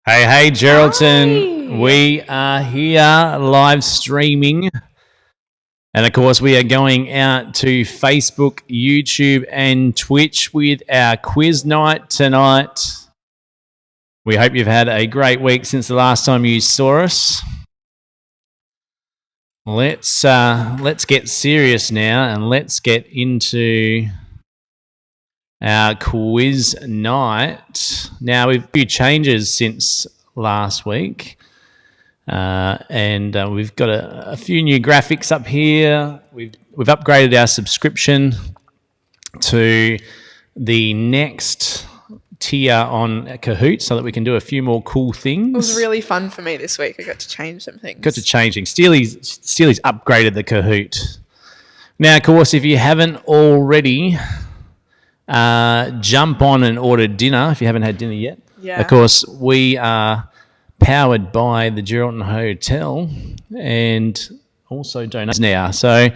Hey, Geraldton. Hi. We are here live streaming. And of course, we are going out to Facebook, YouTube, and Twitch with our quiz night tonight. We hope you've had a great week since the last time you saw us. Let's get serious now and let's get into our quiz night. Now, we've a few changes since last week. And we've got a few new graphics up here. We've upgraded our subscription to the next tier on Kahoot so that we can do a few more cool things. It was really fun for me this week. I got to change some things. Got to changing. Steely's upgraded the Kahoot. Now, of course, if you haven't already, jump on and order dinner if you haven't had dinner yet. Yeah. Of course, we are powered by the Geraldton Hotel and also donations now. So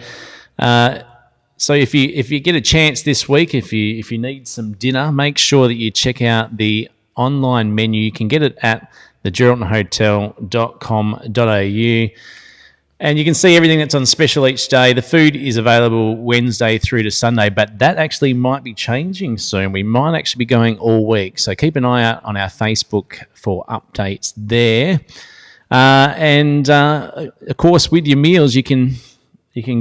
if you get a chance this week, if you need some dinner, make sure that you check out the online menu. You can get it at thegeraldtonhotel.com.au. And you can see everything that's on special each day. The food is available Wednesday through to Sunday, but that actually might be changing soon. We might actually be going all week. So keep an eye out on our Facebook for updates there. Of course, with your meals, you can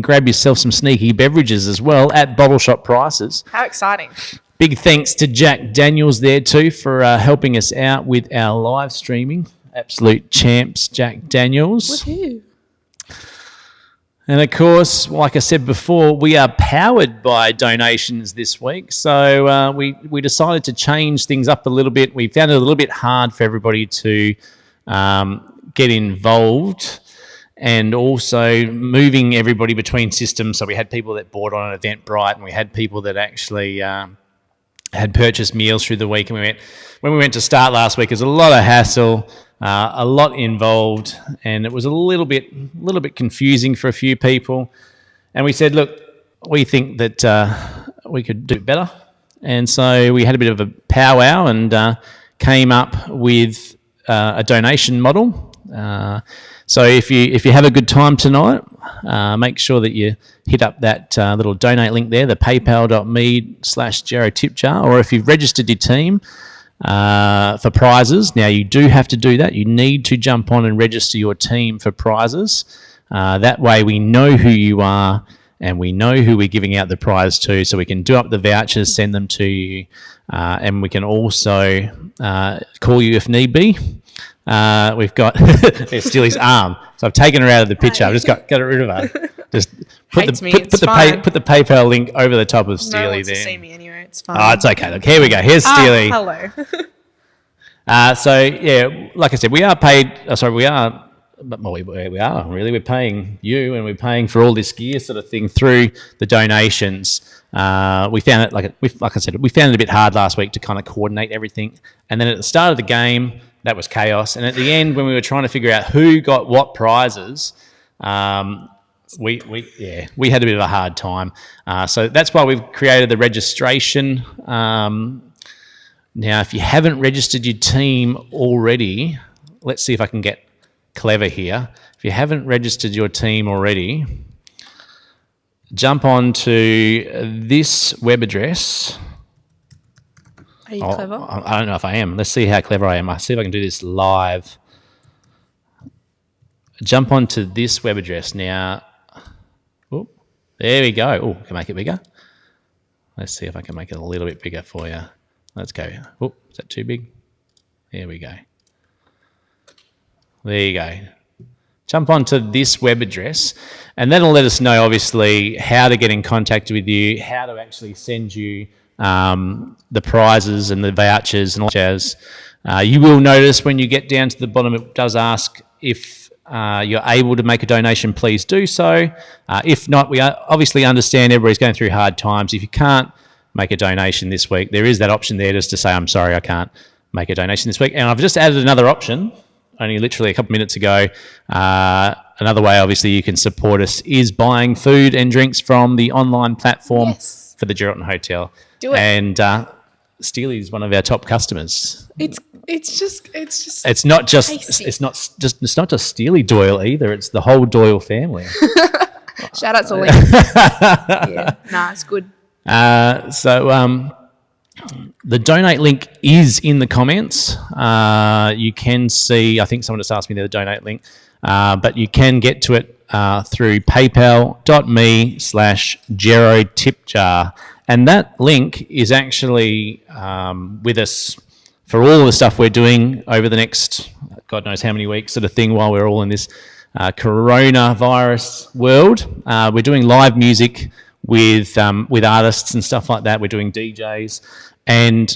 grab yourself some sneaky beverages as well at bottle shop prices. How exciting. Big thanks to Jack Daniels there too for helping us out with our live streaming. Absolute champs, Jack Daniels. Woohoo. And of course, like I said before, we are powered by donations this week. So we decided to change things up a little bit. We found it a little bit hard for everybody to get involved and also moving everybody between systems. So we had people that bought on Eventbrite and we had people that actually had purchased meals through the week. And when we went to start last week, it was a lot of hassle. A lot involved, and it was a little bit confusing for a few people. And we said, look, we think that we could do better. And so we had a bit of a powwow and came up with a donation model. So if you have a good time tonight, make sure that you hit up that little donate link there, the paypal.me/GeroTipJar, or if you've registered your team for prizes. Now, you do have to do that. You need to jump on and register your team for prizes. That way we know who you are and we know who we're giving out the prize to, so we can do up the vouchers, send them to you, and we can also call you if need be. We've got there's Steely's arm, so I've taken her out of the picture. I've just got rid of her. Just put the PayPal link over the top of Steely. No one wants there. to see me anyway. It's fine. Oh, it's okay. Look, here we go. Here's Steely. Hello. So yeah, like I said, we are paid. We are. Well, we are really. We're paying you, and we're paying for all this gear sort of thing through the donations. We found it like I said, we found it a bit hard last week to kind of coordinate everything. And then at the start of the game, that was chaos. And at the end, when we were trying to figure out who got what prizes, we had a bit of a hard time. So that's why we've created the registration. Now, if you haven't registered your team already, let's see if I can get clever here. If you haven't registered your team already, jump on to this web address. Are you clever? I don't know if I am. Let's see how clever I am. I'll see if I can do this live. Jump onto this web address now. Oh, there we go. Oh, can I make it bigger? Let's see if I can make it a little bit bigger for you. Let's go. Oh, is that too big? There we go. There you go. Jump onto this web address, and that'll let us know, obviously, how to get in contact with you, how to actually send you the prizes and the vouchers and all jazz. You will notice when you get down to the bottom, it does ask if you're able to make a donation, please do so. If not, we obviously understand everybody's going through hard times. If you can't make a donation this week, there is that option there just to say, I'm sorry, I can't make a donation this week. And I've just added another option, only literally a couple minutes ago. Another way, obviously, you can support us is buying food and drinks from the online platform for the Geraldton Hotel. Do it. And Steely's one of our top customers. It's just It's not just tasty. it's not just Steely Doyle either. It's the whole Doyle family. Shout out to Lee. Yeah, nah, it's good. The donate link is in the comments. You can see, I think someone just asked me the donate link, but you can get to it through paypal.me/GeroTipJar. And that link is actually with us for all the stuff we're doing over the next, God knows how many weeks sort of thing while we're all in this coronavirus world. We're doing live music with artists and stuff like that. We're doing DJs, and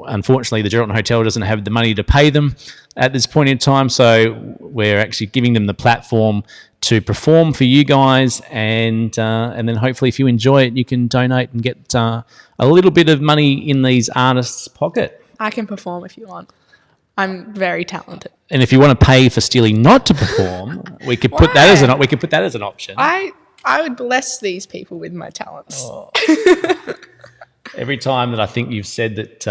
unfortunately the Geraldton Hotel doesn't have the money to pay them at this point in time, so we're actually giving them the platform to perform for you guys, and then hopefully if you enjoy it you can donate and get a little bit of money in these artists' pocket. I can perform if you want. I'm very talented. And if you want to pay for Steely not to perform, we could put that as an option. I would bless these people with my talents. Oh. Every time that I think you've said that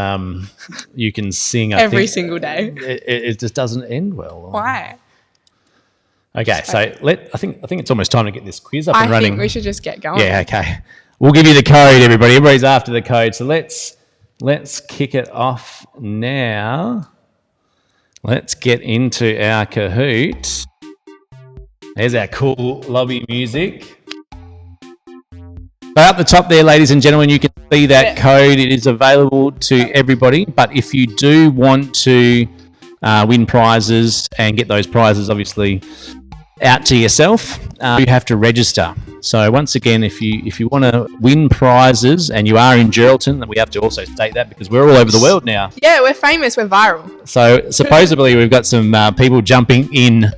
you can sing, Every single day. it just doesn't end well. Why? Okay, so I think it's almost time to get this quiz up and running. I think we should just get going. Yeah, okay. We'll give you the code, everybody. Everybody's after the code. So let's kick it off now. Let's get into our Kahoot. There's our cool lobby music. So up the top there, ladies and gentlemen, you can see that code. It is available to everybody. But if you do want to win prizes and get those prizes, obviously, out to yourself, you have to register. So once again, if you want to win prizes and you are in Geraldton, we have to also state that because we're all over the world now. Yeah, we're famous. We're viral. So supposedly we've got some people jumping in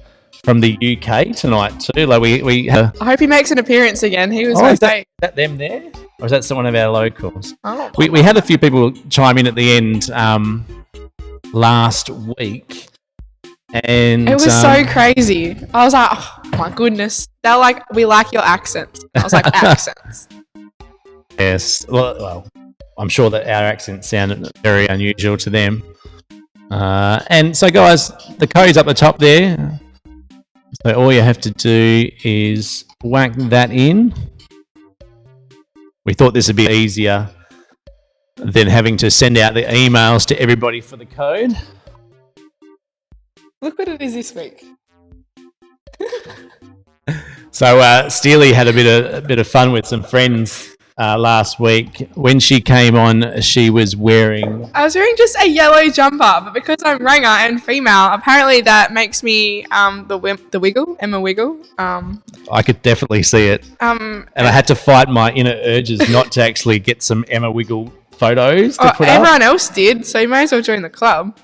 from the UK tonight too. Like we I hope he makes an appearance again. He was is that them there? Or is that some of our locals? Oh. We had a few people chime in at the end last week. And it was so crazy. I was like, oh my goodness. They're like, we like your accents. I was like, accents. Yes. Well, I'm sure that our accents sounded very unusual to them. And so, guys, the code's up the top there. So all you have to do is whack that in. We thought this would be easier than having to send out the emails to everybody for the code. Look what it is this week. So Steely had a bit of fun with some friends last week. When she came on, she was wearing... I was wearing just a yellow jumper, but because I'm Ranger and female, apparently that makes me the Wiggle, Emma Wiggle. I could definitely see it. And I had to fight my inner urges not to actually get some Emma Wiggle photos to put everyone else did, so you may as well join the club.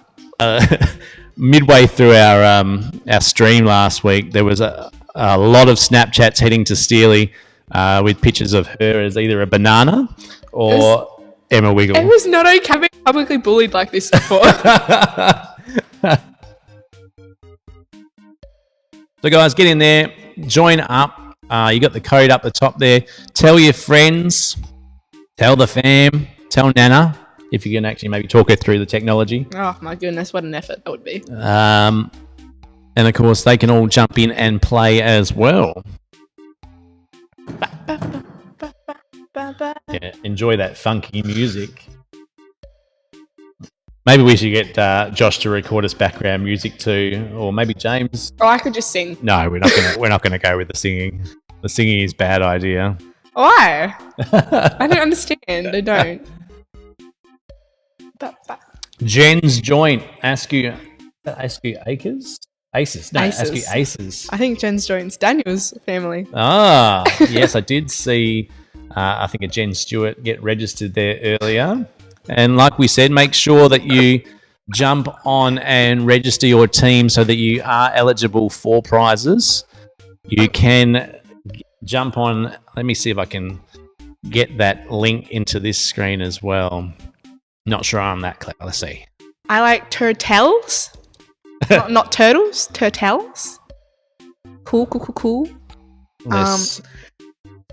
Midway through our stream last week, there was a lot of Snapchats heading to Steely with pictures of her as either a banana or Emma Wiggle. It was not okay being publicly bullied like this before. So guys, get in there, join up. You got the code up the top there. Tell your friends, tell the fam, tell Nana, if you can actually maybe talk her through the technology. Oh my goodness, what an effort that would be. And of course, they can all jump in and play as well. Yeah, enjoy that funky music. Maybe we should get Josh to record us background music too, or maybe James. Or I could just sing. No, we're not gonna go with the singing. The singing is a bad idea. Why? I don't understand. I don't. Jen's joint. Askew Acres? Aces. No, Aces. Askew Aces. I think Jen's joins Daniel's family. Ah, yes, I did see. I think a Jen Stewart get registered there earlier. And like we said, make sure that you jump on and register your team so that you are eligible for prizes. You can jump on. Let me see if I can get that link into this screen as well. Not sure I'm that clever. Let's see. I like turtles. not turtles. Turtles. Cool. Let's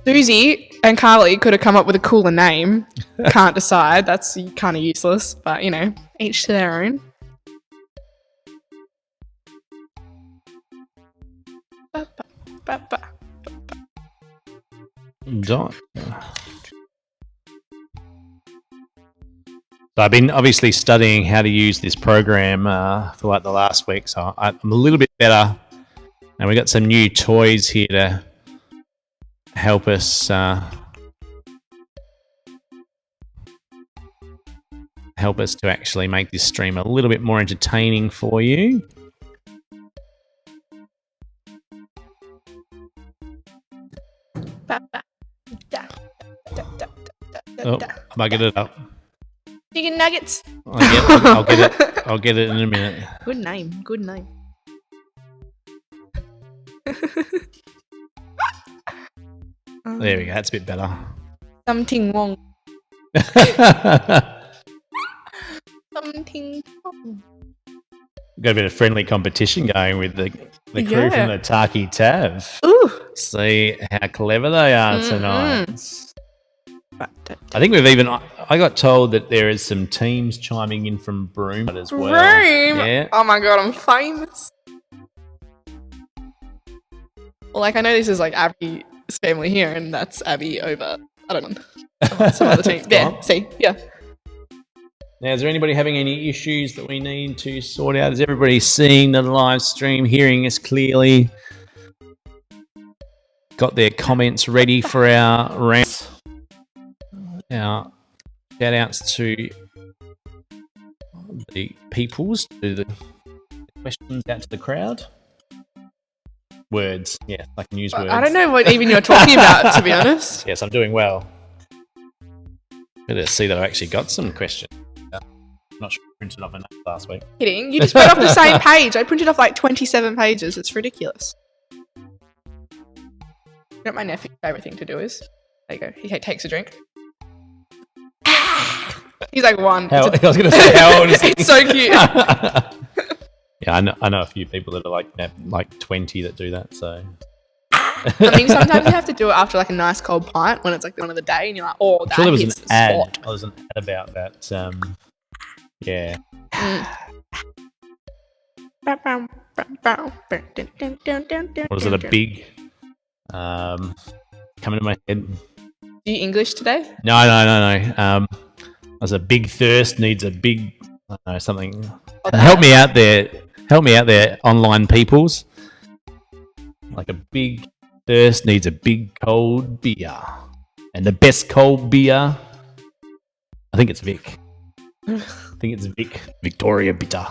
Susie and Carly could have come up with a cooler name. Can't decide. That's kind of useless, but each to their own. Dot. So I've been obviously studying how to use this program for like the last week, so I'm a little bit better. And we got some new toys here to help us to actually make this stream a little bit more entertaining for you. Oh, I bugged it up. Chicken nuggets. I'll get it in a minute. Good name. There we go. That's a bit better. Something wrong. Something wrong. Got a bit of friendly competition going with the crew from the Taki Tav. Ooh. See how clever they are tonight. I think I got told that there is some teams chiming in from Broome as well. Broome? Yeah. Oh my god, I'm famous. Well, I know this is like Abby's family here, and that's Abby over, I don't know, some other team. There, see, yeah. Now, is there anybody having any issues that we need to sort out? Is everybody seeing the live stream, hearing us clearly? Got their comments ready for our round? Our shout outs to the peoples, to the questions out to the crowd. Words, yeah, I can use words. I don't know what even you're talking about, to be honest. Yes, I'm doing well. Better see that I actually got some questions. Not sure I printed off enough last week. Kidding? You just put off the same page. I printed off like 27 pages. It's ridiculous. You know what my nephew's favourite thing to do is? There you go. He takes a drink. He's like one. I was going to say, how old is he? It's so cute. Yeah, I know a few people that are like 20 that do that. So, I mean, sometimes you have to do it after like a nice cold pint when it's like the one of the day, and you're like, oh, that there was hits an the ad. spot. There was an ad about that. Yeah. Was it a big? Coming to my head. Do you English today? No. As a big thirst needs a big, I don't know, something. Help me out there, online peoples. Like a big thirst needs a big cold beer, and the best cold beer, I think it's Vic. Victoria Bitter.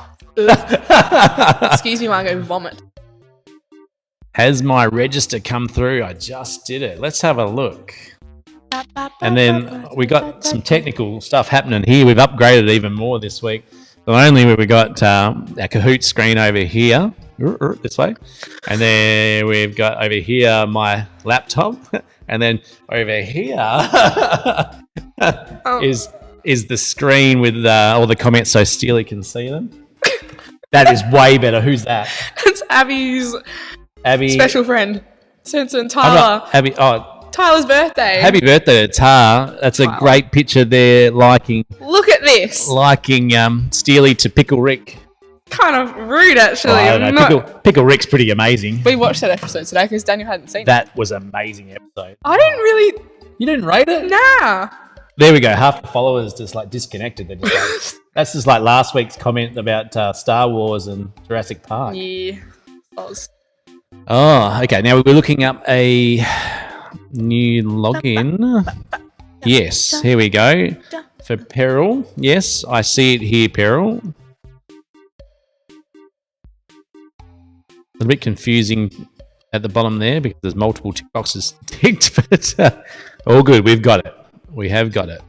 Excuse me while I go vomit. Has my register come through? I just did it. Let's have a look. And then we got some technical stuff happening here. We've upgraded even more this week. Not only have we got our Kahoot screen over here, this way, and then we've got over here my laptop, and then over here is the screen with all the comments so Steely can see them. That is way better. Who's that? It's Abby special friend, Simpson Tyler. Abby. Oh. Tyler's birthday. Happy birthday to Tar. That's a great picture there, liking Look at this. Steely to Pickle Rick. Kind of rude, actually. I don't know. Pickle Rick's pretty amazing. We watched that episode today because Daniel hadn't seen it. That was an amazing episode. I didn't really... You didn't rate it? Nah. There we go. Half the followers just like disconnected. They're just like, that's just like last week's comment about Star Wars and Jurassic Park. Yeah. Oz. Oh, okay. Now we're looking up a new login. Yes, here we go. For Peril. Yes, I see it here, Peril. A bit confusing at the bottom there because there's multiple tick boxes ticked, but all good. We've got it. We have got it.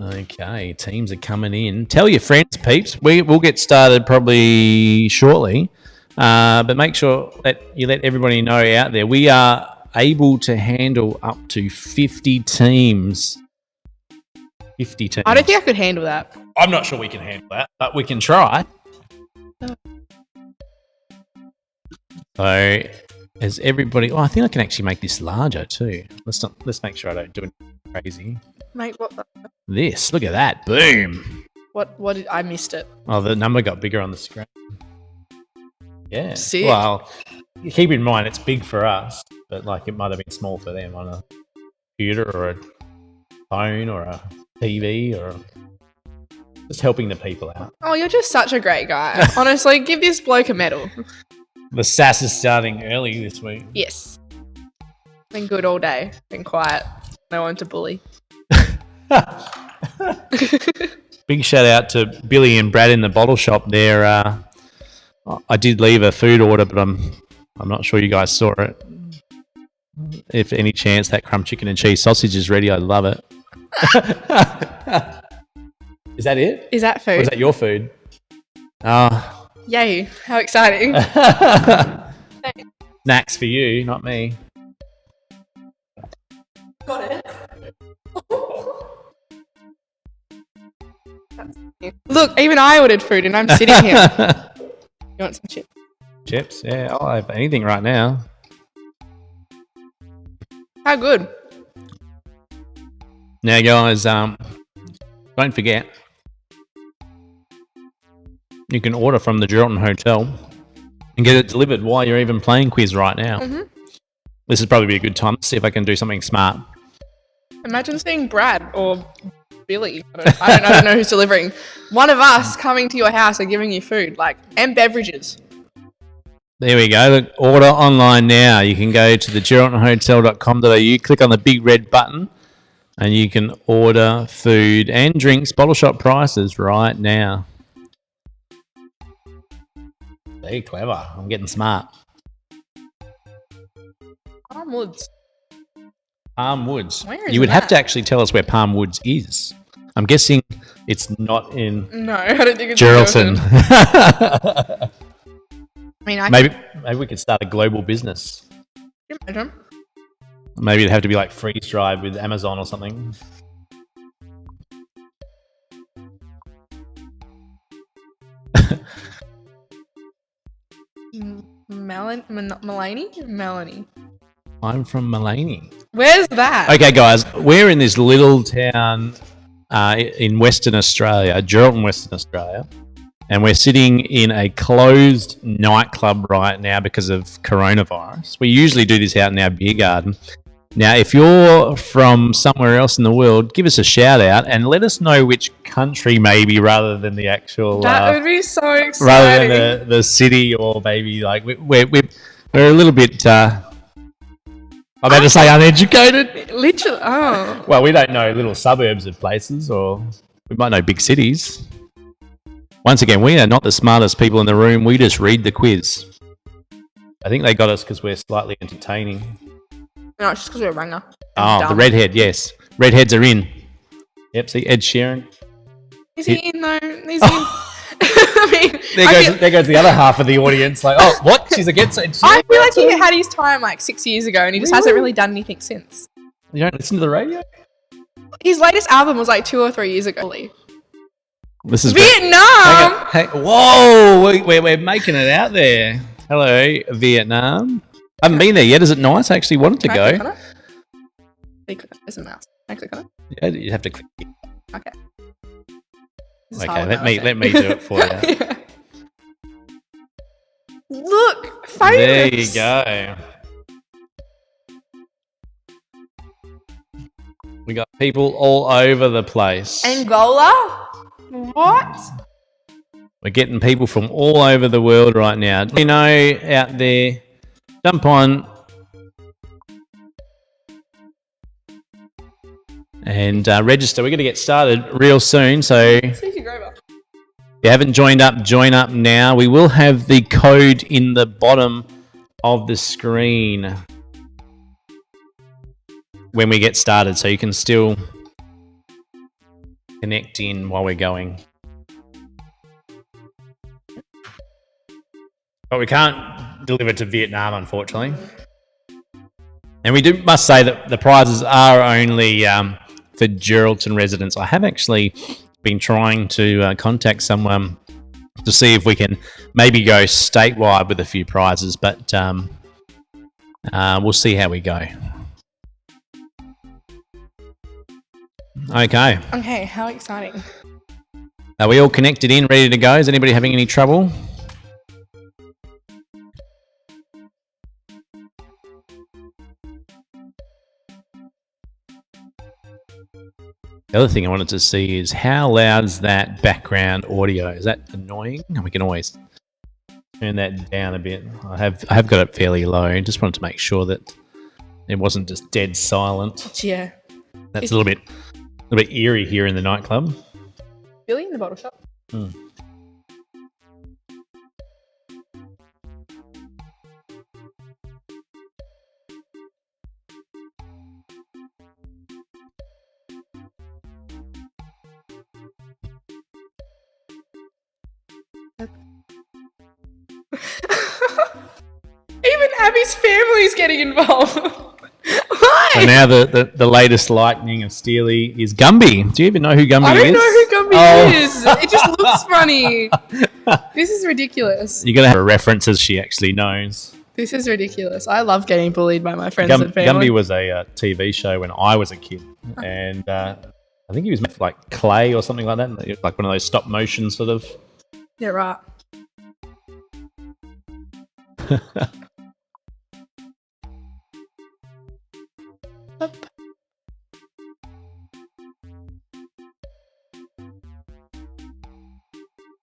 Okay, teams are coming in. Tell your friends, peeps. We'll get started probably shortly, but make sure that you let everybody know out there. We are able to handle up to 50 teams. 50 teams. I don't think I could handle that. I'm not sure we can handle that, but we can try. So, as everybody, I think I can actually make this larger too. Let's make sure I don't do it crazy. Mate, what? This, look at that, boom. What did I missed it? Oh, the number got bigger on the screen. Yeah. Sick. Well, keep in mind it's big for us, but like it might have been small for them on a computer or a phone or a TV or just helping the people out. Oh, you're just such a great guy. Honestly, give this bloke a medal. The sass is starting early this week. Yes. Been good all day. Been quiet. No one to bully. Big shout out to Billy and Brad in the bottle shop there. I did leave a food order, but I'm not sure you guys saw it. If any chance that crumb chicken and cheese sausage is ready, I'd love it. Is that it? Is that food? Or is that your food? Yay. How exciting. Snacks for you, not me. Got it. Look, even I ordered food and I'm sitting here. You want some chips? Chips? Yeah, I'll have anything right now. How good? Now, guys, don't forget, you can order from the Geraldton Hotel and get it delivered while you're even playing quiz right now. Mm-hmm. This is probably a good time to see if I can do something smart. Imagine seeing Brad or Billy. I don't know who's delivering. One of us coming to your house and giving you food, and beverages. There we go. Look, order online now. You can go to the geraldtonhotel.com.au, click on the big red button, and you can order food and drinks, bottle shop prices right now. Very clever. I'm getting smart. Palm Woods. Palm Woods. Where is you would that? have to actually tell us where Palm Woods is. I'm guessing it's not in No, I don't think it's Geraldton. I mean, Maybe we could start a global business. can imagine. Maybe it'd have to be like freeze dried with Amazon or something. Melanie. I'm from Mullaney. Where's that? Okay, guys, we're in this little town in Western Australia, Geraldton, Western Australia, and we're sitting in a closed nightclub right now because of coronavirus. We usually do this out in our beer garden. Now, if you're from somewhere else in the world, give us a shout out and let us know which country maybe rather than the actual... That would be so exciting. rather than the city or maybe we're a little bit... I'm about to say uneducated. Literally. Oh. Well, we don't know little suburbs of places, or we might know big cities. Once again, we are not the smartest people in the room. We just read the quiz. I think they got us because we're slightly entertaining. No, it's just because we're Ranger. Oh, the redhead, yes. Redheads are in. Yep, see, Ed Sheeran. Is he in though? Is he in? I mean, There goes the other half of the audience. Like, oh, what? She's against Ed Sheeran? I feel like he had his time 6 years ago and he just hasn't really done anything since. You don't listen to the radio? His latest album was 2 or 3 years ago. This is Vietnam! Hey, whoa! We're making it out there. Hello, Vietnam. I haven't been there yet. Is it nice? I actually wanted to Can go. I click on it? There's a mouse. Can I click on it? Yeah, you have to click. Okay. Okay, let me do it for you. Yeah. Look, famous. There you go. We got people all over the place. Angola? What? We're getting people from all over the world right now. You know, out there, jump on and register. We're going to get started real soon, so if you haven't joined up, join up now. We will have the code in the bottom of the screen when we get started, so you can still connect in while we're going. But we can't deliver to Vietnam, unfortunately. And we must say that the prizes are only for Geraldton residents. I have actually been trying to contact someone to to see if we can maybe go statewide with a few prizes, but we'll see how we go. Okay. Okay, how exciting. Are we all connected in, ready to go? Is anybody having any trouble? The other thing I wanted to see is how loud is that background audio? Is that annoying? We can always turn that down a bit. I have got it fairly low. Just wanted to make sure that it wasn't just dead silent. Yeah. That's a little bit eerie here in the nightclub. Billy in the bottle shop. Even Abby's family's getting involved. Why? So now the latest lightning of Steely is Gumby. Do you even know who Gumby is? I don't know who Gumby is. It just looks funny. This is ridiculous. You're going to have references she actually knows. This is ridiculous. I love getting bullied by my friends and family. Gumby was a TV show when I was a kid. And I think he was made like clay or something like that. Like one of those stop motion sort of. Yeah, right.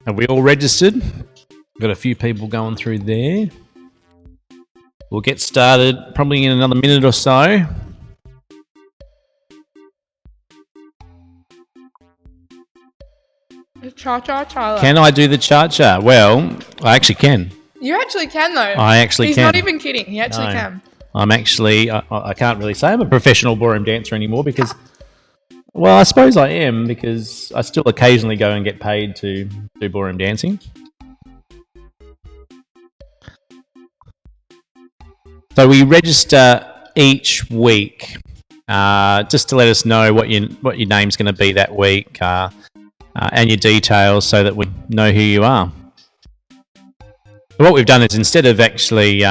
Have we all registered? Got a few people going through there. We'll get started probably in another minute or so. Cha-cha-cha. Can I do the cha-cha? Well, I actually can. You actually can, though. I actually He's can. not even kidding. He actually can. I'm actually, I can't really say I'm a professional ballroom dancer anymore because, well, I suppose I am because I still occasionally go and get paid to do ballroom dancing. So we register each week just to let us know what your name's going to be that week and your details so that we know who you are. So what we've done is instead of actually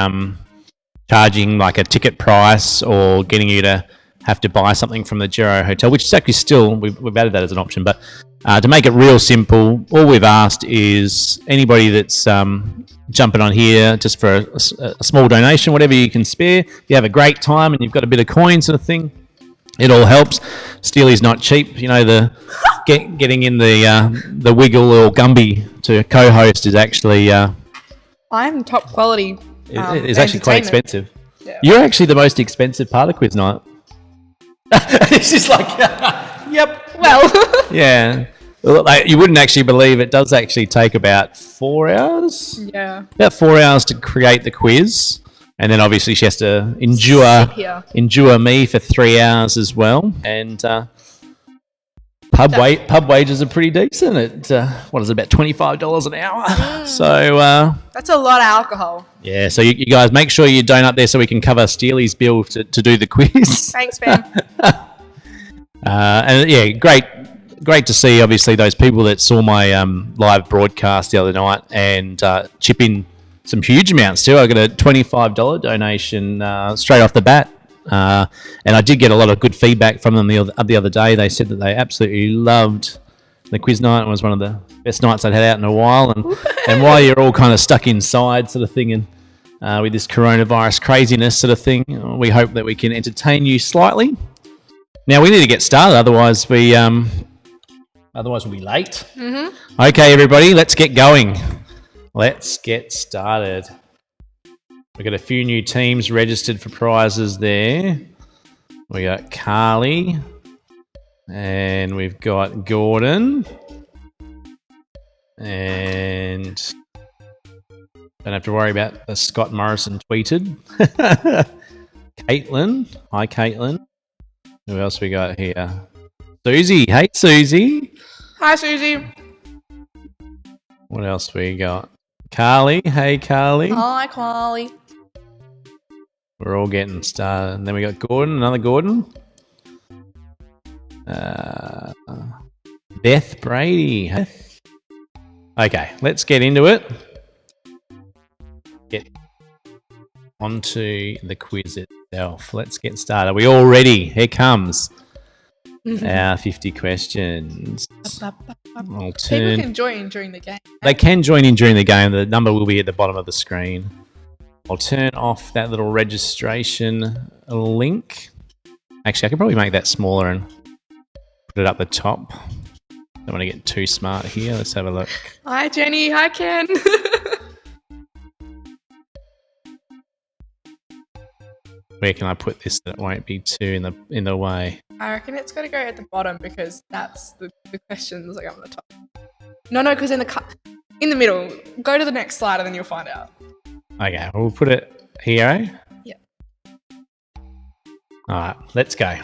charging like a ticket price or getting you to have to buy something from the Gero Hotel, which is actually still, we've added that as an option, but to make it real simple, all we've asked is anybody that's jumping on here just for a small donation, whatever you can spare. If you have a great time and you've got a bit of coin sort of thing, it all helps. Steely's not cheap. You know, the getting in the Wiggle or Gumby to co-host is actually... I'm top quality. It's actually quite expensive. Yeah. You're actually the most expensive part of quiz night. It's just like, yep. Well, Yeah. Well, you wouldn't actually believe it does actually take about 4 hours. yeah. About 4 hours to create the quiz. And then obviously she has to Here. endure me for 3 hours as well. And pub wages are pretty decent at, what is it, about $25 an hour. So... That's a lot of alcohol. yeah, so you guys make sure you donate there so we can cover Steely's bill to do the quiz. Thanks, fam. And yeah, great to see obviously those people that saw my live broadcast the other night and chip in some huge amounts too. I got a $25 donation straight off the bat. And I did get a lot of good feedback from them the other day. They said that they absolutely loved the quiz night. It was one of the best nights I'd had out in a while. And while you're all kind of stuck inside sort of thing and with this coronavirus craziness sort of thing, we hope that we can entertain you slightly. Now, we need to get started, otherwise we'll be late. Mm-hmm. Okay, everybody, let's get going. Let's get started. We've got a few new teams registered for prizes there. We got Carly. And we've got Gordon. And don't have to worry about the Scott Morrison tweeted. Caitlin. Hi, Caitlin. Who else we got here? Susie. Hey, Susie. Hi, Susie. What else we got? Carly. Hey, Carly. Hi, Carly. We're all getting started. And then we got Gordon, another Gordon. Beth Brady. Okay, let's get into it. Get onto the quiz itself. Let's get started. Are we all ready? Here comes our 50 questions. People can join during the game. They can join in during the game. The number will be at the bottom of the screen. I'll turn off that little registration link. Actually, I could probably make that smaller and put it up the top. Don't want to get too smart here. Let's have a look. Hi, Jenny. Hi, Ken. Where can I put this that it won't be too in the way? I reckon it's got to go at the bottom because that's the questions that go on the top. No, because in the middle. Go to the next slide and then you'll find out. Okay, we'll put it here. Eh? Yeah. All right, let's go.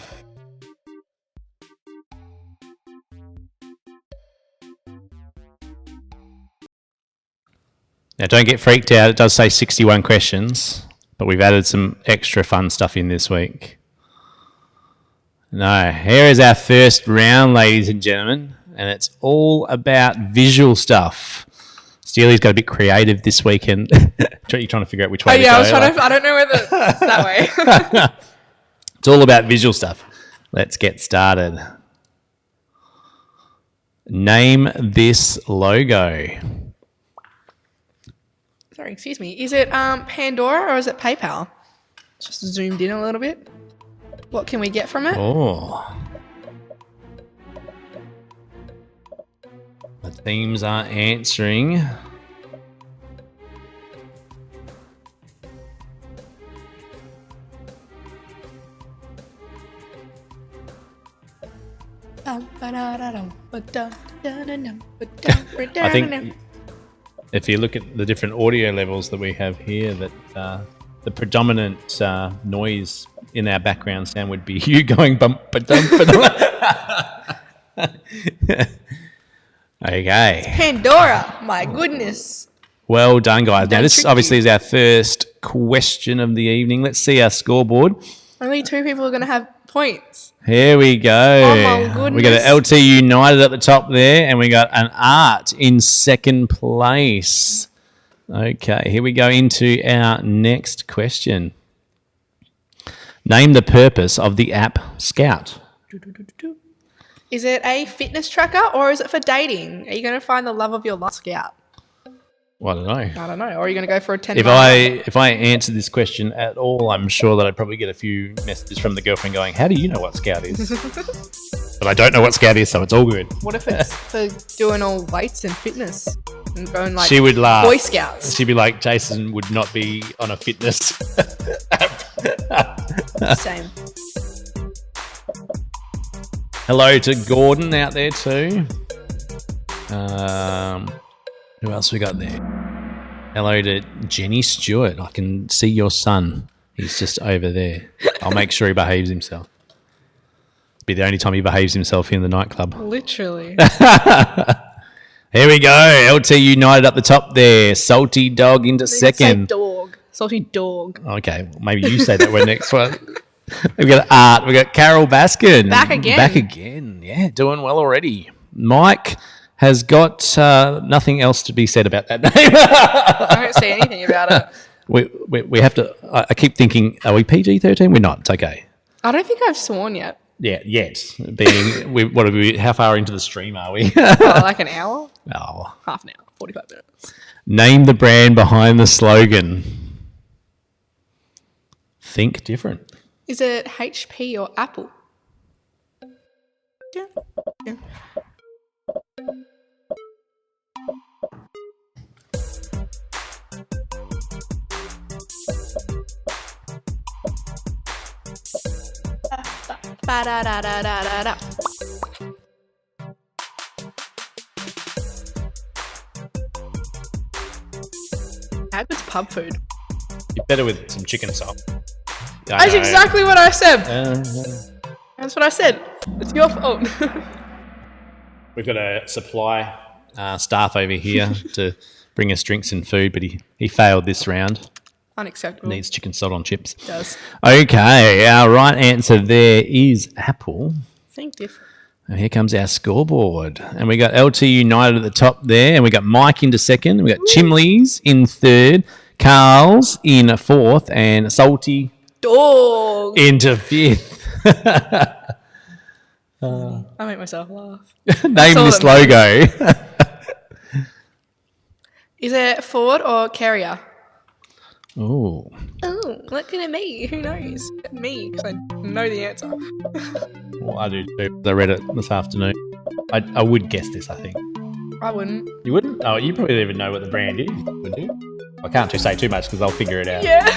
Now, don't get freaked out. It does say 61 questions, but we've added some extra fun stuff in this week. No, here is our first round, ladies and gentlemen, and it's all about visual stuff. Steely's got a bit creative this weekend. You're trying to figure out which way to go. I don't know whether it's that way. It's all about visual stuff. Let's get started. Name this logo. Sorry, excuse me. Is it Pandora or is it PayPal? Just zoomed in a little bit. What can we get from it? Oh. The teams are answering. I think if you look at the different audio levels that we have here, that the predominant noise in our background sound would be you going bump ba dum ba dum. Okay. Pandora, my goodness. Well done, guys. Now, this obviously is our first question of the evening. Let's see our scoreboard. Only 2 people are going to have points. Here we go. Oh, my goodness. We got an LT United at the top there, and we got an Art in second place. Okay, here we go into our next question. Name the purpose of the app Scout. Is it a fitness tracker or is it for dating? Are you going to find the love of your life, Scout? Well, I don't know. I don't know. Or are you going to go for a 10? If I answer this question at all, I'm sure that I'd probably get a few messages from the girlfriend going, "How do you know what Scout is?" But I don't know what Scout is, so it's all good. What if it's for doing all weights and fitness and going like she would laugh. Boy Scouts? She'd be like, "Jason would not be on a fitness app." Same. Hello to Gordon out there too. Who else we got there? Hello to Jenny Stewart. I can see your son. He's just over there. I'll make sure he behaves himself. It'll be the only time he behaves himself in the nightclub. Literally. Here we go. LT United up the top there. Salty Dog into second. Say dog. Salty dog. Okay, maybe you say that one next one. We've got Art. We've got Carol Baskin. Back again. Back again. Yeah, doing well already. Mike has got nothing else to be said about that name. I don't see anything about it. We have to. I keep thinking, are we PG-13? We're not. It's okay. I don't think I've sworn yet. Yeah, yet. What are we? How far into the stream are we? Like an hour? Oh, half an hour. 45 minutes. Name the brand behind the slogan. Think different. Is it HP or Apple? Yeah. Ba-da-da-da-da-da-da. How good's pub food? You're better with some chicken salt. That's exactly what I said. That's what I said. It's your fault. We've got a supply staff over here to bring us drinks and food, but he failed this round. Unacceptable. Needs chicken salt on chips. Does. Okay, our right answer there is Apple. Think different. And here comes our scoreboard. And we got LT United at the top there. And we got Mike into second. We got Chimleys in third. Carl's in fourth. And Salty Dog. into fifth. I make myself laugh. Name this logo. Is it Ford or Carrier? Oh. Oh, look at me. Who knows? Me, because I know the answer. Well, I do too. I read it this afternoon. I would guess this, I think. I wouldn't. You wouldn't? Oh, you probably don't even know what the brand is, would you? I can't say too much because I'll figure it out. Yeah.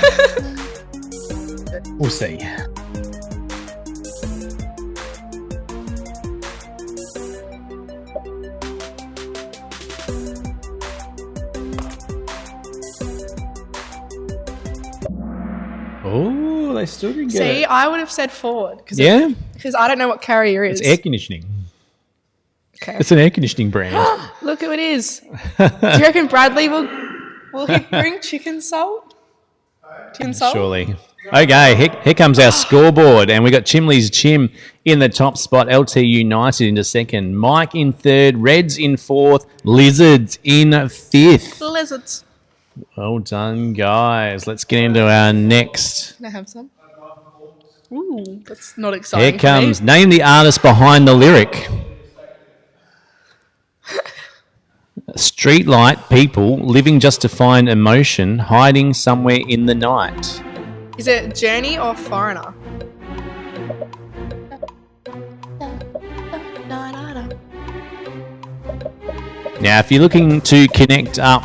We'll see. Oh, they still didn't get See, it. I would have said Ford. Yeah? Because I don't know what Carrier is. It's air conditioning. Okay. It's an air conditioning brand. Look who it is. Do you reckon Bradley will he bring chicken salt? Chicken salt? Surely. Okay, here comes our scoreboard, and we got Chimley's Chim in the top spot, LT United into second, Mike in third, Reds in fourth, Lizards in fifth. Lizards. Well done, guys. Let's get into our next. Can I have some? Ooh, that's not exciting. Here comes, name the artist behind the lyric. Streetlight people living just to find emotion, hiding somewhere in the night. Is it Journey or Foreigner? Now, if you're looking to connect up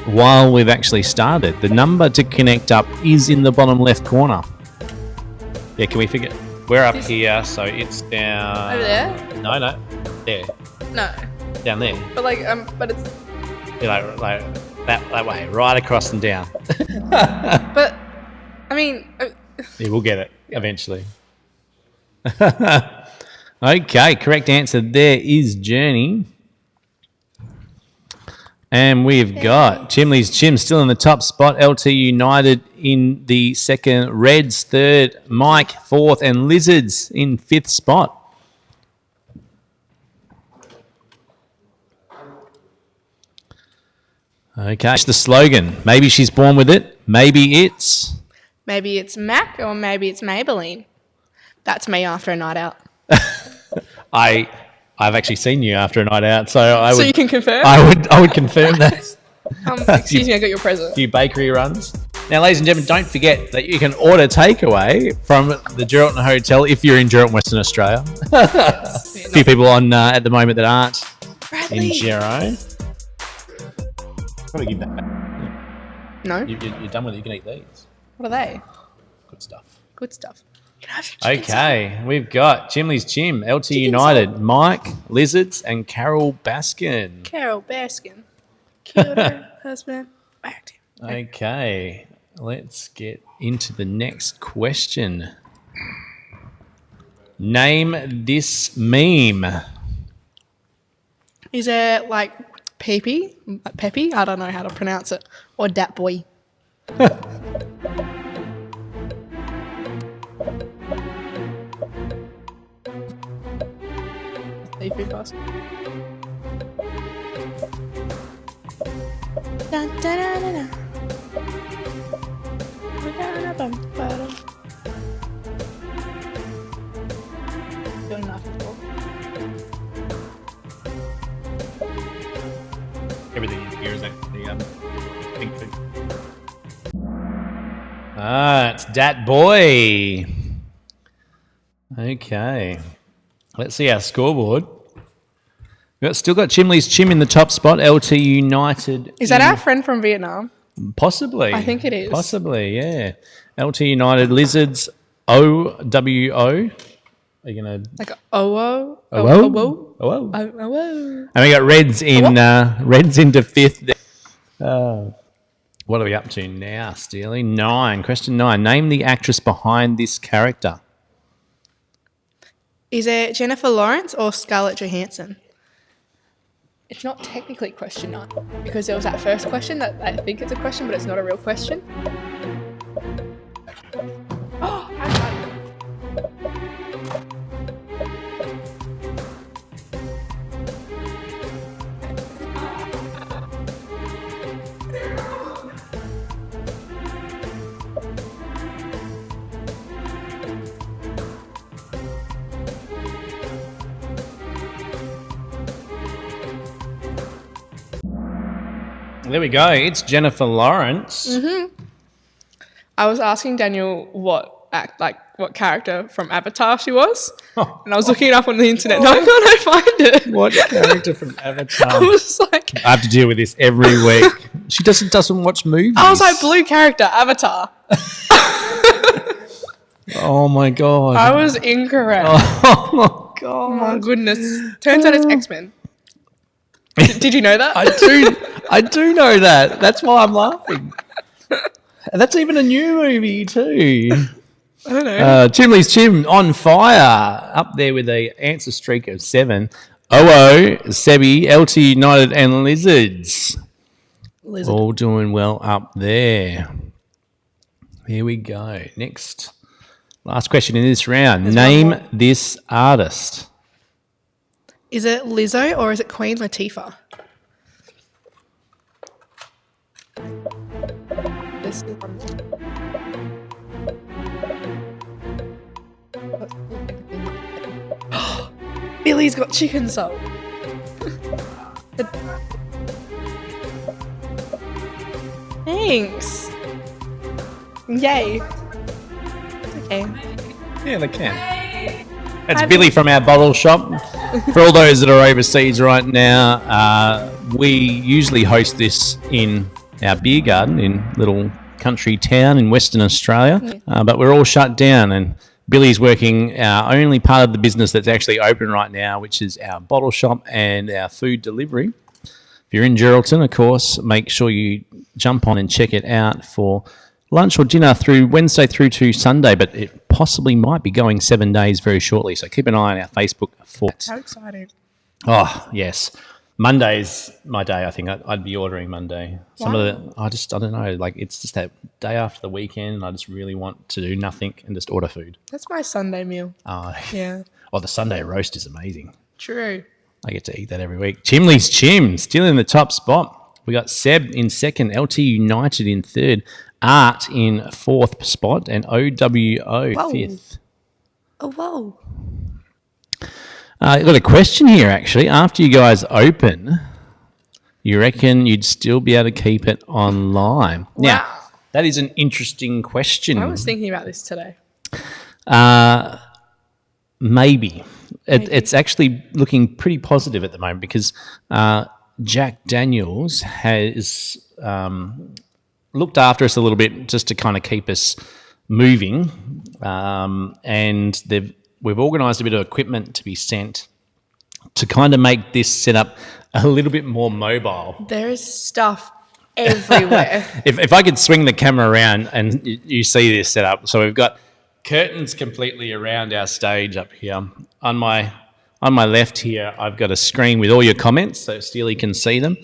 while we've actually started, the number to connect up is in the bottom left corner. Yeah, can we figure? We're up here, so it's down. Over there? No, there, No. down there. But but it's. Yeah, like that way, right across and down. But, I mean. Yeah, we'll get it eventually. Okay, correct answer there is Journey. And we've got Chimley's Chim still in the top spot. LT United in the second. Reds third. Mike fourth. And Lizards in fifth spot. Okay. The slogan. Maybe she's born with it. Maybe it's... Maybe it's Mac or maybe it's Maybelline. That's me after a night out. I've actually seen you after a night out, so I would... So you can confirm? I would confirm that. Excuse me, I got your present. A few bakery runs. Now, ladies and gentlemen, don't forget that you can order takeaway from the Geraldton Hotel if you're in Geraldton, Western Australia. A few people on at the moment that aren't Bradley. in Gero. Probably give that back. No. You're done with it. You can eat these. What are they? Good stuff. Good stuff. Can I have your chicken Okay, we've got Chimley's Chim, LT Chicken United, salt. Mike, Lizards, and Carol Baskin. Carol Baskin. Killed her husband. Whacked him. Okay, let's get into the next question. Name this meme. Is it like Peppy? Peppy? I don't know how to pronounce it. Or Dat Boy. Seafood fast. Dun, dun, dun, dun, dun. Doing nothing for. Everything in here is actually pink food. Ah, it's Dat Boy. Okay. Let's see our scoreboard. We've still got Chimley's Chim in the top spot. LT United. Is that our friend from Vietnam? Possibly. I think it is. Possibly, yeah. LT United Lizards OWO. Are you gonna Like OO? OO? OO? And we got Reds in Reds into fifth. What are we up to now, Steely? 9. Question 9. Name the actress behind this character. Is it Jennifer Lawrence or Scarlett Johansson? It's not technically question 9 because there was that first question that I think it's a question, but it's not a real question. Oh, I got There we go. It's Jennifer Lawrence. I was asking Daniel what character from Avatar she was, and I was looking it up on the internet. And I can't find it. What character from Avatar? I was like, I have to deal with this every week. She doesn't watch movies. I was like, blue character, Avatar. Oh my god. I was incorrect. Oh my god. Oh my goodness. Turns out it's X-Men. Did you know that? I do know that. That's why I'm laughing. And that's even a new movie too. I don't know. Chimley's Chim on fire. Up there with a answer streak of 7. OO, Sebi, LT United and Lizards. All doing well up there. Here we go. Next. Last question in this round. Name this artist. Is it Lizzo or is it Queen Latifah? This is one. Billy's got chicken soul. Thanks. Yay. Okay. Yeah, they can. That's Billy from our bottle shop. For all those that are overseas right now, we usually host this in our beer garden in little country town in Western Australia, but we're all shut down, and Billy's working our only part of the business that's actually open right now, which is our bottle shop and our food delivery. If you're in Geraldton, of course, make sure you jump on and check it out for lunch or dinner through Wednesday through to Sunday, but it possibly might be going 7 days very shortly. So keep an eye on our Facebook for it. How exciting. Oh, yes. Monday's my day. I think I'd be ordering Monday. Some of the, I don't know, like it's just that day after the weekend and I just really want to do nothing and just order food. That's my Sunday meal. Oh, Yeah. Oh, the Sunday roast is amazing. True. I get to eat that every week. Chimley's Chim, still in the top spot. We got Seb in second, LT United in third, Art in fourth spot, and OWO fifth. Oh, whoa. I've got a question here, actually. After you guys open, you reckon you'd still be able to keep it online? Wow. Now, that is an interesting question. I was thinking about this today. Maybe. It's actually looking pretty positive at the moment because Jack Daniels has looked after us a little bit just to kind of keep us moving, and we've organised a bit of equipment to be sent to kind of make this setup a little bit more mobile. There is stuff everywhere. If I could swing the camera around and you see this setup, so we've got curtains completely around our stage up here. On my left here, I've got a screen with all your comments so Steely can see them.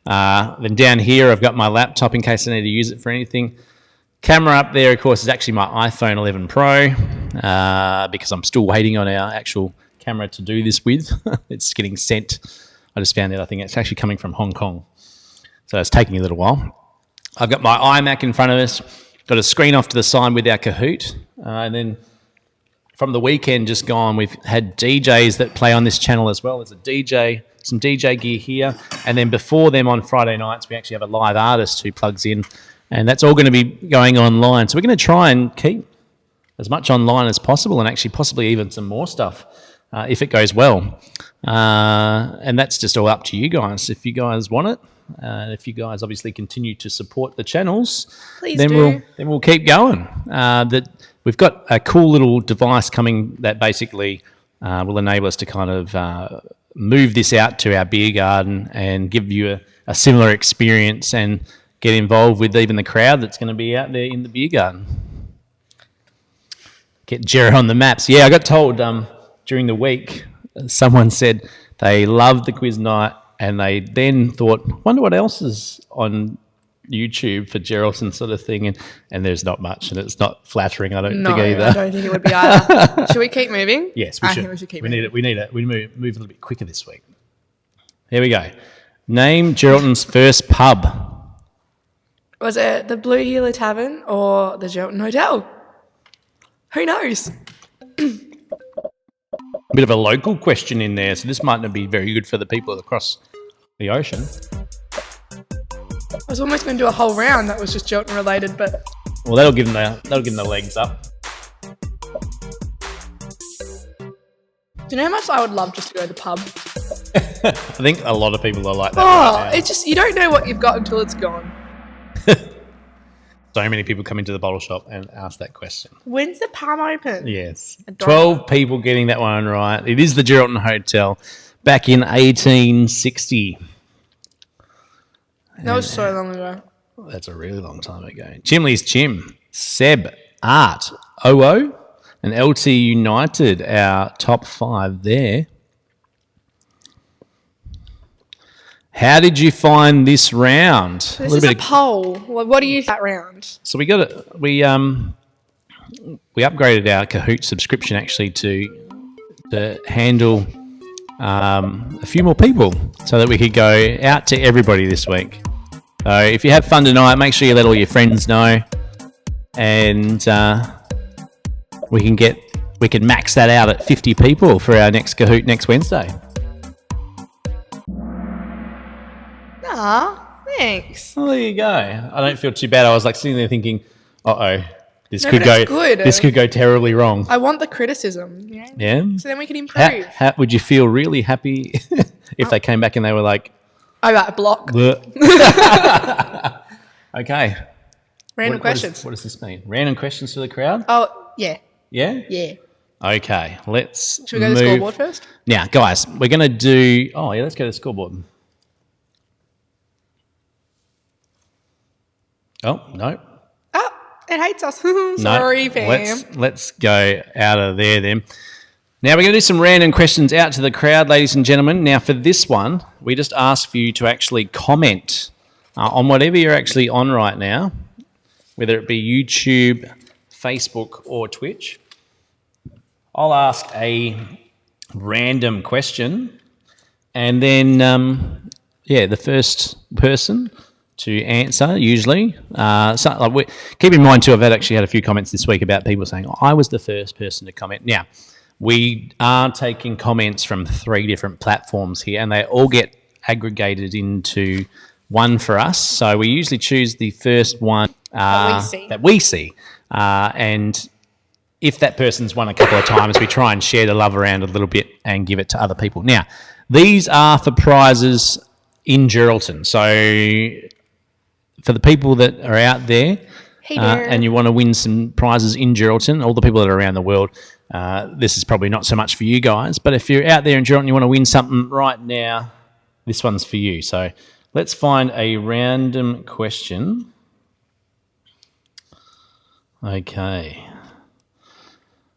Then down here, I've got my laptop in case I need to use it for anything. Camera up there, of course, is actually my iPhone 11 Pro because I'm still waiting on our actual camera to do this with. It's getting sent. I just found out, I think it's actually coming from Hong Kong. So it's taking a little while. I've got my iMac in front of us, got a screen off to the side with our Kahoot. And then from the weekend just gone, we've had DJs that play on this channel as well. There's a DJ, some DJ gear here. And then before them on Friday nights, we actually have a live artist who plugs in. And that's all going to be going online. So we're going to try and keep as much online as possible and actually possibly even some more stuff if it goes well. And that's just all up to you guys. If you guys want it, if you guys obviously continue to support the channels, then we'll keep going. We've got a cool little device coming that basically will enable us to kind of move this out to our beer garden and give you a similar experience and get involved with even the crowd that's going to be out there in the beer garden. Get Jared on the maps. Yeah, I got told during the week, someone said they loved the quiz night and they then thought, wonder what else is on YouTube for Geraldton sort of thing. And there's not much and it's not flattering, I don't think either. No, I don't think it would be either. Should we keep moving? Yes, we should. I think we should keep moving. We move a little bit quicker this week. Here we go. Name Geraldton's first pub. Was it the Blue Healer Tavern or the Geraldton Hotel? Who knows? A bit of a local question in there, so this might not be very good for the people across the ocean. I was almost going to do a whole round that was just Geraldton related, but Well, that'll give them the legs up. do you know how much I would love just to go to the pub? I think a lot of people are like that. Oh, right now. it's just, you don't know what you've got until it's gone. So many people come into the bottle shop and ask that question. When's the pub open? Yes. don't 12 people getting that one right. It is the Geraldton Hotel back in 1860. That was so long ago. That's a really long time ago. Chimley's Chim, Seb, Art, OO, and LT United, our top 5 there. How did you find this round? This is a poll. What do you use that round? So we upgraded our Kahoot subscription actually to handle a few more people so that we could go out to everybody this week. So if you have fun tonight, make sure you let all your friends know, and we can max that out at 50 people for our next Kahoot next Wednesday. Ah, thanks. Well, there you go. I don't feel too bad. I was like sitting there thinking, this No, could but go it's good. this could go terribly wrong. I want the criticism. You know? Yeah. So then we can improve. Would you feel really happy if they came back and they were like, I got a block. okay. Random questions. What does this mean? Random questions for the crowd? Oh, yeah. Yeah? Yeah. Okay, let's Should we go to the scoreboard first? Now, guys, we're going to do... Oh, yeah, let's go to the scoreboard. Oh, no. Oh, it hates us. Sorry, No. fam. Let's go out of there then. Now, we're going to do some random questions out to the crowd, ladies and gentlemen. Now, for this one, we just ask for you to actually comment on whatever you're actually on right now, whether it be YouTube, Facebook, or Twitch. I'll ask a random question, and then, the first person to answer, usually. Keep in mind, too, I've actually had a few comments this week about people saying, I was the first person to comment. Now, we are taking comments from 3 different platforms here, and they all get aggregated into one for us. So we usually choose the first one that we see. And if that person's won a couple of times, we try and share the love around a little bit and give it to other people. Now, these are for prizes in Geraldton. So for the people that are out there and you want to win some prizes in Geraldton, all the people that are around the world, this is probably not so much for you guys. But if you're out there in Geraldton and you want to win something right now, this one's for you. So let's find a random question. Okay.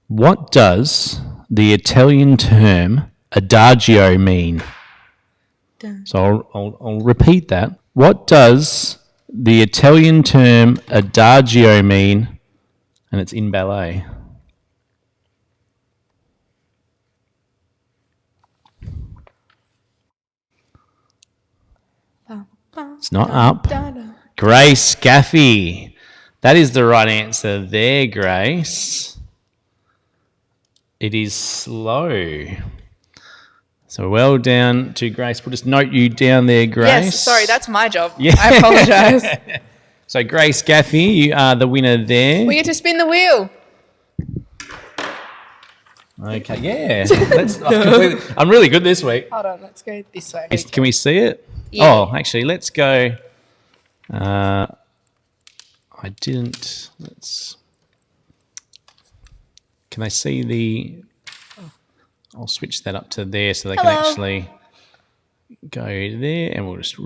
What does the Italian term adagio mean? So I'll repeat that. What does the Italian term adagio mean? And it's in ballet. It's not up. Grace Gaffey. That is the right answer there, Grace. It is slow. So well done to Grace. We'll just note you down there, Grace. Yes, sorry, that's my job. Yeah. I apologise. So Grace Gaffey, you are the winner there. We get to spin the wheel. Okay, yeah. I'm really good this week. Hold on, let's go this way. Can we see it? Yeah. Oh, actually, let's go. I didn't. Can they see the... I'll switch that up to there so they can actually go there, and we'll just...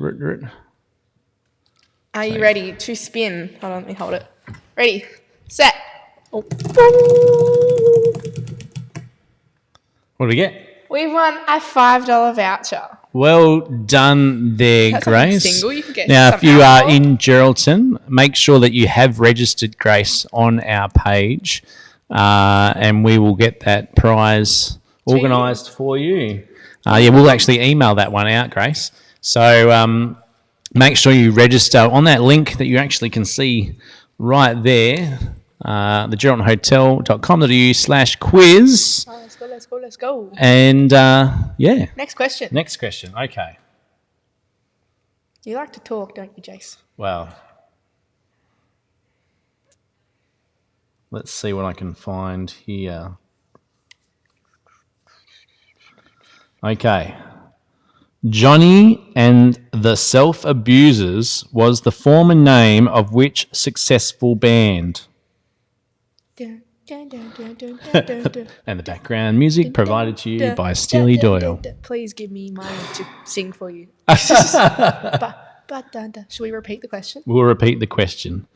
Are you ready to spin? Hold on, let me hold it. Ready, set. Oh. What do we get? We've won a $5 voucher. Well done there, That's Grace. single. You can get Now, some if you are alcohol. in Geraldton, make sure that you have registered Grace on our page, and we will get that prize organised for you. We'll actually email that one out, Grace. So make sure you register on that link that you actually can see right there, the geraldtonhotel.com.au/quiz. Oh, let's go. And, Next question. Next question. Okay. You like to talk, don't you, Jace? Well, let's see what I can find here. Okay. Johnny and the Self-Abusers was the former name of which successful band? Dun, dun, dun, dun, dun, dun, dun. And the background music provided to you by Steely Doyle. Please give me mine to sing for you. Should we repeat the question? We'll repeat the question.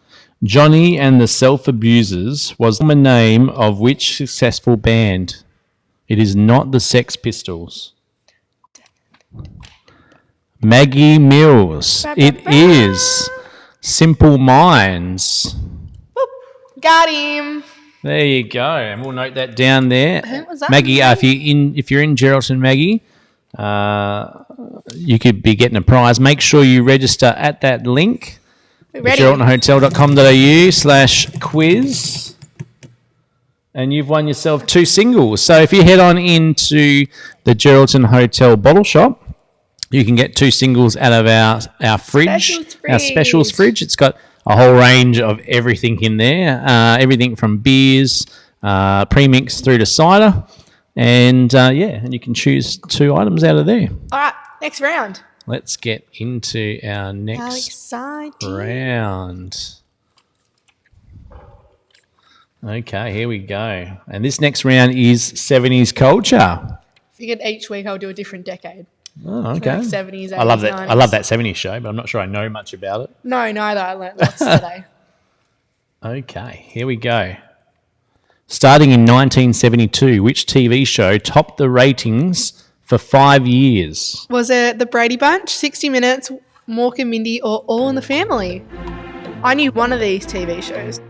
Johnny and the Self-Abusers was the former name of which successful band? It is not the Sex Pistols. Maggie Mills. It is Simple Minds. Boop. Got him. There you go, and we'll note that down there. Who was that? Maggie, if you're in Geraldton, Maggie, you could be getting a prize. Make sure you register at that link. geraldtonhotel.com.au/quiz. And you've won yourself 2 singles. So if you head on into the Geraldton Hotel bottle shop, you can get 2 singles out of our fridge, our specials fridge. It's got a whole range of everything in there, everything from beers, premix through to cider. And and you can choose 2 items out of there. All right, next round. Let's get into our next round. Okay, here we go. And this next round is 70s culture. Figured each week I'll do a different decade. Oh, okay. Like 70s, 80s, I love that. 90s. I love that 70s show, but I'm not sure I know much about it. No, neither. I learnt lots today. Okay, here we go. Starting in 1972, which TV show topped the ratings for 5 years? Was it The Brady Bunch, 60 Minutes, Mork and Mindy, or All in the Family? I knew one of these TV shows.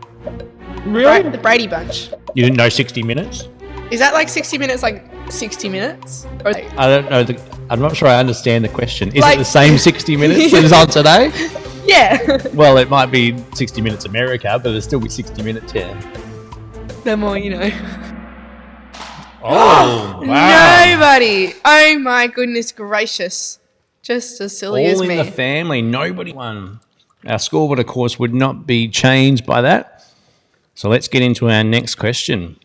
Really? The Brady Bunch. You didn't know 60 Minutes? Is that like 60 Minutes, like 60 Minutes? Or I don't know. I'm not sure I understand the question. Is Like- it the same 60 Minutes as on today? yeah. Well, it might be 60 Minutes America, but it'll still be 60 Minutes here. The more you know. Oh, wow. Nobody. Oh my goodness gracious. Just as silly as All in me. the family. Nobody won. Our scoreboard, of course, would not be changed by that. So let's get into our next question.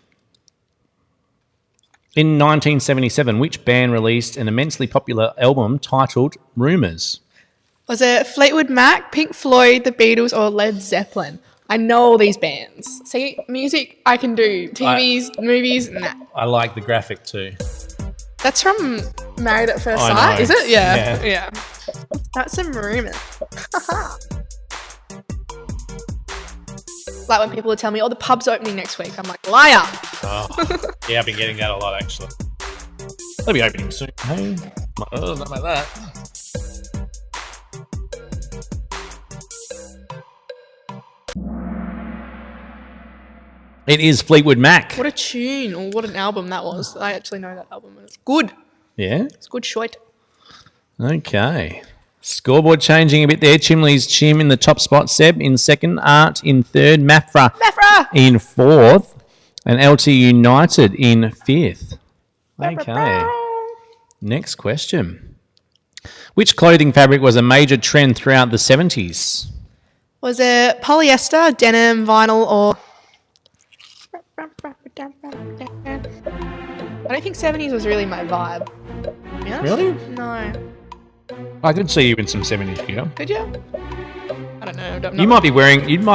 In 1977, which band released an immensely popular album titled Rumours? Was it Fleetwood Mac, Pink Floyd, The Beatles, or Led Zeppelin? I know all these bands. See, music I can do. TVs, movies, nah. I like the graphic too. That's from Married at First I Sight, know. is it? Yeah. Yeah. That's some rumours. Like when people would tell me, oh, the pub's opening next week. I'm like, liar. Oh, yeah, I've been getting that a lot, actually. They'll be opening soon. Hey, oh, not like that. It is Fleetwood Mac. What a tune, or what an album that was. I actually know that album, and it's good. Yeah? It's good shite. Okay. Scoreboard changing a bit there. Chimley's Chim in the top spot. Seb in second. Art in third. Mafra in fourth. And LT United in fifth. Okay. Next question. Which clothing fabric was a major trend throughout the 70s? Was it polyester, denim, vinyl, or... I don't think 70s was really my vibe. Yeah? Really? No. I could see you in some 70s gear. Could you? I don't know. Don't know. You might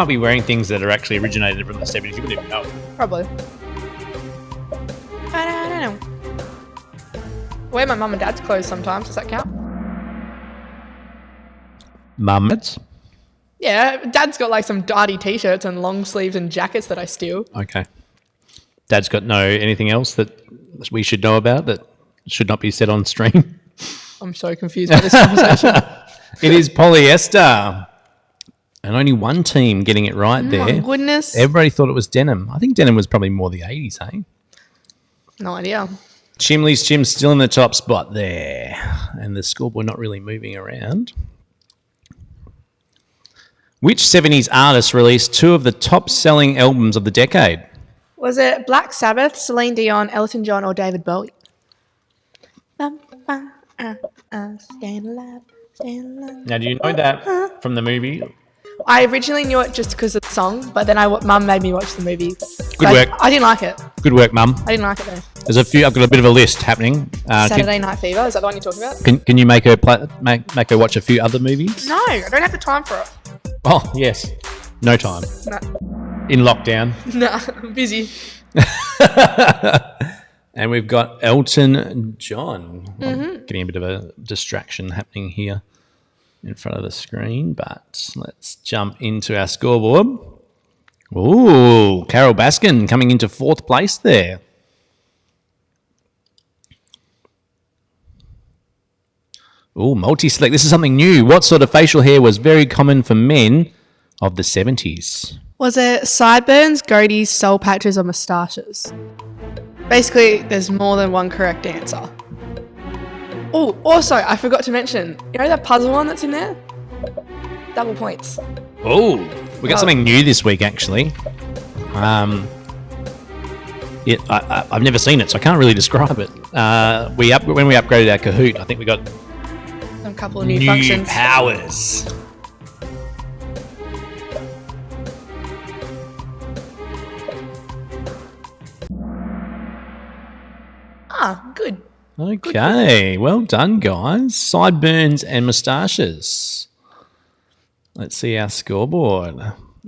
be wearing things that are actually originated from the 70s. You wouldn't even know. Probably. I don't know. Wear my mum and dad's clothes sometimes. Does that count? Mums. Yeah, dad's got like some dirty t-shirts and long sleeves and jackets that I steal. Okay. Dad's got anything else that we should know about that should not be said on stream? I'm so confused by this conversation. It is polyester. And only one team getting it right there. My goodness. Everybody thought it was denim. I think denim was probably more the 80s, hey? No idea. Chimley's Chim still in the top spot there. And the scoreboard not really moving around. Which 70s artist released 2 of the top-selling albums of the decade? Was it Black Sabbath, Celine Dion, Elton John, or David Bowie? Staying alive, Now, do you know that from the movie? I originally knew it just because of the song, but then Mum made me watch the movie. Good work. I didn't like it. Good work, Mum. I didn't like it though. There's a few. I've got a bit of a list happening. Saturday Night Fever, is that the one you're talking about? Can you make her make her watch a few other movies? No, I don't have the time for it. Oh yes, no time. No. In lockdown. Nah, I'm busy. And we've got Elton John. I'm getting a bit of a distraction happening here in front of the screen, but let's jump into our scoreboard. Ooh, Carol Baskin coming into 4th place there. Ooh, multi-select. This is something new. What sort of facial hair was very common for men of the 70s? Was it sideburns, goatees, soul patches, or moustaches? Basically, there's more than one correct answer. Oh, also, I forgot to mention, you know that puzzle one that's in there? Double points. Oh, we got something new this week, actually. I've never seen it, so I can't really describe it. When we upgraded our Kahoot, I think we got A couple of new functions. powers. Ah, good. Okay, well done, guys. Sideburns and moustaches. Let's see our scoreboard.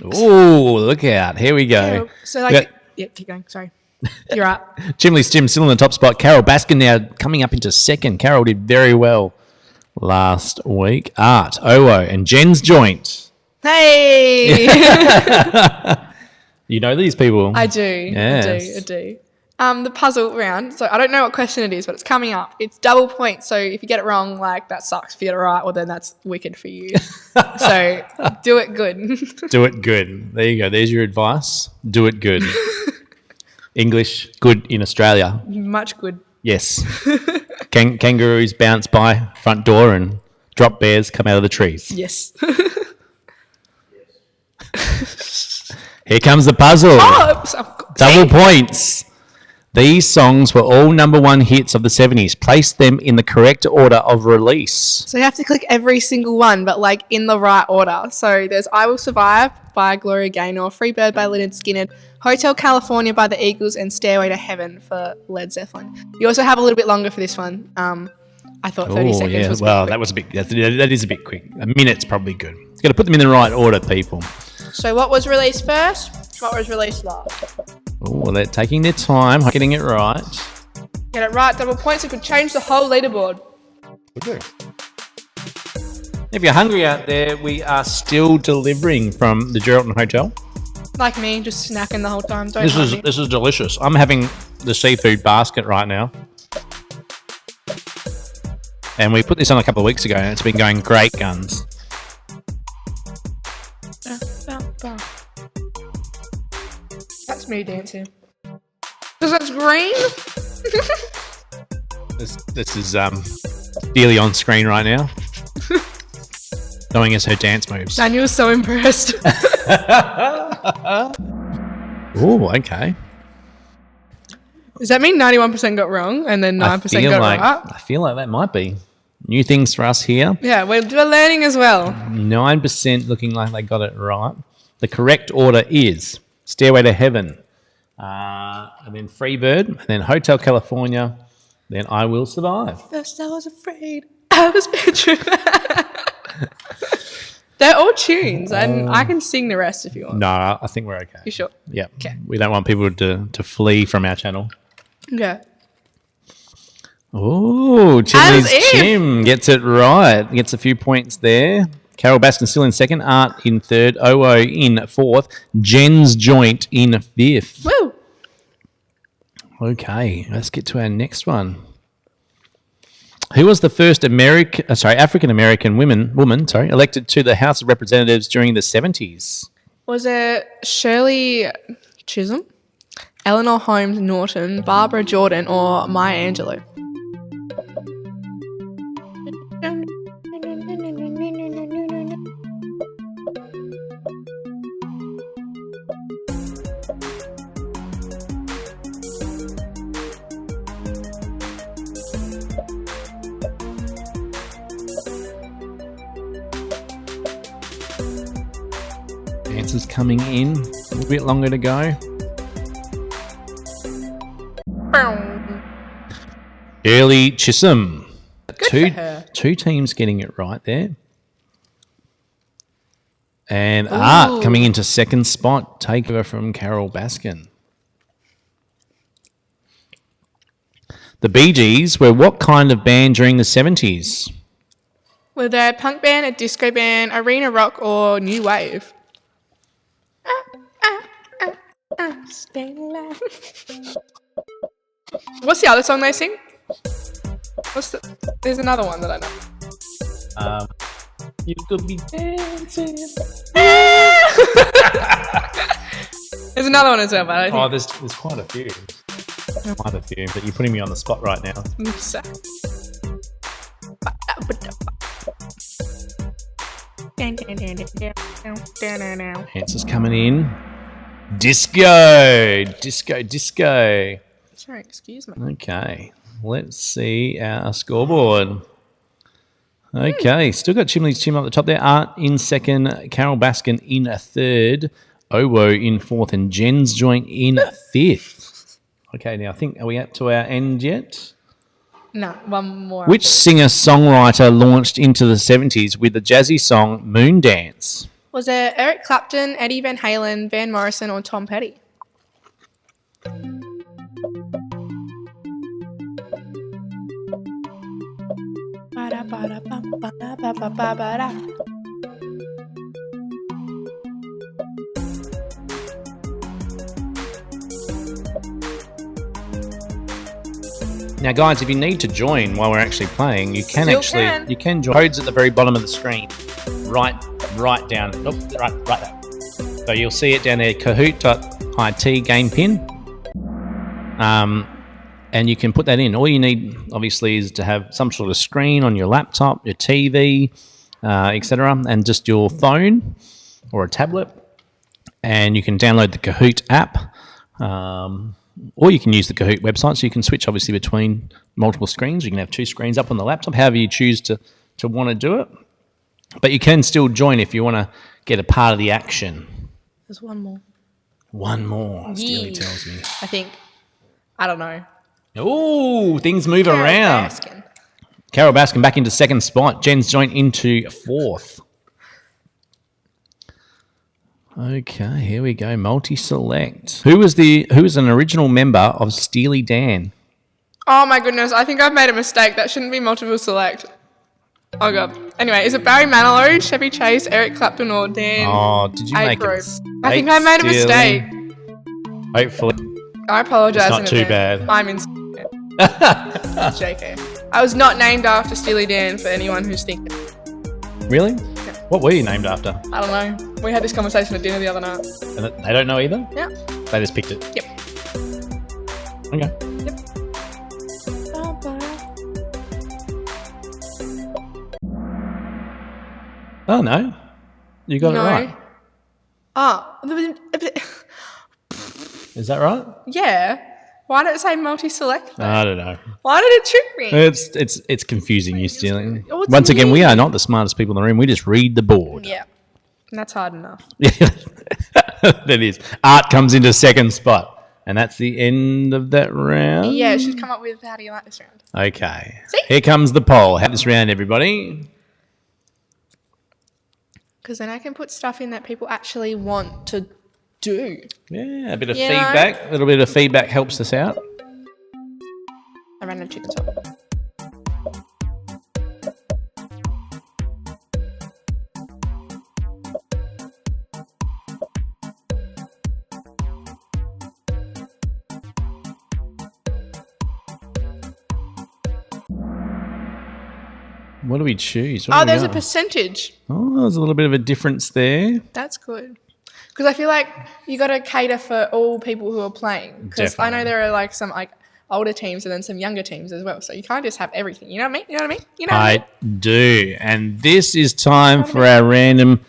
Oh, look out. Here we go. So, like, yeah, keep going. Sorry. You're right. Chimley's Jim still in the top spot. Carol Baskin now coming up into 2nd. Carol did very well last week. Art, Owo, and Jen's Joint. Hey! You know these people? I do. Yes. I do. The puzzle round. So I don't know what question it is, but it's coming up. It's double points. So if you get it wrong, like, that sucks. If you get it right, well, then that's wicked for you. So do it good. Do it good. There you go. There's your advice. Do it good. English, good in Australia. Much good. Yes. Kangaroos bounce by front door and drop bears come out of the trees. Yes. Here comes the puzzle. Oh, Double points. These songs were all #1 hits of the 70s. Place them in the correct order of release. So you have to click every single one, but like in the right order. So there's I Will Survive by Gloria Gaynor, Free Bird by Lynyrd Skynyrd, Hotel California by the Eagles, and Stairway to Heaven for Led Zeppelin. You also have a little bit longer for this one. I thought 30 seconds was well, that was a bit. That is a bit quick. A minute's probably good. You've got to put them in the right order, people. So what was released first? What was released last? Oh, well, they're taking their time, getting it right. Get it right, double points. It could change the whole leaderboard. If you're hungry out there, we are still delivering from the Geraldton Hotel. Like me, just snacking the whole time. This is delicious. I'm having the seafood basket right now. And we put this on a couple of weeks ago, and it's been going great guns. That's me dancing. Because that's green. This is Dealey on screen right now, showing us her dance moves. Daniel's so impressed. Oh, okay. Does that mean 91% got wrong and then 9% got right? I feel like that might be new things for us here. Yeah, we're learning as well. 9% looking like they got it right. The correct order is Stairway to Heaven, and then Freebird, and then Hotel California, then I Will Survive. First I was afraid, I was petrified. They're all tunes, and I can sing the rest if you want. No, I think we're okay. You sure? Yeah. Okay. We don't want people to flee from our channel. Yeah. Oh, Chimley's Chim gets it right. Gets a few points there. Carol Baskin still in 2nd. Art in 3rd. Owo in 4th. Jen's Joint in 5th. Woo! Okay, let's get to our next one. Who was the first African American woman elected to the House of Representatives during the 70s? Was it Shirley Chisholm, Eleanor Holmes Norton, Barbara Jordan, or Maya Angelou? Answers coming in. A little bit longer to go. Shirley Chisholm. Good for her. Two teams getting it right there. And Art coming into second spot. Takeover from Carol Baskin. The Bee Gees were what kind of band during the 70s? Were they a punk band, a disco band, arena rock, or new wave? Stay alive. What's the other song they sing? There's another one that I know. You could be dancing. There's another one as well, but I think... There's quite a few. Quite a few, but you're putting me on the spot right now. Answers coming in. Disco. Sorry, excuse me. Okay, let's see our scoreboard. Okay, still got Chimley's Chim up the top there. Art in second, Carol Baskin in a third, Owo in fourth, and Jen's Joint in fifth. Okay, now I think, are we up to our end yet? No, one more. Which singer-songwriter launched into the 70s with the jazzy song Moondance? Was it Eric Clapton, Eddie Van Halen, Van Morrison, or Tom Petty? Now, guys, if you need to join while we're actually playing, you can you can join. Code's at the very bottom of the screen, right down. Oh, right there. So you'll see it down there, Kahoot.it game pin. And you can put that in. All you need, obviously, is to have some sort of screen on your laptop, your TV, etc., and just your phone or a tablet. And you can download the Kahoot app. Or you can use the Kahoot website, so you can switch obviously between multiple screens. You can have two screens up on the laptop, however you choose to want to do it. But you can still join if you want to get a part of the action. There's one more. One more, Steely tells me. I think. I don't know. Oh, things move around. Carol Baskin back into second spot. Jen's Joint into fourth. Okay, here we go. Multi-select. Who was an original member of Steely Dan? Oh my goodness, I think I've made a mistake. That shouldn't be multiple select. Oh god. Anyway, is it Barry Manilow, Chevy Chase, Eric Clapton, or Dan? Oh, did you make it? I think I made a mistake. Hopefully. I apologise. It's not too bad. I'm in. JK. I was not named after Steely Dan for anyone who's thinking. Really? Yeah. What were you named after? I don't know. We had this conversation at dinner the other night. And they don't know either? Yeah. They just picked it? Yep. Okay. Yep. Oh, no. You got it right. Oh. Is that right? Yeah. Why did it say multi-select? I don't know. Why did it trick me? It's confusing you, Stealing. Once again, we are not the smartest people in the room. We just read the board. Yeah. And that's hard enough. Yeah, that is. Art comes into second spot. And that's the end of that round? Yeah, she's come up with how do you like this round. Okay. See? Here comes the poll. How this round, everybody? Because then I can put stuff in that people actually want to do. Yeah, a bit of feedback. A little bit of feedback helps us out. I ran a chicken top. What do we choose? There's a percentage. Oh, there's a little bit of a difference there. That's good. Because I feel like you got to cater for all people who are playing. Because I know there are like some like older teams and then some younger teams as well. So you can't just have everything. You know what I mean? You know what I mean? You know what I mean? Do. And this is time for our random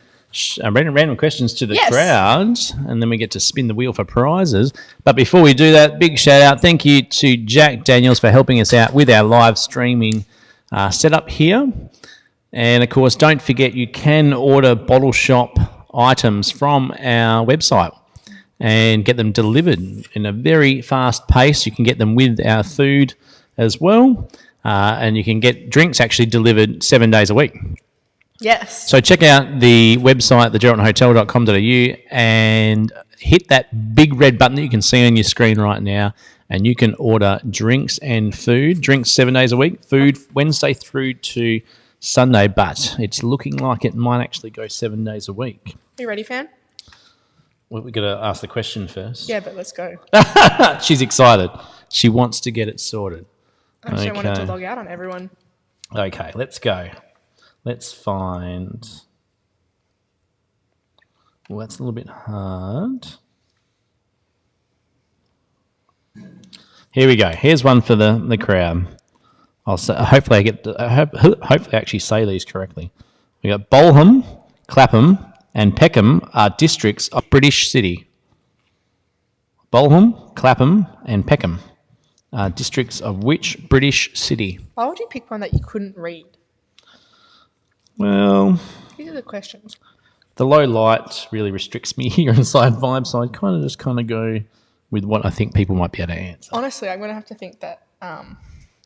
questions to the crowd. And then we get to spin the wheel for prizes. But before we do that, big shout out. Thank you to Jack Daniels for helping us out with our live streaming setup here. And of course, don't forget you can order Bottle Shop items from our website and get them delivered in a very fast pace. You can get them with our food as well, and you can get drinks actually delivered 7 days a week. Yes. So check out the website, thegeraldtonhotel.com.au, and hit that big red button that you can see on your screen right now, and you can order drinks and food. Drinks 7 days a week, food Wednesday through to Sunday, but it's looking like it might actually go 7 days a week. Are you ready, fam? Well, we've got to ask the question first. Yeah, but let's go. She's excited. She wants to get it sorted. I just don't want it to log out on everyone. Okay, let's go. Let's find... Well, that's a little bit hard. Here we go. Here's one for the crowd. I'll say, hopefully I actually say these correctly. We got Bolham, Clapham, and Peckham are districts of British city. Bolham, Clapham, and Peckham are districts of which British city? Why would you pick one that you couldn't read? Well, These are the questions. the low light really restricts me here inside Vibe, so I kind of go with what I think people might be able to answer. Honestly, I'm going to have to think that I'm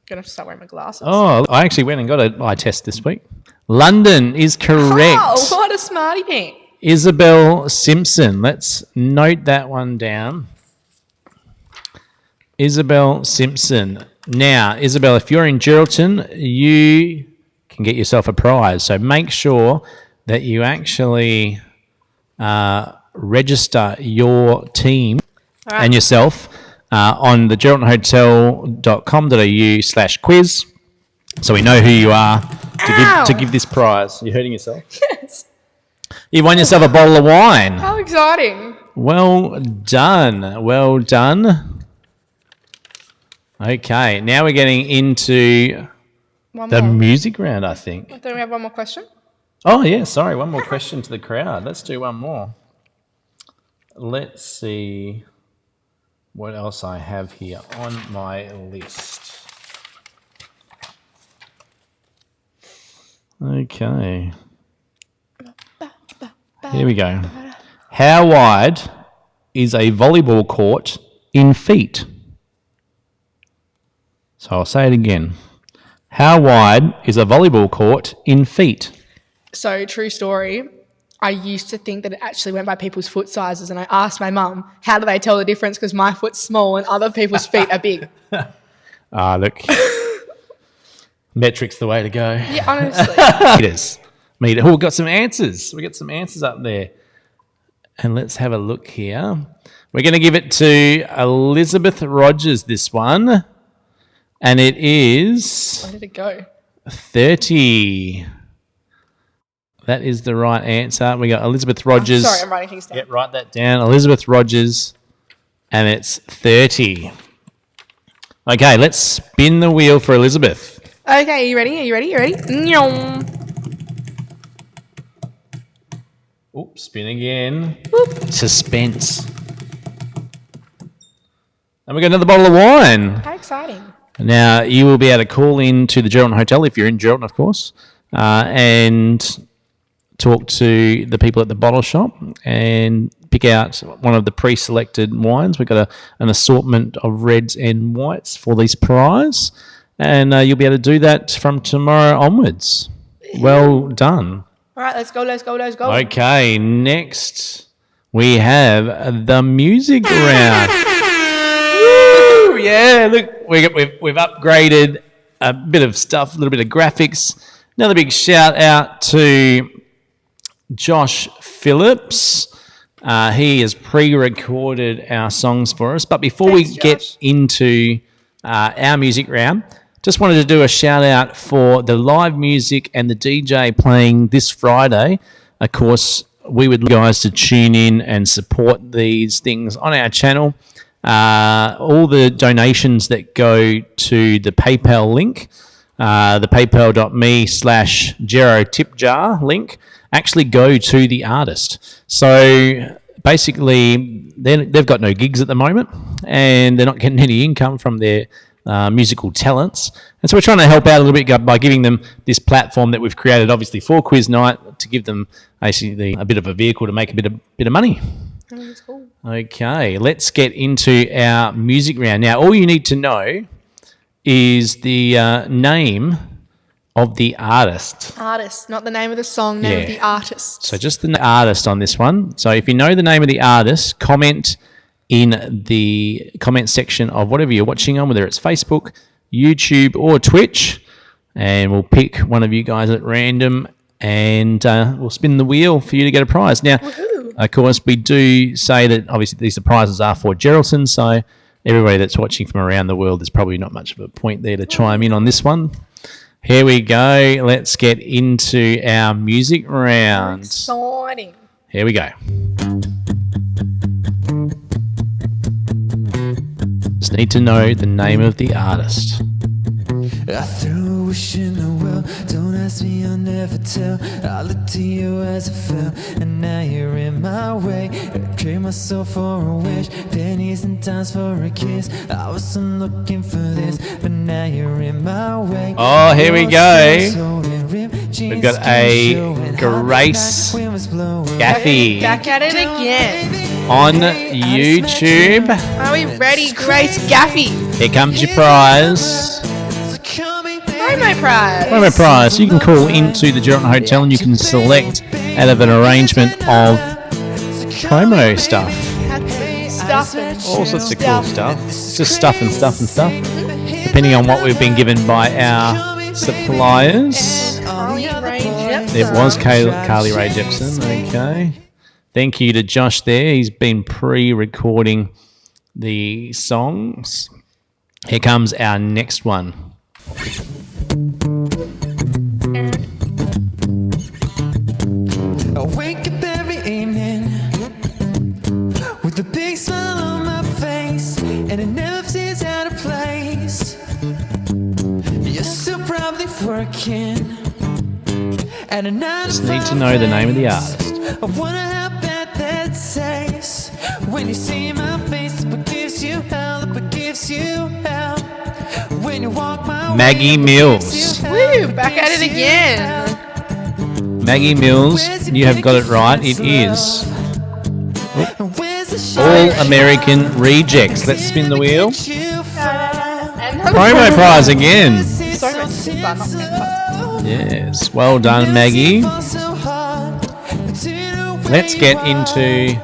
going to have to start wearing my glasses. Oh, I actually went and got an eye test this week. London is correct. Oh, what a smarty pants. Isabel Simpson. Let's note that one down. Isabel Simpson. Now, Isabel, if you're in Geraldton, you can get yourself a prize. So make sure that you actually register your team and yourself on the geraldtonhotel.com.au/quiz, so we know who you are to give this prize. You're hurting yourself? Yes. You won yourself a bottle of wine. How exciting. Well done. Well done. Okay, now we're getting into the music round, I think. Don't we have one more question? Oh, yeah, sorry. One more question to the crowd. Let's do one more. Let's see what else I have here on my list. Okay. Here we go. How wide is a volleyball court in feet? So I'll say it again. How wide is a volleyball court in feet? So, true story. I used to think that it actually went by people's foot sizes, and I asked my mum, how do they tell the difference? Because my foot's small and other people's feet are big. Look. Metrics the way to go. Yeah, honestly. Meters. Oh, we've got some answers. We've got some answers up there. And let's have a look here. We're going to give it to Elizabeth Rogers, this one. And it is... Where did it go? 30. That is the right answer. We got Elizabeth Rogers. Sorry, I'm writing things down. Yeah, write that down. Elizabeth Rogers. And it's 30. Okay, let's spin the wheel for Elizabeth. Okay, are you ready? Are you ready? You ready? Nyong. Oops, spin again. Whoop. Suspense. And we got another bottle of wine. How exciting. Now, you will be able to call in to the Geraldton Hotel, if you're in Geraldton, of course, and talk to the people at the bottle shop and pick out one of the pre-selected wines. We've got an assortment of reds and whites for this prize, and you'll be able to do that from tomorrow onwards. Well done. All right, let's go, let's go, let's go. Okay, next we have the music round. Woo! Yeah, look, we've upgraded a bit of stuff, a little bit of graphics. Another big shout out to Josh Phillips. He has pre-recorded our songs for us. But before we get into our music round, just wanted to do a shout out for the live music and the DJ playing this Friday. Of course, we would like you guys to tune in and support these things on our channel. All the donations that go to the PayPal link, the paypal.me/GeroTipJar link, actually go to the artist. So basically, they've got no gigs at the moment, and they're not getting any income from their musical talents. And so we're trying to help out a little bit by giving them this platform that we've created, obviously, for quiz night, to give them basically a bit of a vehicle to make a bit of money. That's cool. Okay, let's get into our music round. Now, all you need to know is the name of the artist. Artist, not the name of the song, name of the artist. So just the artist on this one. So if you know the name of the artist, comment in the comment section of whatever you're watching on, whether it's Facebook, YouTube, or Twitch, and we'll pick one of you guys at random, and we'll spin the wheel for you to get a prize. Now, of course, we do say that obviously these prizes are for Geraldton, so everybody that's watching from around the world, there's probably not much of a point there to chime in on this one. Here we go. Let's get into our music round. Exciting. Here we go. Just need to know the name of the artist. I threw a wish in the well. Don't ask me, I'll never tell. I looked to you as I fell, and now you're in my way. I trade myself for a wish, pennies and dimes for a kiss. I wasn't looking for this, but now you're in my way. Oh, here we go. We've got a Grace Gaffey Back at it again. on YouTube. Are we ready, Grace Gaffey? Here comes your prize. Promo prize. Promo prize. You can call into the Geraldton Hotel and you can select out of an arrangement of promo stuff. Stuff and All sorts of cool stuff. It's just stuff and stuff and stuff. Depending on what we've been given by our suppliers. Carly Rae Jepsen. It was Carly Rae Jepsen. Okay. Thank you to Josh there. He's been pre-recording the songs. Here comes our next one. I wake up every evening with a big smile on my face, and it never seems out of place. You're still probably working, and a night Just need to know the name of the artist. I wonder how bad that tastes when you see my face. What gives you hell? What gives you hell? When you walk my Maggie Mills. Woo, back at it again. Maggie Mills, you have got it right. It is All American Rejects. Let's spin the wheel. Promo prize again. So much super, not fantastic. Yes, well done, Maggie. Let's get into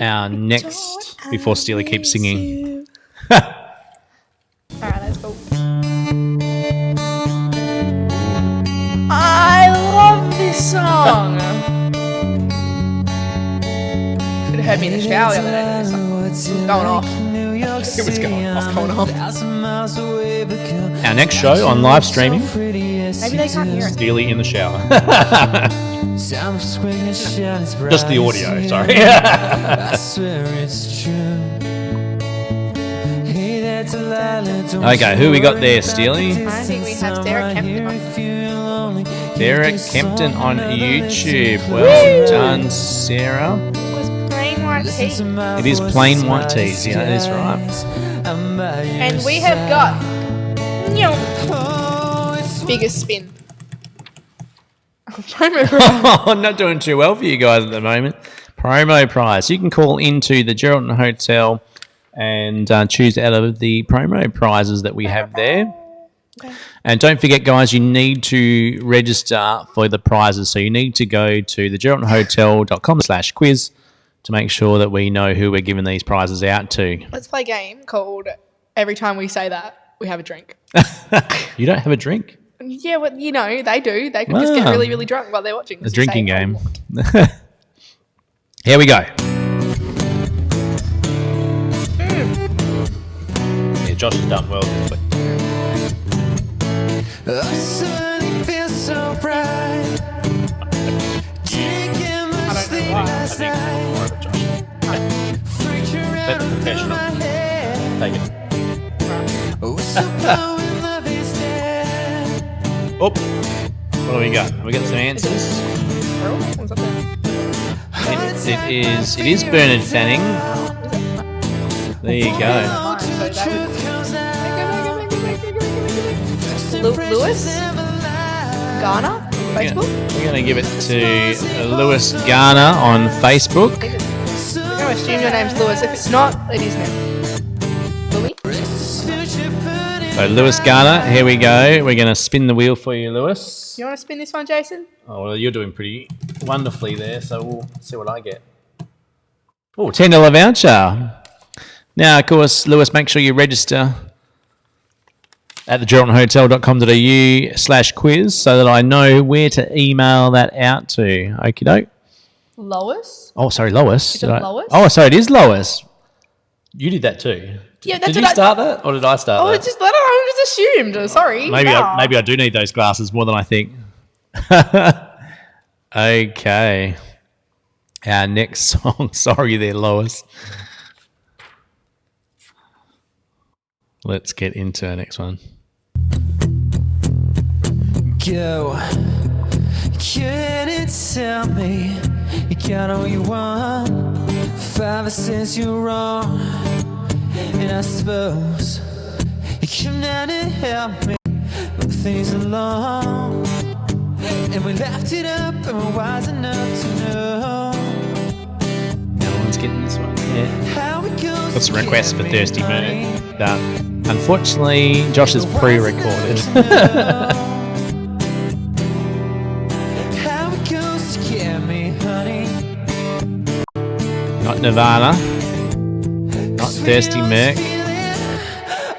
our next, before Steely keeps singing. Alright, let's go. I love this song. Could have heard me in the shower the other day. This song was going off. It was going off. Our next show on live streaming, Maybe they can't hear it. Steely in the shower. Just the audio, sorry. I swear it's true. Hey, that's a lie. Okay, who we got there, Steely? I think we have Derek Kempton on. Derek Kempton on YouTube. Well done, Sarah. It was plain white tea. It is plain white teas, yeah, that is right. And we have got biggest spin. Promo prize. I'm not doing too well for you guys at the moment. Promo prize. You can call into the Geraldton Hotel and choose out of the promo prizes that we have there. Okay. And don't forget, guys, you need to register for the prizes. So you need to go to thegeraldtonhotel.com/quiz to make sure that we know who we're giving these prizes out to. Let's play a game called Every Time We Say That, We Have a Drink. You don't have a drink? Yeah, well, you know, they do. They can just get really, really drunk while they're watching. A drinking game. Here we go. Yeah, Josh has done well. I suddenly feel so bright. Taking my sleep last night. Let the professional take it. Oh, what do we got? Have we got some answers? What's up there? It is Bernard Fanning. There you go. So that was Lewis Garner on Facebook. We're going to give it to Lewis Garner on Facebook. We're going to assume your name's Lewis. If it's not, it is now. Louis? So Lewis Garner, here we go. We're going to spin the wheel for you, Lewis. You want to spin this one, Jason? Oh, well, you're doing pretty wonderfully there, so we'll see what I get. Oh, $10 voucher. Now, of course, Lewis, make sure you register at the geraldtonhotel.com.au/quiz so that I know where to email that out to. Okie doke. Lois? Oh, sorry, Lois. Is it Lois? Oh, sorry, it is Lois. You did that too. Yeah, that's did you start that, or did I start that? I don't know. I just assumed. Sorry. Maybe I do need those glasses more than I think. Okay. Our next song. Sorry there, Lois. Let's get into our next one. Go. Can you tell me you got all you want? 5 cents you're wrong. And I suppose you come down to help me move things along. And we laughed it up and we're wise enough to know. No one's getting this one. Yeah. How it goes. What's the request for Thirsty Moon? Done. Unfortunately, Josh is pre-recorded. How it goes to get me, honey. Not Nirvana. Not Thirsty Merc.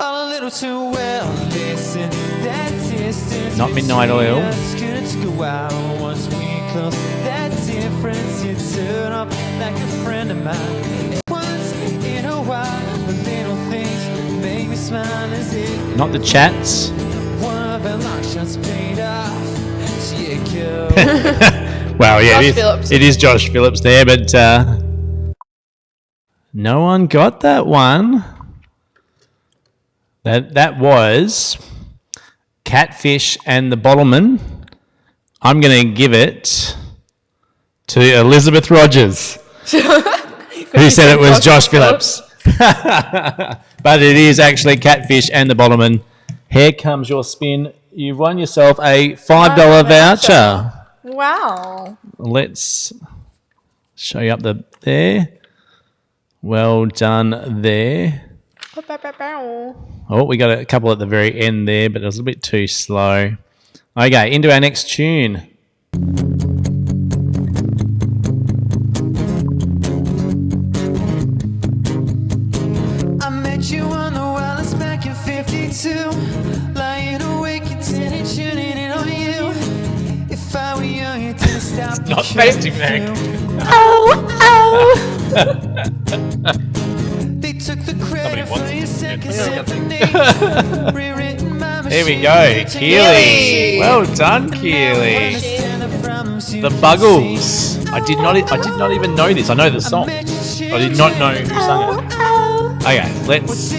All a little too well. Listen, that distance. Not Midnight Oil. Once we close that difference, you turn up like a friend of mine. Once in a while, the little things make me smile as if Not the Chats. one of our long shots paid off. So you go. Well, yeah, Josh Phillips. it is Josh Phillips there, but no one got that one. That was Catfish and the Bottleman. I'm going to give it to Elizabeth Rogers, who said it was Josh Phillips. But it is actually Catfish and the Bottleman. Here comes your spin. You've won yourself a $5 voucher. Wow. Let's show you up there. Well done there. Oh, we got a couple at the very end there, but it was a bit too slow. Okay, into our next tune. I met you on the wireless back in 52. Lying awake and tuning in on you. If I were young, you didn't stop. It's not Thirsty Merc. They took the credit wants for your second Yeah. symphony. Rewritten by Here we machine. go, Keely. Well done, Keely. The Buggles. I did not even know this. I know the song. I did not know who sung it. Okay, let's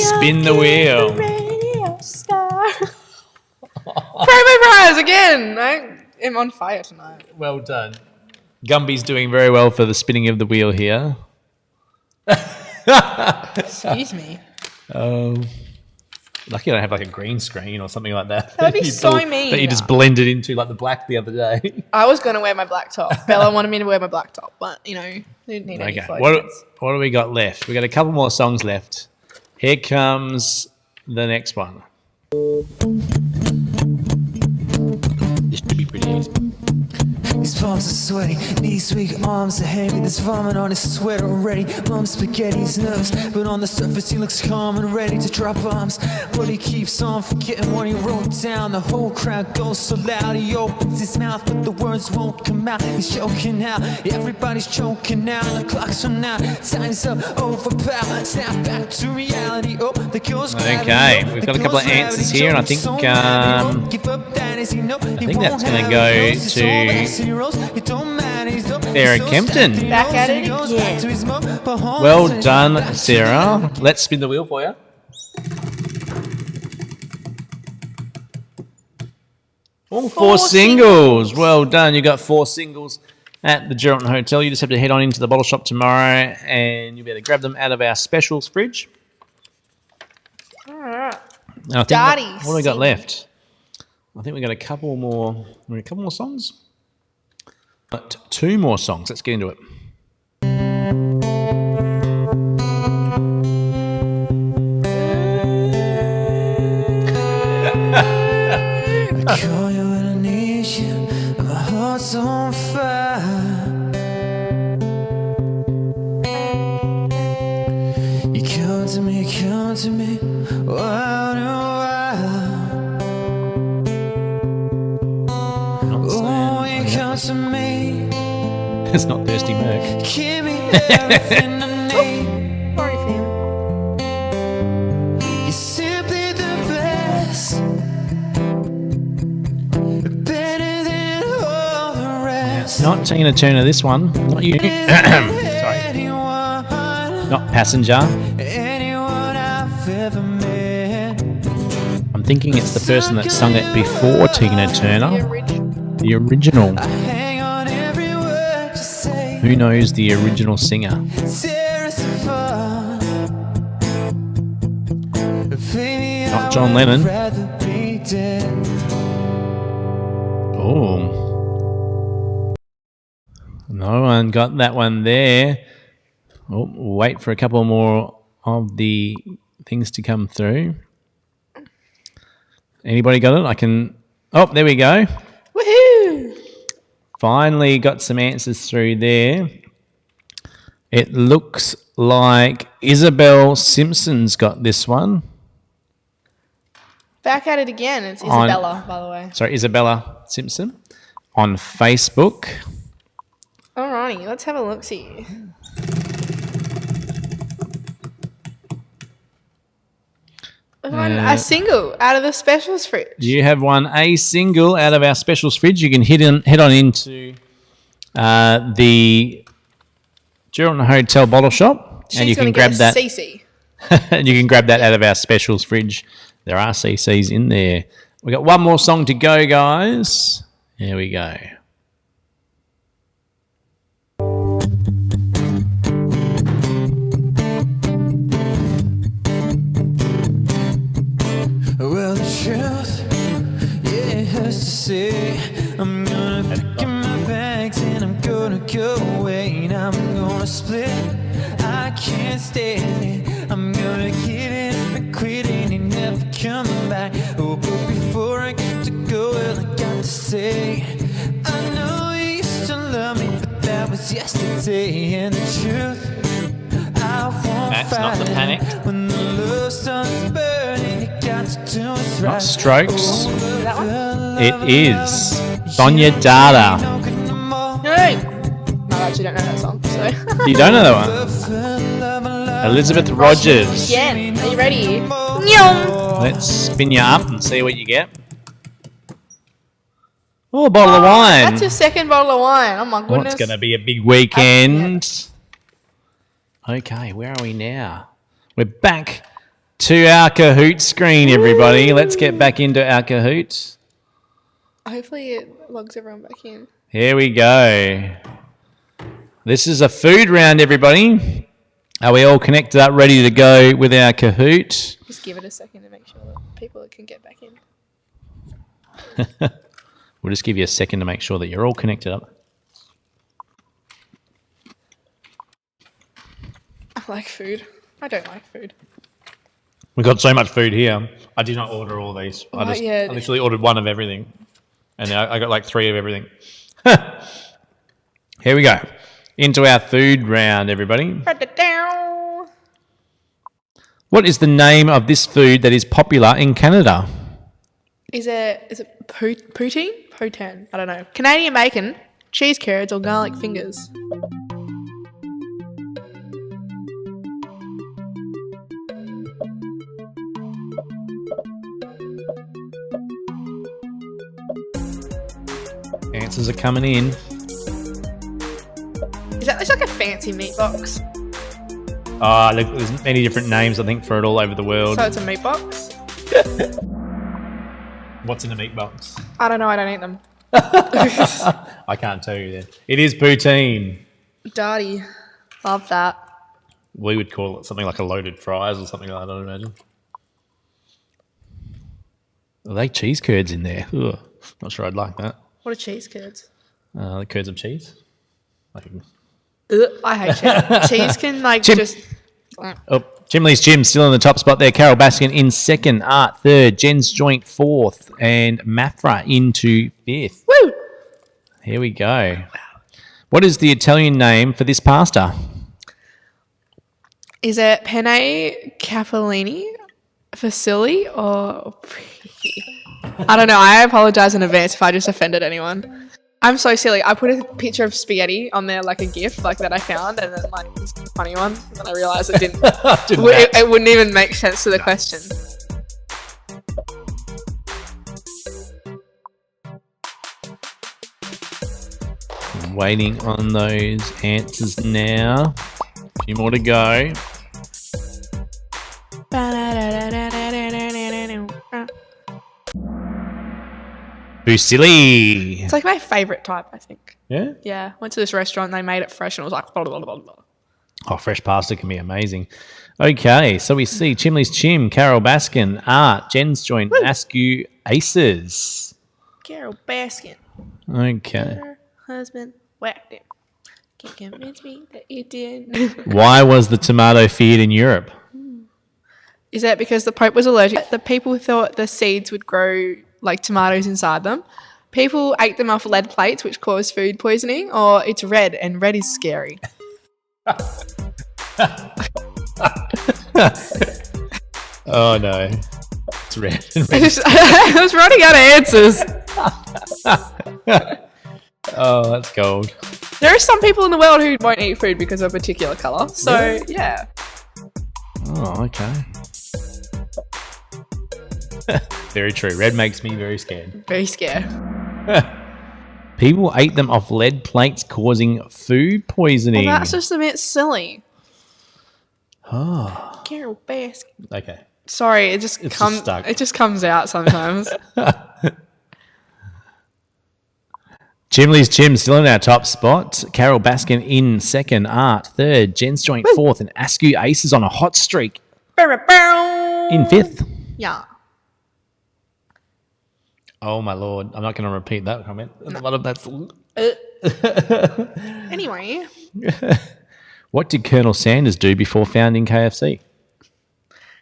spin the wheel. Promo prize again. I am on fire tonight. Well done. Gumby's doing very well for the spinning of the wheel here. Excuse me. Lucky I don't have like a green screen or something like that. That would be You so pull- mean. That you just blended into like the black the other day. I was going to wear my black top. Bella wanted me to wear my black top, but, didn't need any Okay, photos. what do we got left? We got a couple more songs left. Here comes the next one. This should be pretty easy. His palms are sweaty, knees weak, arms are heavy. There's vomit on his sweater already. Mom's spaghetti's nervous, but on the surface he looks calm and ready to drop bombs. But he keeps on forgetting what he wrote down. The whole crowd goes so loud, he opens his mouth, but the words won't come out. He's choking out, everybody's choking now. The clock's run out, time's up, overpower. Snap back to reality. Oh, the girl's Okay, we've got a couple of answers here, and I think that's going to go to Sarah Kempton. Back at it again. Well done, Sarah. Let's spin the wheel for you. All four singles. Well done. You got 4 singles at the Geraldton Hotel. You just have to head on into the bottle shop tomorrow and you'll be able to grab them out of our specials fridge. All right. And I think Daddy what do we got sing. left? I think we got a couple more. A couple more songs. But 2 more songs. Let's get into it. I call you when I need you, and my heart's on fire. You come to me, wild and wild. Oh, you come to me. It's not Thirsty Merc. Give me everything I need. Sorry, fam. You're simply the best. Better than all the rest. Not Tina Turner, this one. Not you. Sorry. Anyone, Not Passenger. anyone I've ever met. I'm thinking it's the person that sung it before Tina The Turner. original. The original. Hang on every word you say. Who knows the original singer? Tear us apart. Baby, Not John Lennon. I'd rather be dead. Oh. No one got that one there. Oh, we'll wait for a couple more of the things to come through. Anybody got it? I can... Oh, there we go. Woohoo! Finally got some answers through there. It looks like Isabel Simpson's got this one. Back at it again. It's Isabella, by the way. Sorry, Isabella Simpson on Facebook. Alrighty, let's have a look-see. We won a single out of the specials fridge. You have won a single out of our specials fridge. You can head on into the Geraldton Hotel bottle shop, and you She's can gonna grab get a that. CC. And you can grab that out of our specials fridge. There are CCs in there. We got one more song to go, guys. Here we go. Well, the truth, yeah, it hurts to say. I'm gonna pack in my bags and I'm gonna go away. And I'm gonna split. I can't stand it. I'm gonna give it up and quit it and never come back. Oh, but before I get to go, well, I got to say, I know you used to love me, but that was yesterday. And the truth, I won't That's not the fight Panic. when the love starts burning. You got to do what's Not right. Strokes. That one? It is Sonia Dada. No! I actually don't know that song, so. You don't know that one? Elizabeth Rogers. Again, are you ready? Nyong! Let's spin you up and see what you get. Oh, a bottle of wine. That's your second bottle of wine. Oh my Oh, goodness. it's going to be a big weekend. Okay, where are we now? We're back to our Kahoot screen, everybody. Let's get back into our Kahoot. Hopefully it logs everyone back in. Here we go. This is a food round, everybody. Are we all connected up, ready to go with our Kahoot? Just give it a second to make sure that people can get back in. We'll just give you a second to make sure that you're all connected up. I like food. I don't like food. We've got so much food here. I did not order all these. I literally ordered one of everything. And I got like 3 of everything. Here we go. Into our food round, everybody. What is the name of this food that is popular in Canada? Is it poutine? Poutine. I don't know. Canadian bacon, cheese curds, or garlic fingers? Answers are coming in. It's like a fancy meat box. Look, there's many different names, I think, for it all over the world. So it's a meat box? What's in a meat box? I don't know. I don't eat them. I can't tell you then. It is poutine. Daddy. Love that. We would call it something like a loaded fries or something like that, I'd imagine. Are they cheese curds in there? Ugh, not sure I'd like that. What are cheese curds? The curds of cheese. I hate cheese. Cheese can just. Oh, Chimley's Jim still in the top spot there. Carol Baskin in second, Art third, Jen's Joint fourth, and Mafra into fifth. Woo! Here we go. What is the Italian name for this pasta? Is it penne capellini, fusilli, or I don't know. I apologize in advance if I just offended anyone. I'm so silly. I put a picture of spaghetti on there like a GIF like that I found, and then it's a funny one. And then I realized it didn't. It wouldn't even make sense to the question. I'm waiting on those answers now. A few more to go. Fusilli. It's like my favorite type, I think. Yeah? Yeah. Went to this restaurant, they made it fresh, and it was like blah, blah, blah, blah. Oh, fresh pasta can be amazing. Okay, so we see Chimley's Chim, Carol Baskin, Art, Jen's Joint, Askew, Aces. Carol Baskin. Okay. Her husband whacked him. Can't convince me that you did. Why was the tomato feared in Europe? Is that because the Pope was allergic? The people thought the seeds would grow like tomatoes inside them. People ate them off lead plates, which caused food poisoning, or it's red, and red is scary. Oh, no. It's red. I was running out of answers. Oh, that's gold. There are some people in the world who won't eat food because of a particular colour. So, yeah. Oh, okay. Very true. Red makes me very scared. Very scared. People ate them off lead plates, causing food poisoning. Well, that's just a bit silly. Oh. Carol Baskin. Okay. Sorry, it Just stuck. It just comes out sometimes. Chimley's Chim still in our top spot. Carol Baskin in second, Art third, Jen's Joint fourth, and Askew Aces on a hot streak in fifth. Yeah. Oh my lord! I'm not going to repeat that comment. A lot of that's. Anyway, what did Colonel Sanders do before founding KFC?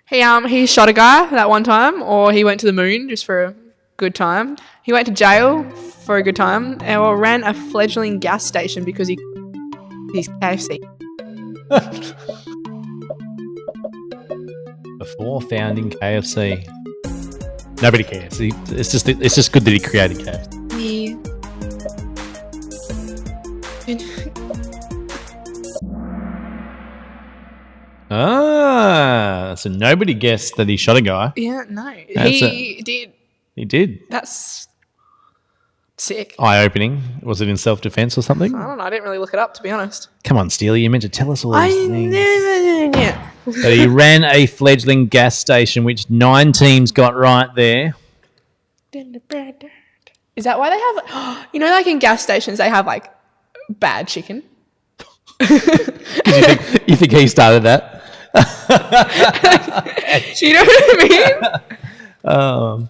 he shot a guy that one time, or he went to the moon just for a good time. He went to jail for a good time, or ran a fledgling gas station because he's KFC. Before founding KFC. Nobody cares. It's just good that he created KFC. So nobody guessed that he shot a guy. Yeah, no. He did. He did. That's sick. Eye-opening. Was it in self-defense or something? I don't know. I didn't really look it up, to be honest. Come on, Steely. You meant to tell us all these things. Yeah. So he ran a fledgling gas station, which 9 teams got right there. Is that why they have... You know, like in gas stations, they have, like, bad chicken? You think he started that? Do you know what I mean?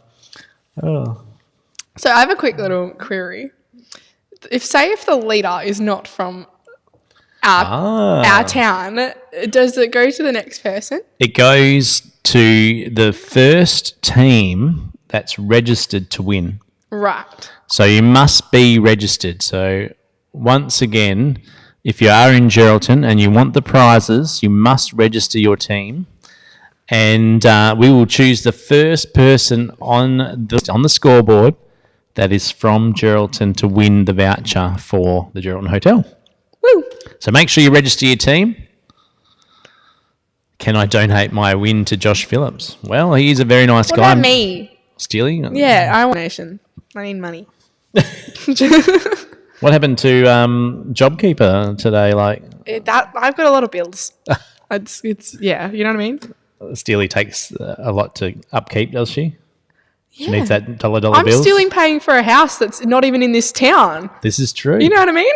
So I have a quick little query. If the leader is not from our town, does it go to the next person? It goes to the first team that's registered to win. Right. So you must be registered. So once again, if you are in Geraldton and you want the prizes, you must register your team. And we will choose the first person on the scoreboard that is from Geraldton to win the voucher for the Geraldton Hotel. Woo! So make sure you register your team. Can I donate my win to Josh Phillips? Well, he is a very nice guy. What about me? Steely? Yeah, I want a donation. I need money. What happened to JobKeeper today? I've got a lot of bills. It's yeah, you know what I mean? Steely takes a lot to upkeep, does she? Yeah. She needs that dollar bills. I'm still paying for a house that's not even in this town. This is true. You know what I mean?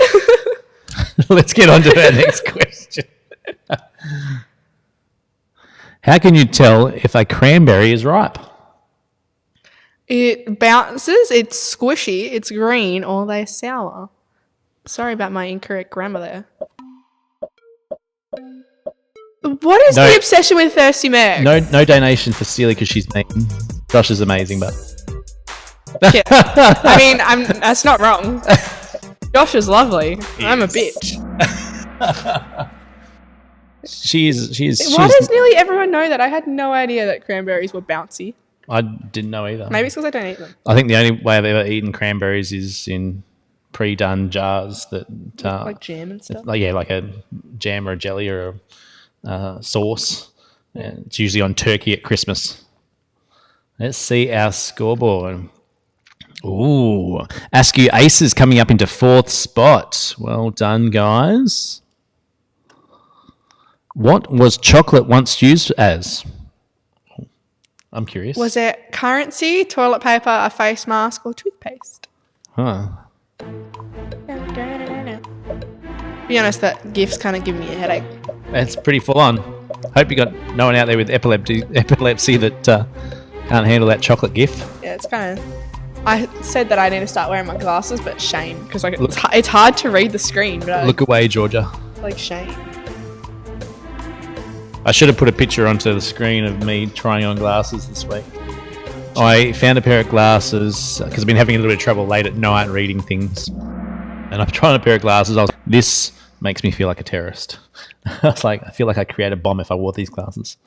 Let's get on to our next question. How can you tell if a cranberry is ripe? It bounces, it's squishy, it's green, or they're sour. Sorry about my incorrect grammar there. What is the obsession with Thirsty Meg? No donation for Steely because she's mean. Josh is amazing, but... Yeah. I mean, that's not wrong. Josh is lovely. I'm a bitch. She's. Why does nearly everyone know that? I had no idea that cranberries were bouncy. I didn't know either. Maybe it's because I don't eat them. I think the only way I've ever eaten cranberries is in pre-done jars that... like jam and stuff? Like a jam or a jelly or a sauce. Yeah, it's usually on turkey at Christmas. Let's see our scoreboard. Ooh. Askew Aces coming up into 4th spot. Well done, guys. What was chocolate once used as? I'm curious. Was it currency, toilet paper, a face mask, or toothpaste? Huh. Be honest, that gif's kind of giving me a headache. It's pretty full on. Hope you got no one out there with epilepsy that can't handle that chocolate gif. Yeah, it's kind of... I said that I need to start wearing my glasses, but shame. Because like, it's hard to read the screen. But look away, Georgia. Like, shame. I should have put a picture onto the screen of me trying on glasses this week. I found a pair of glasses because I've been having a little bit of trouble late at night reading things. And I'm trying a pair of glasses. This makes me feel like a terrorist. I feel like I create a bomb if I wore these glasses.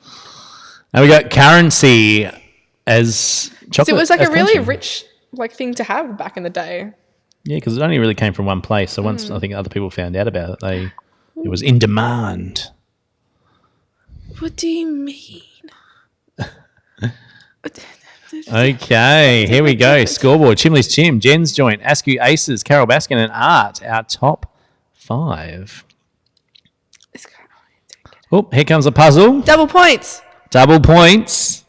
And we got currency as chocolate. It was like a really rich thing to have back in the day. Yeah, because it only really came from one place. So once I think other people found out about it, it was in demand. What do you mean? Okay, here we go. Scoreboard. Chimley's Chim, Jen's Joint, Askew Aces, Carol Baskin, and Art, our top 5. Oh, here comes a puzzle. Double points. Double points.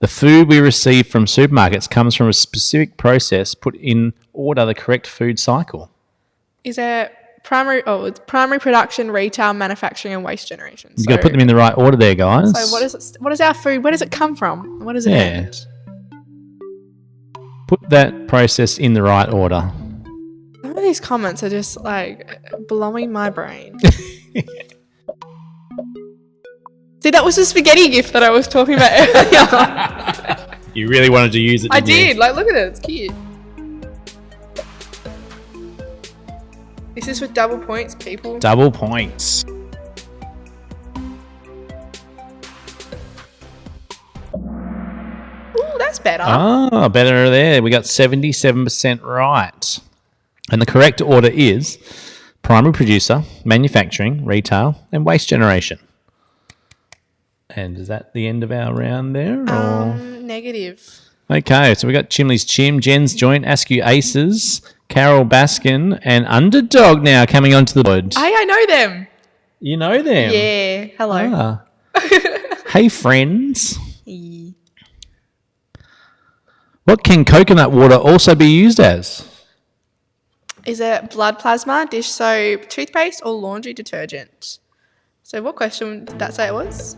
The food we receive from supermarkets comes from a specific process. Put in order the correct food cycle. Is it primary? Oh, it's primary production, retail, manufacturing, and waste generation. You've got to put them in the right order there, guys. So what is it? What is our food? Where does it come from? What does it end? Put that process in the right order. Some of these comments are just blowing my brain. See, that was the spaghetti gift that I was talking about earlier. You really wanted to use it, I did. Look at it. It's cute. Is this with double points, people? Double points. Ooh, that's better. Ah, better there. We got 77% right. And the correct order is primary producer, manufacturing, retail, and waste generation. And is that the end of our round there? Or? Negative. Okay, so we got Chimley's Chim, Jen's Joint, Askew Aces, Carol Baskin, and Underdog now coming onto the board. Hey, I know them. You know them? Yeah. Hello. Ah. Hey, friends. Hey. What can coconut water also be used as? Is it blood plasma, dish soap, toothpaste, or laundry detergent? So what question did that say it was?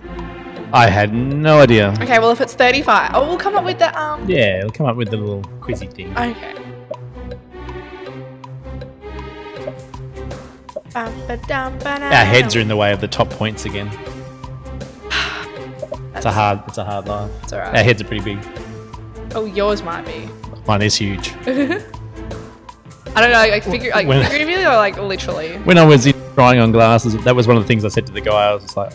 I had no idea. Okay, well, if it's 35... Oh, we'll come up with the... Yeah, it'll come up with the little quizzy thing. Okay. Our heads are in the way of the top points again. It's a hard line. It's all right. Our heads are pretty big. Oh, yours might be. Mine is huge. I don't know, figuratively or literally? When I was trying on glasses, that was one of the things I said to the guy. I was just like,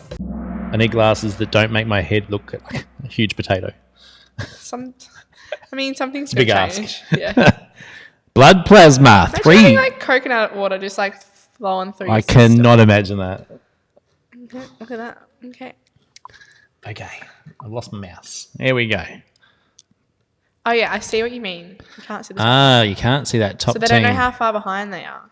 I need glasses that don't make my head look like a huge potato. Something's going to big change. ask. Yeah. Blood plasma, 3. Having, coconut water just flowing through your system. Cannot imagine that. Okay, look at that. Okay. Okay, I've lost my mouse. Here we go. Oh, yeah, I see what you mean. You can't see the top. You can't see that top So they don't know how far behind they are.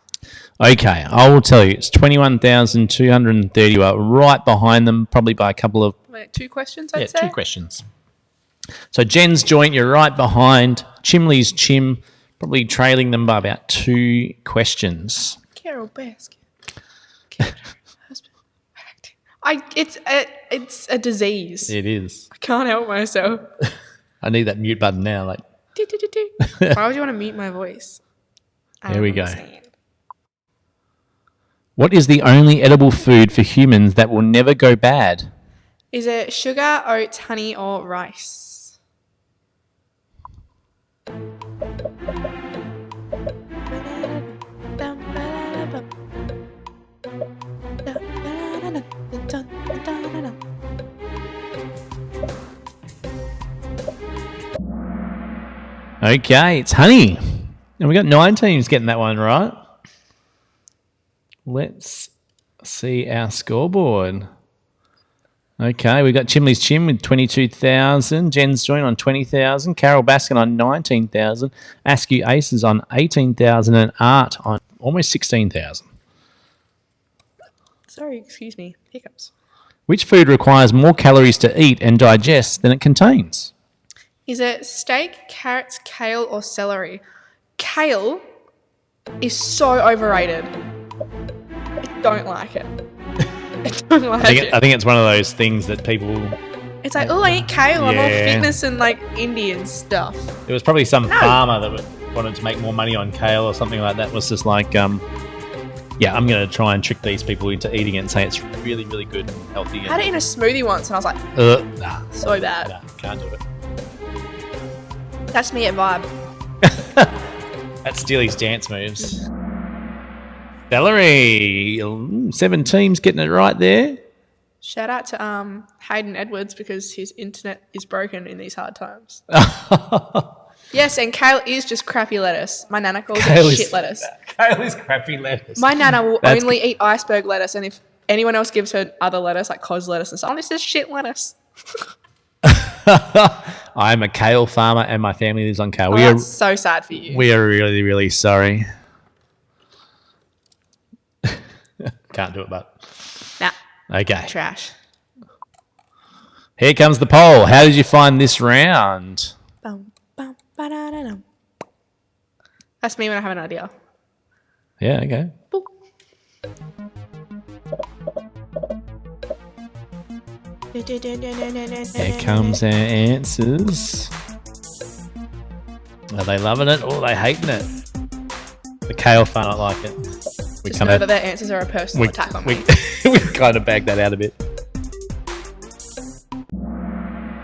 Okay, I will tell you. It's 21,230. You are right behind them, probably by a couple of... 2 questions, I'd say? 2 questions. So Jen's Joint, you're right behind. Chimley's Chim, probably trailing them by about 2 questions. Carol Baskin. It's a disease. It is. I can't help myself. I need that mute button now. Why would you want to mute my voice? Here we go. What is the only edible food for humans that will never go bad? Is it sugar, oats, honey, or rice? Okay, it's honey. And we got 9 teams getting that one right. Let's see our scoreboard. Okay, we got Chimley's Chim with 22,000. Jen's Joint on 20,000. Carol Baskin on 19,000. Askew Aces on 18,000. And Art on almost 16,000. Sorry, excuse me. Hiccups. Which food requires more calories to eat and digest than it contains? Is it steak, carrots, kale, or celery? Kale is so overrated. I don't like it. I don't like it. I think it's one of those things that people... It's like, oh, I eat kale. I'm all fitness and like Indian stuff. It was probably some farmer that wanted to make more money on kale or something like that. Was just like, yeah, I'm going to try and trick these people into eating it and say it's really, really good and healthy. I had it in a smoothie once and I was like, nah, so bad. Nah, can't do it. That's me at Vibe. That's Steely's dance moves. Celery. 7 teams getting it right there. Shout out to Hayden Edwards because his internet is broken in these hard times. Yes, and kale is just crappy lettuce. My nana calls it shit lettuce. Kale is crappy lettuce. My nana will only eat iceberg lettuce, and if anyone else gives her other lettuce, like cos lettuce and stuff, this is shit lettuce. I'm a kale farmer and my family lives on kale. That's so sad for you. We are really, really sorry. Can't do it, but... Nah. Okay. Trash. Here comes the poll. How did you find this round? Bum, bum, ba-da-da-dum. That's me when I have an idea. Yeah, okay. Boop. Here comes our answers. Are they loving it or are they hating it? The kale fan, I like it. Just know that their answers are a personal attack on me. We kind of bagged that out a bit.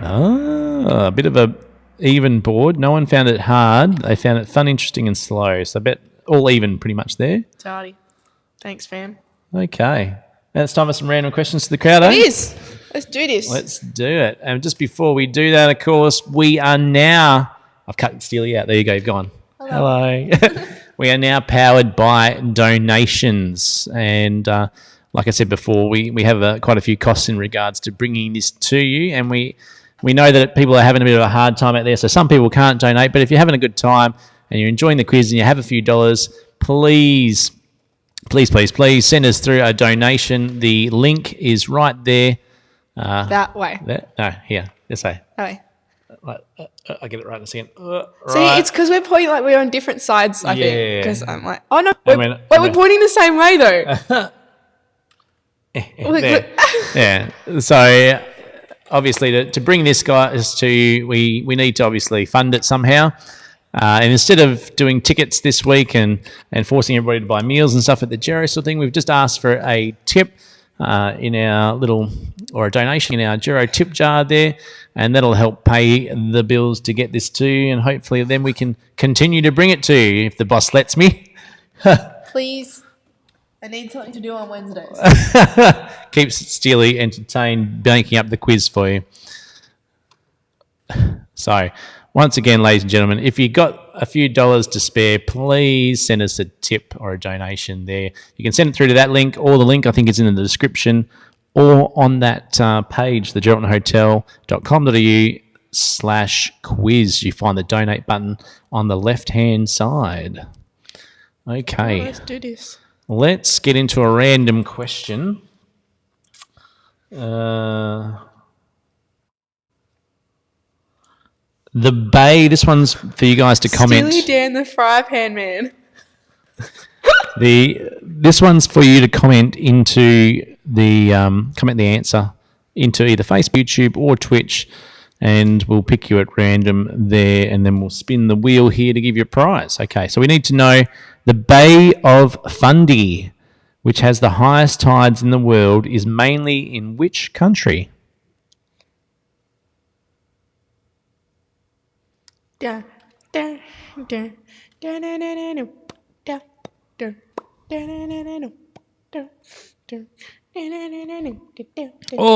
A bit of a even board. No one found it hard. They found it fun, interesting, and slow. So I bet all even pretty much there. Tardy. Thanks, fam. Okay. Now it's time for some random questions to the crowd, eh? It is. Let's do this. Let's do it. And just before we do that, of course, we are now... I've cut Steely out. There you go. You've gone. Hello. We are now powered by donations. And like I said before, we have quite a few costs in regards to bringing this to you. And we know that people are having a bit of a hard time out there. So some people can't donate. But if you're having a good time and you're enjoying the quiz and you have a few dollars, please send us through a donation. The link is right there. That way. No, here. This way. That way. I'll get it right in a second. See, it's because we're pointing like we're on different sides, I think. Because I'm like, oh no, we're pointing the same way though. Look. Yeah. So obviously to bring this guys to, we need to obviously fund it somehow. And instead of doing tickets this week and forcing everybody to buy meals and stuff at the Gero sort of thing, we've just asked for a tip in our a donation in our Gero tip jar there, and that'll help pay the bills to get this to you, and hopefully then we can continue to bring it to you if the boss lets me. Please. I need something to do on Wednesdays. Keeps Steely entertained, banking up the quiz for you. So, once again, ladies and gentlemen, if you've got a few dollars to spare, please send us a tip or a donation there. You can send it through to that link, or the link I think is in the description, or on that page, the geraldtonhotel.com.au/quiz. You find the donate button on the left-hand side. Okay. Let's do this. Let's get into a random question. The Bay, this one's for you guys to comment. Steely Dan the fry pan man. This one's for you to comment into the answer into either Facebook, YouTube, or Twitch. and we'll pick you at random there, and then we'll spin the wheel here to give you a prize. Okay, so we need to know the Bay of Fundy, which has the highest tides in the world, is mainly in which country? Oh,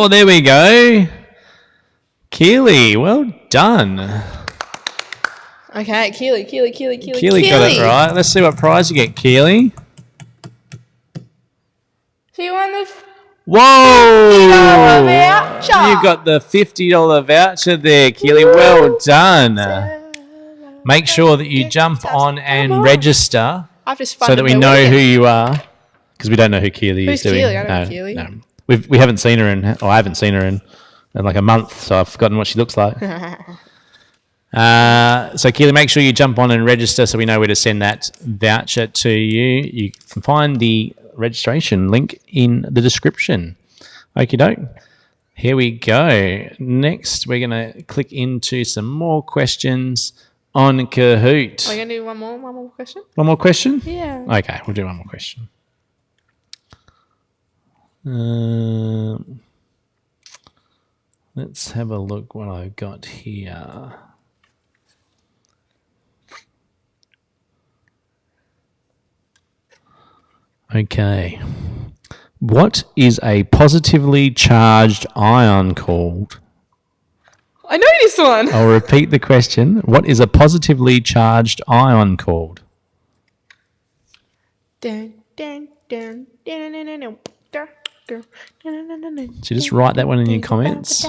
there we go. Keely, well done. Okay, Keely. Keely got it right. Let's see what prize you get, Keely. She won the Whoa! voucher. You got the $50 voucher there, Keely. Well done. Make sure that you jump on and register I've just so that we know who you are, because we don't know who Keely is doing. Keely? I don't know Keely. No. We haven't seen her I haven't seen her in like a month, so I've forgotten what she looks like. So Keely, make sure you jump on and register so we know where to send that voucher to you. You can find the registration link in the description. Okie doke. Here we go. Next, we're going to click into some more questions on Kahoot. Are we going to do one more question? One more question? Yeah. Okay, we'll do one more question. Let's have a look what I've got here. Okay. What is a positively charged ion called? I know this one. I'll repeat the question. What is a positively charged ion called? So just write that one in your comments.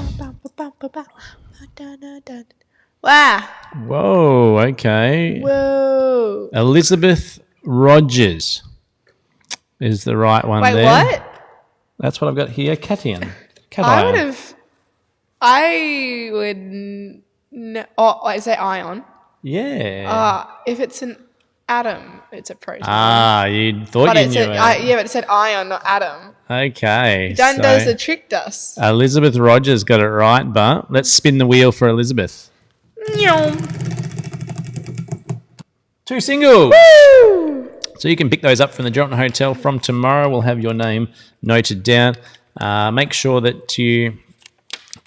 Wow. Whoa, okay. Whoa. Elizabeth Rogers is the right one. Wait, there. what? That's what I've got here. Cation. I would. Oh, is that ion? Yeah. If it's an atom, it's a proton. You thought but you knew it. Yeah, but it said ion, not atom. Okay. Dundos that tricked us. Elizabeth Rogers got it right, but let's spin the wheel for Elizabeth. Two singles. Woo! So you can pick those up from the Geraldton Hotel from tomorrow. We'll have your name noted down. Make sure that you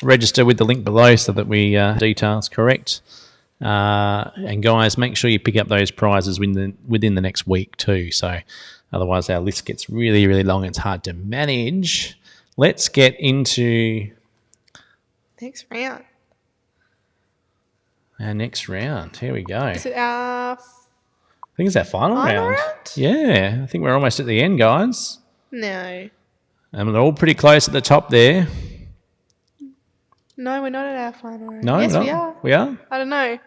register with the link below so that we details correct. And guys, make sure you pick up those prizes within the next week too. So otherwise our list gets really, really long. It's hard to manage. Let's get into Next round. our next round. Here we go. Is it our I think it's our final round. Yeah, I think we're almost at the end, guys. No. And they're all pretty close at the top there. No, we're not at our final round. No, yes, no, we are. We are? I don't know.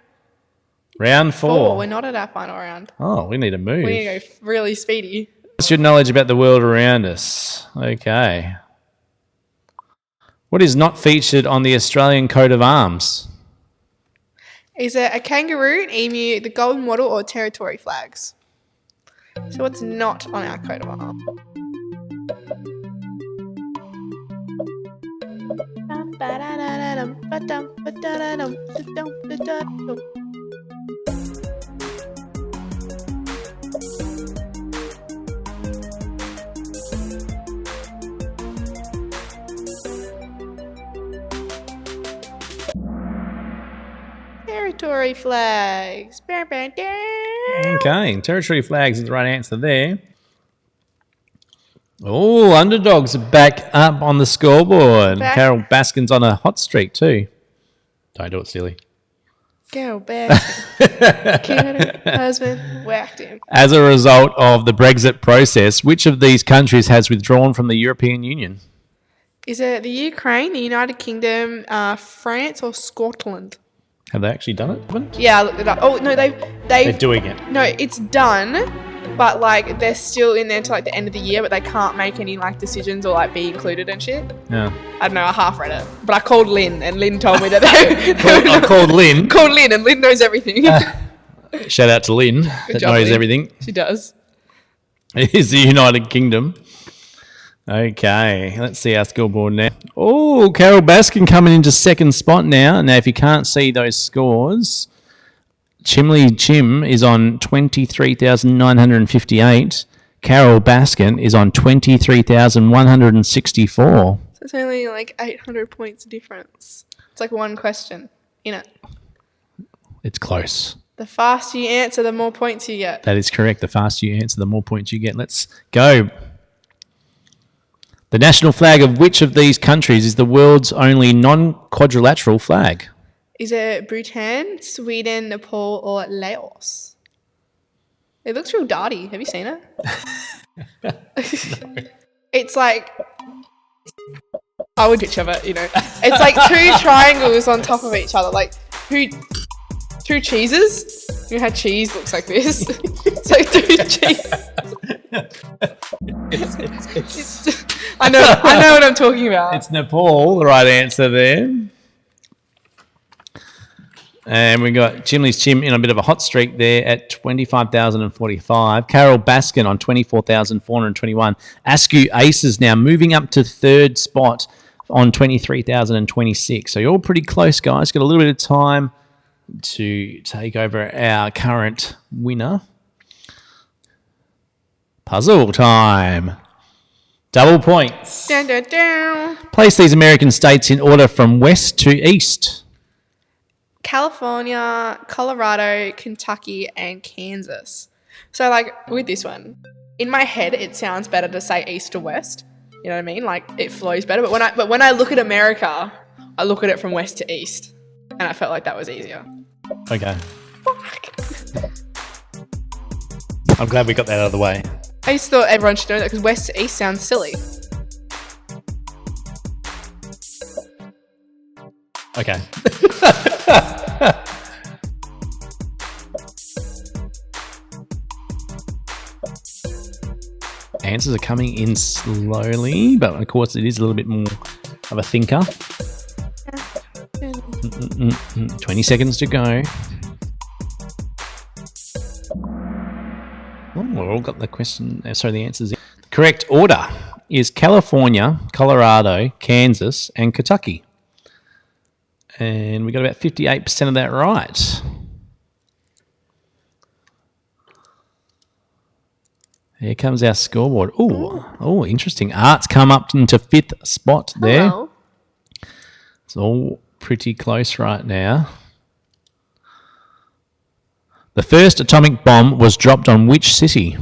Round 4. We're not at our final round. Oh, we need to move. We need to go really speedy. What's your knowledge about the world around us? Okay. What is not featured on the Australian coat of arms? Is it a kangaroo, an emu, the golden wattle, or territory flags? So what's not on our coat of arms? Territory flags. Okay, territory flags is the right answer there. Oh, underdogs are back up on the scoreboard. Carol Baskin's on a hot streak too. Don't do it, silly. Go back. Killed her husband, whacked him. As a result of the Brexit process, which of these countries has withdrawn from the European Union? Is it the Ukraine, the United Kingdom, France, or Scotland? Have they actually done it? Haven't? Yeah, I looked it up. Oh no, They're doing it. No, it's done, but like they're still in there till like the end of the year, but they can't make any like decisions or like be included and shit. Yeah. I don't know. I half read it, but I called Lynn, and Lynn told me that I called Lynn. Called Lynn, and Lynn knows everything. Shout out to Lynn that job, knows Lynn. everything. She does. It is the United Kingdom. Okay, let's see our scoreboard now. Oh, Carol Baskin coming into second spot now. Now, if you can't see those scores, Chimley Chim is on 23,958. Carol Baskin is on 23,164. So it's only like 800 points difference. It's like one question, innit? It's close. The faster you answer, the more points you get. That is correct. The faster you answer, the more points you get. Let's go. The national flag of which of these countries is the world's only non-quadrilateral flag? Is it Bhutan, Sweden, Nepal, or Laos? It looks real dirty. Have you seen it? It's like... I would picture it, you know. It's like two triangles on top of each other. Like two cheeses. You know how cheese looks like this? It's like two cheeses. I know what I'm talking about. It's Nepal, the right answer there. And we got Chimley's Chim in a bit of a hot streak there at 25,045. Carol Baskin on 24,421. Askew Aces now moving up to third spot on 23,026. So you're all pretty close, guys. Got a little bit of time to take over our current winner. Puzzle time. Double points. Dun, dun, dun. Place these American states in order from west to east. California, Colorado, Kentucky, and Kansas. So, like, with this one, in my head, it sounds better to say east to west. You know what I mean? Like, it flows better. But when I look at America, I look at it from west to east. And I felt like that was easier. Okay. I'm glad we got that out of the way. I just thought everyone should know that because west to east sounds silly. Okay. Answers are coming in slowly, but of course it is a little bit more of a thinker. 20 seconds to go. Oh, we've all got the question. Sorry, the answers. The correct order is California, Colorado, Kansas, and Kentucky. And we got about 58% of that right. Here comes our scoreboard. Oh, interesting. Art's come up into fifth spot there. Hello. It's all pretty close right now. The first atomic bomb was dropped on which city?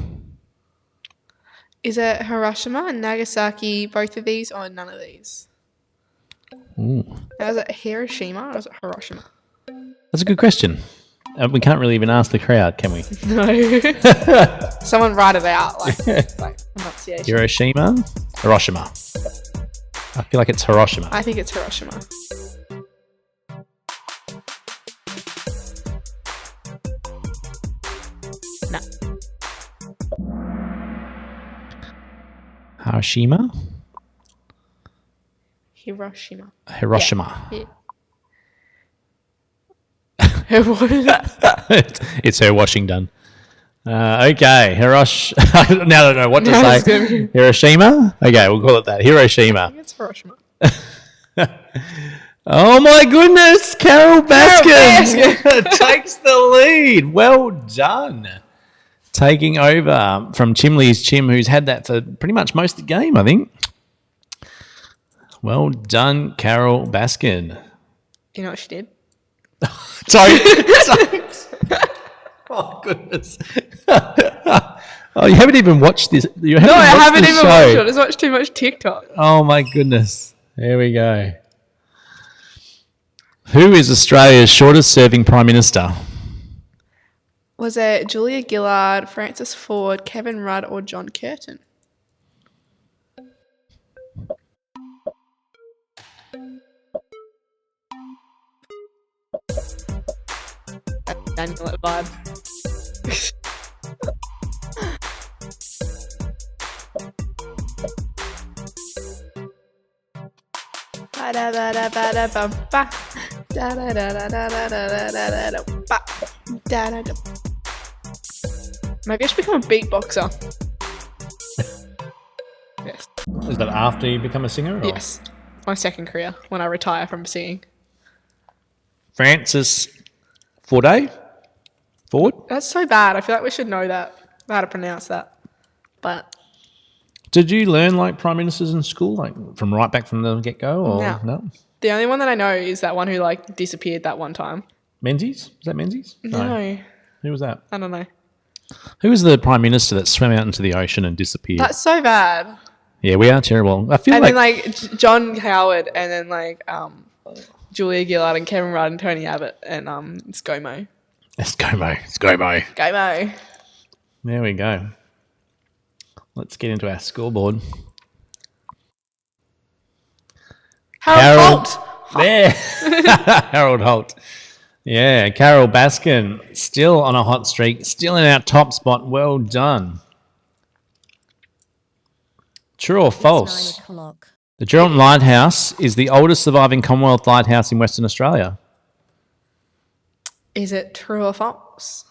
Is it Hiroshima and Nagasaki, both of these, or none of these? Ooh. Now, is it Hiroshima or is it Hiroshima? That's a good question. We can't really even ask the crowd, can we? No. Someone write it out, like pronunciation. Hiroshima? Hiroshima. I feel like it's Hiroshima. I think it's Hiroshima. No. Hiroshima? Hiroshima. Hiroshima. Yeah. It's her washing done. Okay, now I don't know what to say. Hiroshima? Okay, we'll call it that. Hiroshima. I think it's Hiroshima. Oh my goodness, Carol Baskin takes the lead. Well done. Taking over from Chimley's Chim, who's had that for pretty much most of the game, I think. Well done, Carol Baskin. Do you know what she did? Sorry. Oh, goodness. Oh, you haven't even watched this. I haven't even watched it. I just watched too much TikTok. Oh, my goodness. There we go. Who is Australia's shortest serving Prime Minister? Was it Julia Gillard, Francis Ford, Kevin Rudd, or John Curtin? Daniel vibe. Maybe I should become a beatboxer. Yes. Is that after you become a singer? Or? Yes. My second career, when I retire from singing. Francis Ford? That's so bad. I feel like we should know that, how to pronounce that. But Did you learn like prime ministers in school, like from right back from the get-go? Or no? The only one that I know is that one who like disappeared that one time. Menzies? Is that Menzies? No. Who was that? I don't know. Who was the prime minister that swam out into the ocean and disappeared? That's so bad. Yeah, we are terrible. I feel And like... then like John Howard and then like Julia Gillard and Kevin Rudd and Tony Abbott and ScoMo. It's ScoMo. ScoMo. ScoMo. There we go. Let's get into our scoreboard. Harold Holt. There. Harold Holt. Yeah, Carol Baskin still on a hot streak, still in our top spot. Well done. True or false? 9 o'clock. The Geraldton Lighthouse is the oldest surviving Commonwealth lighthouse in Western Australia. Is it true or false?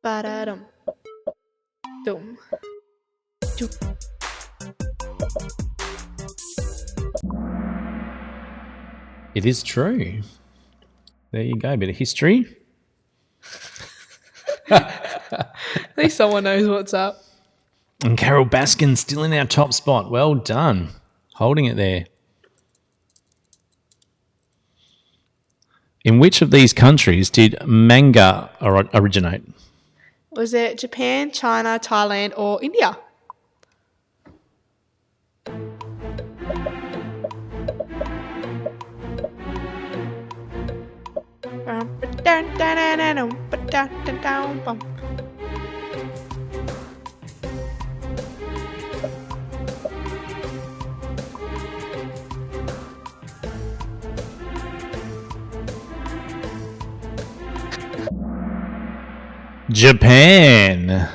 Ba-da-dum. Dum. Ju. It is true. There you go, bit of history. At least someone knows what's up. And Carol Baskin still in our top spot. Well done. Holding it there. In which of these countries did manga originate? Was it Japan, China, Thailand, or India? Japan.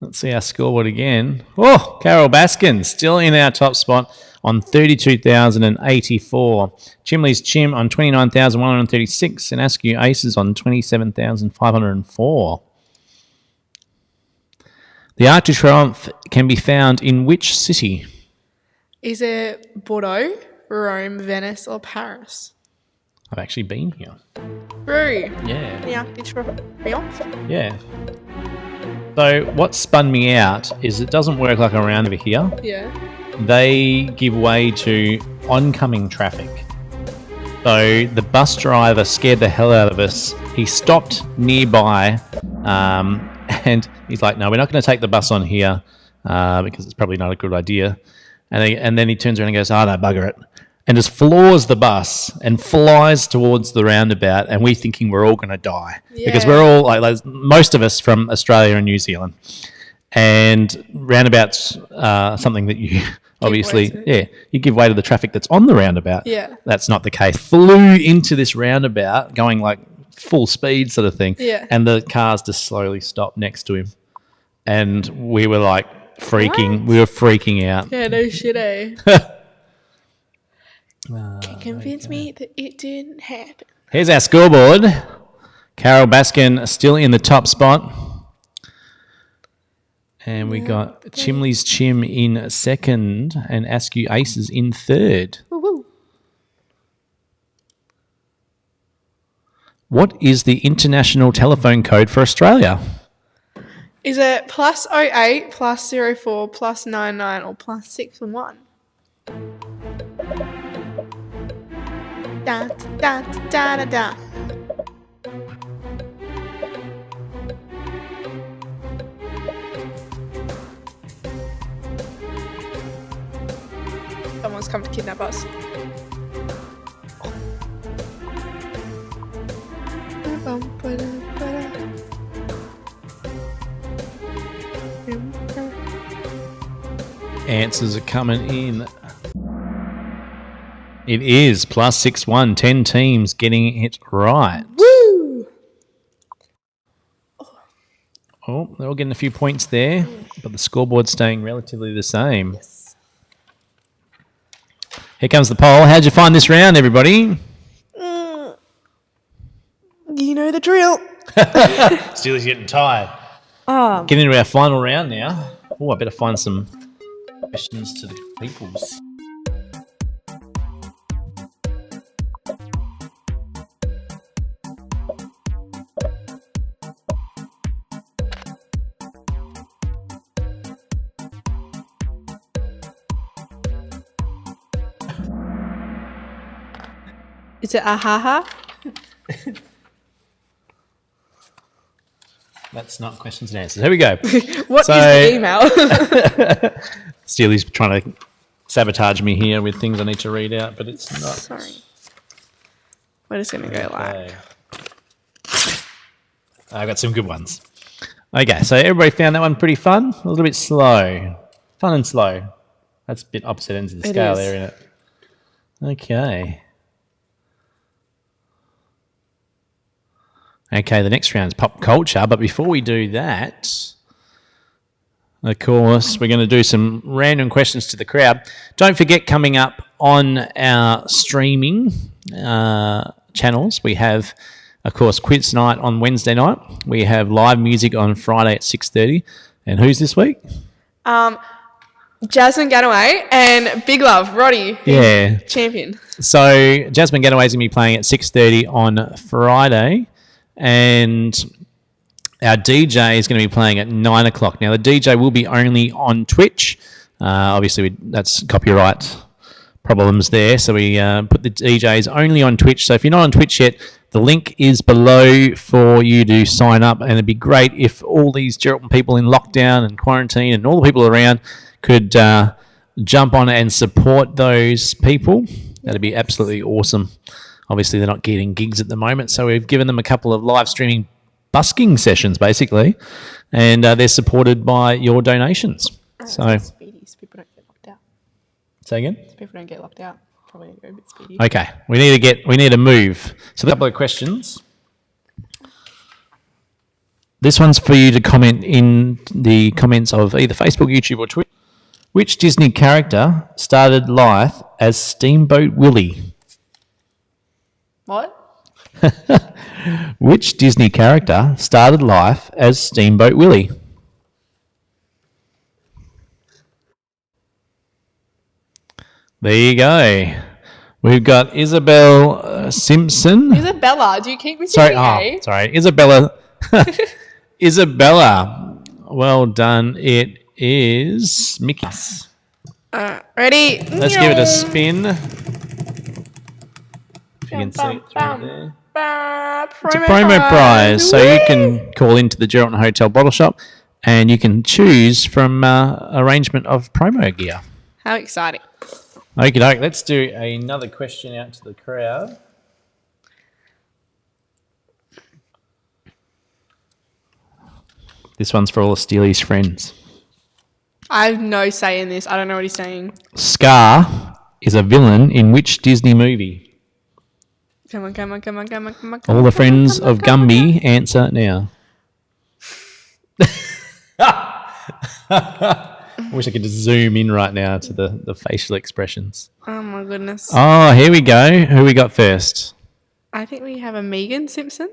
Let's see our scoreboard again. Oh, Carol Baskin still in our top spot on 32,084. Chimley's Chim on 29,136 and Askew Aces on 27,504. The Arc de Triomphe can be found in which city? Is it Bordeaux, Rome, Venice, or Paris? I've actually been here. True. Yeah. The Arc de Triomphe. Yeah. So what spun me out is it doesn't work like around over here. Yeah. They give way to oncoming traffic. So the bus driver scared the hell out of us. He stopped nearby and he's like, no, we're not going to take the bus on here because it's probably not a good idea. And then he turns around and goes, oh, no, bugger it. And just floors the bus and flies towards the roundabout, and we're thinking we're all going to die because we're all like most of us from Australia and New Zealand, and roundabouts something that you obviously you give way to the traffic that's on the roundabout. Yeah, that's not the case. Flew into this roundabout going like full speed sort of thing. Yeah, and the cars just slowly stopped next to him, and we were like freaking. What? We were freaking out. Yeah, no shit, eh? Can convince me that it didn't happen. Here's our scoreboard. Carol Baskin still in the top spot. And we got Chimley's Chim in second and Askew Aces in third. Woo-woo. What is the international telephone code for Australia? Is it +08, +04, +99, or +6 Da, da, da, da, da. Someone's come to kidnap us. Answers are coming in. It is +61, 10 teams getting it right. Woo! Oh, they're all getting a few points there, but the scoreboard's staying relatively the same. Yes. Here comes the poll. How'd you find this round, everybody? You know the drill. Steely's getting tired. Oh, Getting into our final round now. Oh, I better find some questions to the peoples. is it ahaha? That's not questions and answers. Here we go. What is the email? Steely's trying to sabotage me here with things I need to read out, but it's not. Sorry. We're just going to go like. I've got some good ones. Okay, so everybody found that one pretty fun. A little bit slow. Fun and slow. That's a bit opposite ends of the scale there, isn't it? Okay. Okay, the next round is pop culture, but before we do that, of course, we're going to do some random questions to the crowd. Don't forget, coming up on our streaming channels, we have, of course, quiz night on Wednesday night. We have live music on Friday at 6:30. And who's this week? Jasmine Ganaway and Big Love, Roddy. Yeah. Champion. So Jasmine Ganaway's going to be playing at 6:30 on Friday. And our DJ is going to be playing at 9 o'clock. Now, the DJ will be only on Twitch. Obviously, that's copyright problems there. So we put the DJs only on Twitch. So if you're not on Twitch yet, the link is below for you to sign up. And it'd be great if all these Geraldton people in lockdown and quarantine and all the people around could jump on and support those people. That'd be absolutely awesome. Obviously, they're not getting gigs at the moment, so we've given them a couple of live streaming busking sessions, basically, and they're supported by your donations. So, Speedy, so people don't get locked out. Say again? So people don't get locked out. Probably go a bit speedy. Okay, we need to move. So, a couple of questions. This one's for you to comment in the comments of either Facebook, YouTube, or Twitter. Which Disney character started life as Steamboat Willie? What? Which Disney character started life as Steamboat Willie? There you go. We've got Isabel Simpson. Isabella, do you keep receiving A? Sorry, Isabella. Isabella. Well done. It is Mickey's. Ready? Let's give it a spin. If you can see it through there. It's a promo prize, so you can call into the Geraldton Hotel bottle shop and you can choose from arrangement of promo gear. How exciting. Okie doke, let's do another question out to the crowd. This one's for all of Steely's friends. I have no say in this. I don't know what he's saying. Scar is a villain in which Disney movie? Come on. All the friends of Gumby, answer now. I wish I could just zoom in right now to the facial expressions. Oh, my goodness. Oh, here we go. Who we got first? I think we have a Megan Simpson.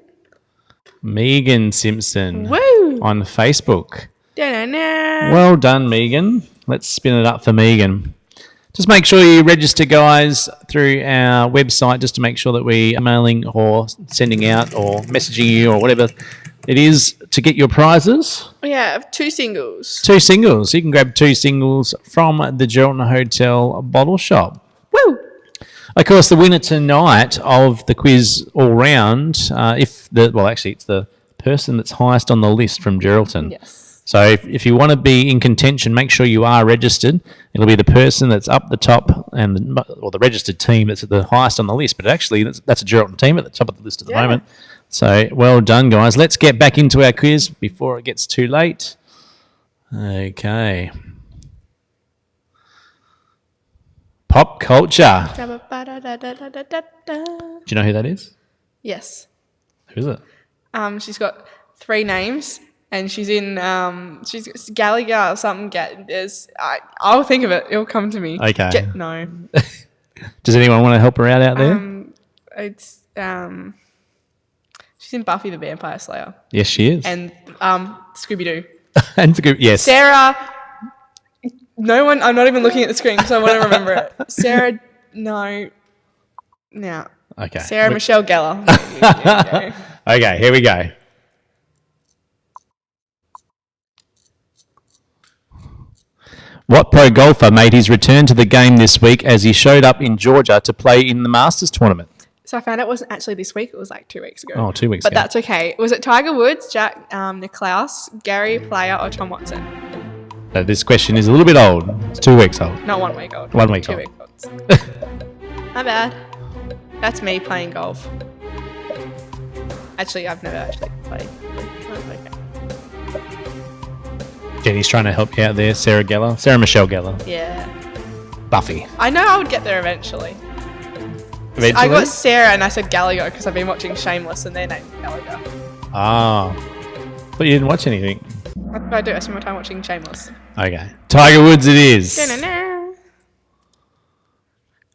Megan Simpson. Woo! On Facebook. Da-na-na. Well done, Megan. Let's spin it up for Megan. Just make sure you register, guys, through our website just to make sure that we are mailing or sending out or messaging you or whatever it is to get your prizes. Yeah, 2 singles. 2 singles. You can grab 2 singles from the Geraldton Hotel bottle shop. Woo! Of course, the winner tonight of the quiz all round, it's the person that's highest on the list from Geraldton. Yes. So if you want to be in contention, make sure you are registered. It'll be the person that's up the top and the registered team that's at the highest on the list. But actually, that's a Geraldton team at the top of the list at the moment. So well done, guys. Let's get back into our quiz before it gets too late. Okay. Pop culture. Do you know who that is? Yes. Who is it? She's got 3 names. And she's in, she's Gallagher or something. I'll think of it. It'll come to me. Okay. No. Does anyone want to help her out there? It's, She's in Buffy the Vampire Slayer. Yes, she is. And Scooby-Doo. And yes. Sarah. No one. I'm not even looking at the screen because I want to remember it. Sarah. No. No. Okay. Sarah Michelle Gellar. Okay, here we go. What pro golfer made his return to the game this week as he showed up in Georgia to play in the Masters tournament? So I found it wasn't actually this week. It was like 2 weeks ago. Oh, 2 weeks but ago. But that's okay. Was it Tiger Woods, Jack Nicklaus, Gary Player, or Tom Watson? So this question is a little bit old. It's 2 weeks old. Not 1 week old. 1 week 2 old. weeks old. My bad. That's me playing golf. Actually, I've never actually played. Okay. Jenny's trying to help you out there. Sarah Michelle Gellar. Yeah. Buffy. I know I would get there eventually. Eventually? I got Sarah and I said Gallagher because I've been watching Shameless and their name's Gallagher. Ah. But you didn't watch anything. That's what I do. I spend my time watching Shameless. Okay. Tiger Woods it is.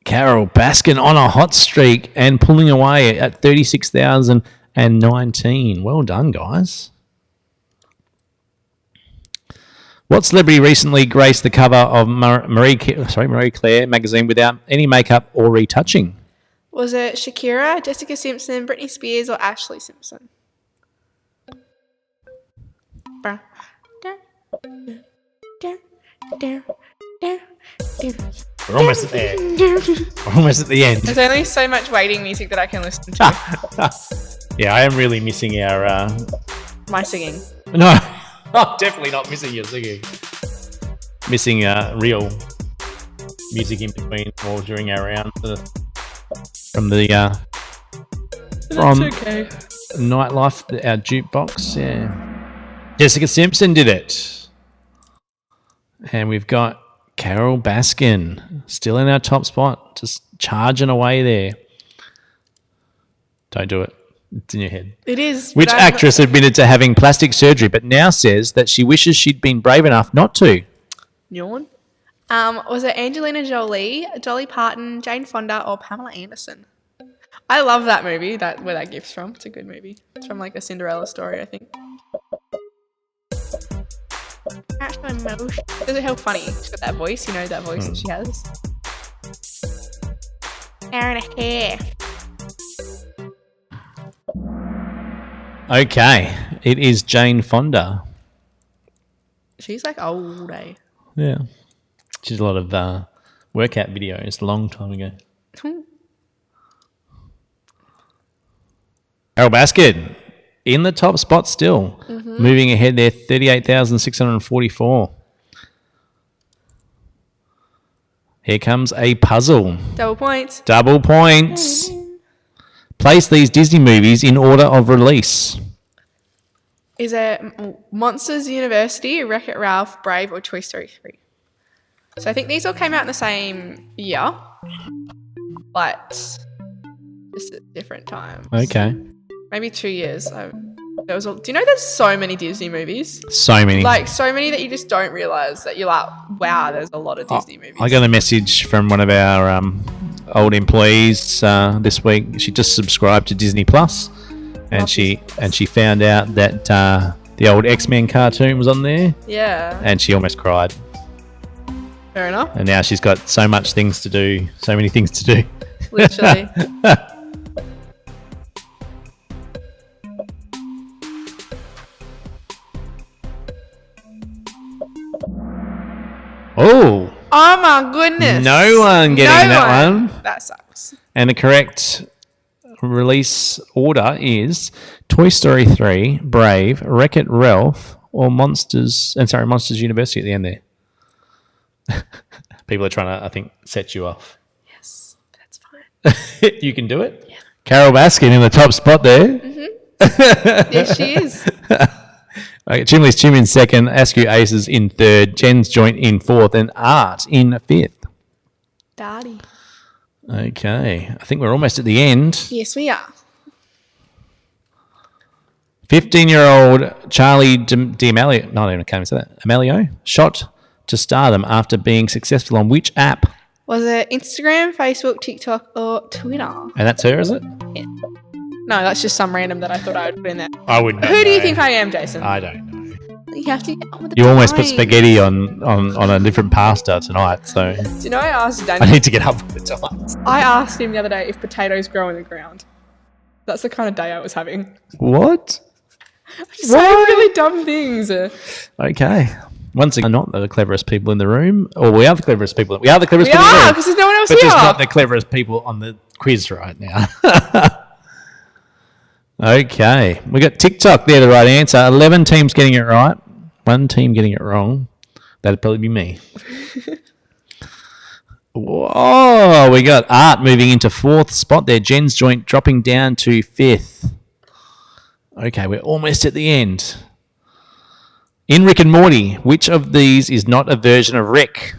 Carol Baskin on a hot streak and pulling away at 36,019. Well done, guys. What celebrity recently graced the cover of Marie Claire magazine without any makeup or retouching? Was it Shakira, Jessica Simpson, Britney Spears, or Ashley Simpson? We're almost at there. We're almost at the end. There's only so much waiting music that I can listen to. Yeah, I am really missing our... My singing. No, I'm definitely not missing your singing. Missing real music in between or during our round from okay. Nightlife, our jukebox. Yeah, Jessica Simpson did it, and we've got Carol Baskin still in our top spot, just charging away there. Don't do it. It's in your head. It is. Which actress admitted to having plastic surgery but now says that she wishes she'd been brave enough not to? Yawn. Was it Angelina Jolie, Dolly Parton, Jane Fonda, or Pamela Anderson? I love that movie. Where that gift's from. It's a good movie. It's from like a Cinderella story, I think. Does it help funny? She's got that voice. You know that voice that she has. Hour and a half. Okay, it is Jane Fonda. She's like old, eh? Yeah. She's a lot of workout videos a long time ago. Carol Baskin in the top spot still. Mm-hmm. Moving ahead there, 38,644. Here comes a puzzle. Double points. Double points. Place these Disney movies in order of release. Is it Monsters University, Wreck-It Ralph, Brave, or Toy Story 3? So I think these all came out in the same year, but just at different times. Okay. Maybe 2 years. Do you know there's so many Disney movies? So many. Like, so many that you just don't realise that you're like, wow, there's a lot of Disney movies. I got a message from one of our old employees this week. She just subscribed to Disney Plus, and she found out that the old X-Men cartoon was on there. Yeah. And she almost cried. Fair enough. And now she's got so many things to do. Literally. Oh my goodness. No one getting that one. That sucks. And the correct release order is Toy Story 3, Brave, Wreck-It Ralph, or Monsters University at the end there. People are trying to, I think, set you off. Yes, that's fine. You can do it? Yeah. Carol Baskin in the top spot there. Mm-hmm. Yes, she is. Okay, Chimley's Chim in second, Askew Aces in third, Jen's Joint in fourth, and Art in fifth. Darty. Okay, I think we're almost at the end. Yes, we are. 15-year-old Charlie D'Amelio, no, I can't even say that, Amelio, shot to stardom after being successful on which app? Was it Instagram, Facebook, TikTok, or Twitter? And that's her, is it? Yeah. No, that's just some random that I thought I would put in there. I wouldn't know. Who do you think I am, Jason? I don't know. You have to get on with the You almost put times. spaghetti on a different pasta tonight, so Do you know I asked I Daniel? need to get up with the times. I asked him the other day if potatoes grow in the ground. That's the kind of day I was having. What? Say really dumb things. Okay. Once again, not the cleverest people in the room, or we are the cleverest people. We are the cleverest We people in the are, room, because there's no one else but here. just not the cleverest people on the quiz right now. Okay. We got TikTok there, the right answer. 11 teams getting it right. 1 team getting it wrong. That'd probably be me. Whoa, we got Art moving into 4th spot there. Jen's joint dropping down to 5th. Okay, we're almost at the end. In Rick and Morty, which of these is not a version of Rick?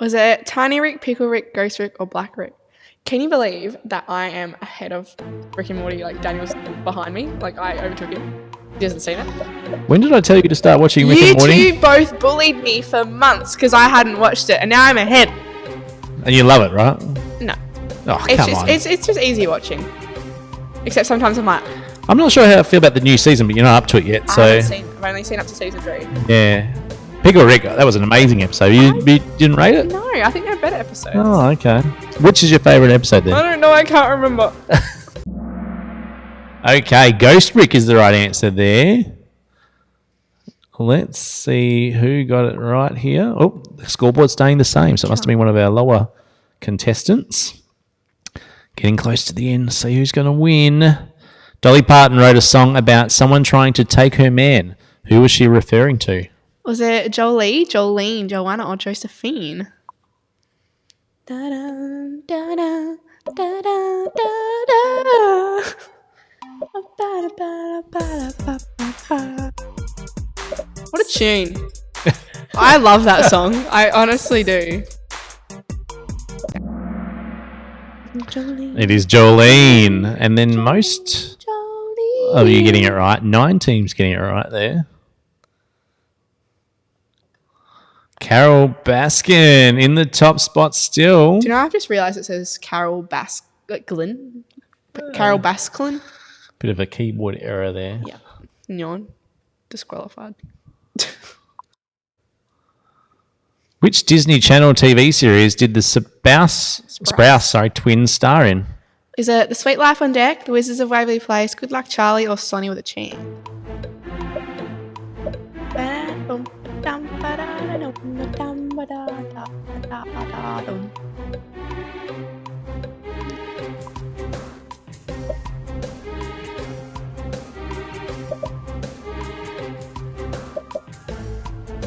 Was it Tiny Rick, Pickle Rick, Ghost Rick, or Black Rick? Can you believe that I am ahead of Rick and Morty? Like, Daniel's behind me. Like, I overtook him. He hasn't seen it. When did I tell you to start watching Rick You and Morty? two both bullied me for months because I hadn't watched it, and now I'm ahead. And you love it, right? No. Oh, It's come just, on. it's just easy watching. Except sometimes I'm like, I'm not sure how I feel about the new season, but you're not up to it yet. I So, haven't seen it. I've only seen up to season 3. yeah. Pickle Rick, that was an amazing episode. You didn't rate it? No, I think they're better episodes. Oh, okay. Which is your favourite episode then? I don't know. I can't remember. Okay, Ghost Rick is the right answer there. Let's see who got it right here. Oh, the scoreboard's staying the same, so it must have been one of our lower contestants. Getting close to the end, see who's going to win. Dolly Parton wrote a song about someone trying to take her man. Who was she referring to? Was it Jolie, Jolene, Joanna, or Josephine? Da-da, da-da, da-da, da-da. What a tune. I love that song. I honestly do. Jolene, It is Jolene. And then most Jolene. of you getting it right. 9 teams getting it right there. Carol Baskin in the top spot still. Do you know I've just realised it says Carol Basklin? Carol Basklin? Bit of a keyboard error there. Yeah. Yawn. Disqualified. Which Disney Channel TV series did the Sprouse twins star in? Is it The Sweet Life on Deck, The Wizards of Waverly Place, Good Luck Charlie, or Sonny with a Chan?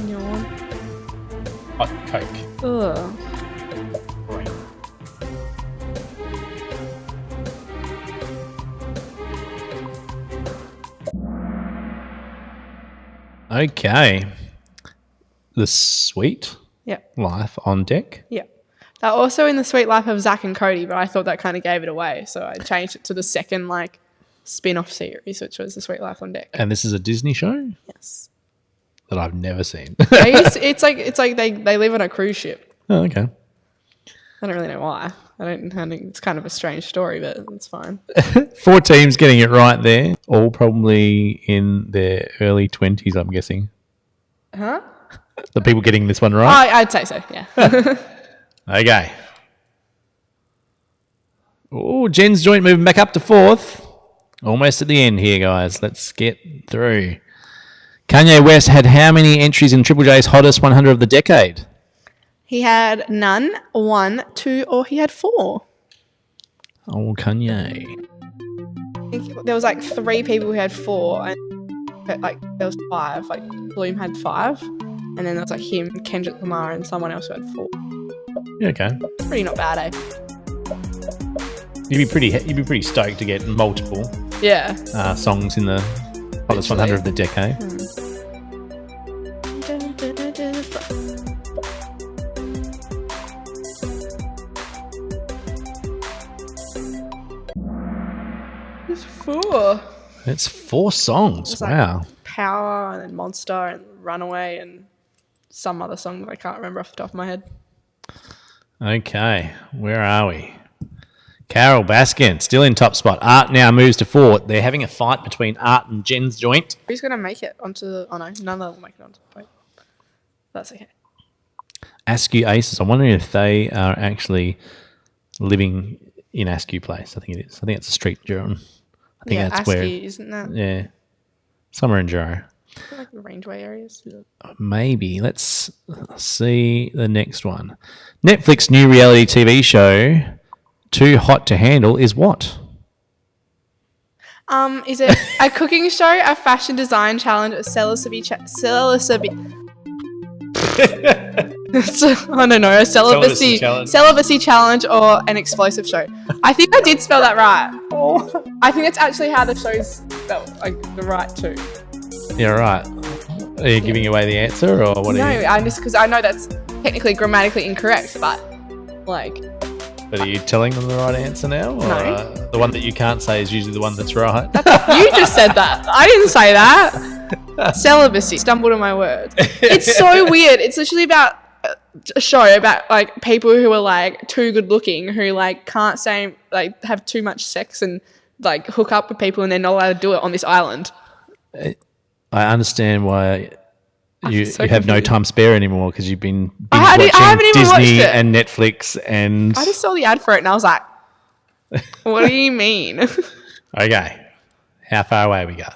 Yawn. Hot Coke. Ugh. Right. Okay. The Sweet Yep. Life on Deck. Yeah. They're also in The Sweet Life of Zach and Cody, but I thought that kind of gave it away. So I changed it to the second, spin-off series, which was The Sweet Life on Deck. And this is a Disney show Yes. that I've never seen. It's like they live on a cruise ship. Oh, okay. I don't really know why. I think it's kind of a strange story, but it's fine. 4 teams getting it right there. All probably in their early 20s, I'm guessing. Huh? The people getting this one right. I'd say so, yeah. Okay. Oh, Jen's joint moving back up to 4th. Almost at the end here, guys. Let's get through. Kanye West had how many entries in Triple J's Hottest 100 of the decade? He had none, 1, 2, or he had 4. Oh, Kanye. I think there was 3 people who had 4, but there was 5. Bloom had 5, and then there was him, Kendrick Lamar, and someone else who had 4. Yeah, okay. Pretty not bad, eh? You'd be pretty stoked to get multiple Yeah. songs in the Hottest 100 of the decade. There's 4. It's 4 songs. It's Wow. Power, and then Monster, and Runaway, and some other song that I can't remember off the top of my head. Okay, where are we? Carol Baskin still in top spot. Art now moves to 4. They're having a fight between Art and Jen's joint. Who's going to make it onto the... Oh, no. None of them will make it onto the point. That's okay. Askew Aces. I'm wondering if they are actually living in Askew Place. I think it is. I think it's a street in Geraldton. I think that's Askew, where... isn't that? Yeah. Somewhere in Jero. Like the Rangeway areas. Maybe. Let's see the next one. Netflix new reality TV show, Too Hot to Handle, is what? Is it a cooking show, a fashion design challenge, a celibacy I don't know, a celibacy challenge, or an explosive show? I think I did spell that right. I think that's actually how the show's spelled, like the right too. Yeah, right. Are you giving away the answer, or what? No, are you? I'm just because I know that's technically grammatically incorrect, but like. But are you telling them the right answer now? Or, No. The one that you can't say is usually the one that's right. You just said that. I didn't say that. Celibacy. Stumbled on my words. It's so weird. It's literally about a show about like people who are like too good looking, who like can't say like have too much sex and like hook up with people, and they're not allowed to do it on this island. I understand why you so have no confused. time spare anymore because you've been binge I haven't watching even watched Disney it. and Netflix and... I just saw the ad for it and I was like, what do you mean? Okay. How far away we got?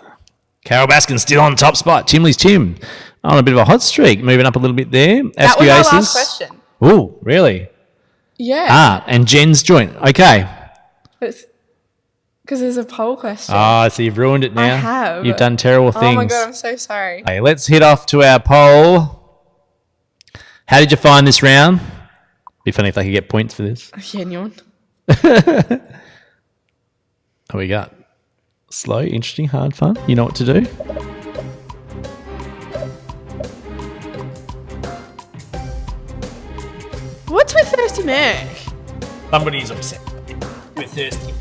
Carol Baskin still on top spot. Chimley's Chim on a bit of a hot streak, moving up a little bit there. That was Askew our Aces. last question. Ooh, really? Yeah. Art and Jen's joint. Okay. Because there's a poll question. Oh, so you've ruined it now. I have. You've done terrible things. Oh my God, I'm so sorry. Okay, let's head off to our poll. How did you find this round? Be funny if they could get points for this. Genuine. What we got? Slow, interesting, hard, fun. You know what to do. What's with Thirsty Merc? Somebody's upset. We're thirsty.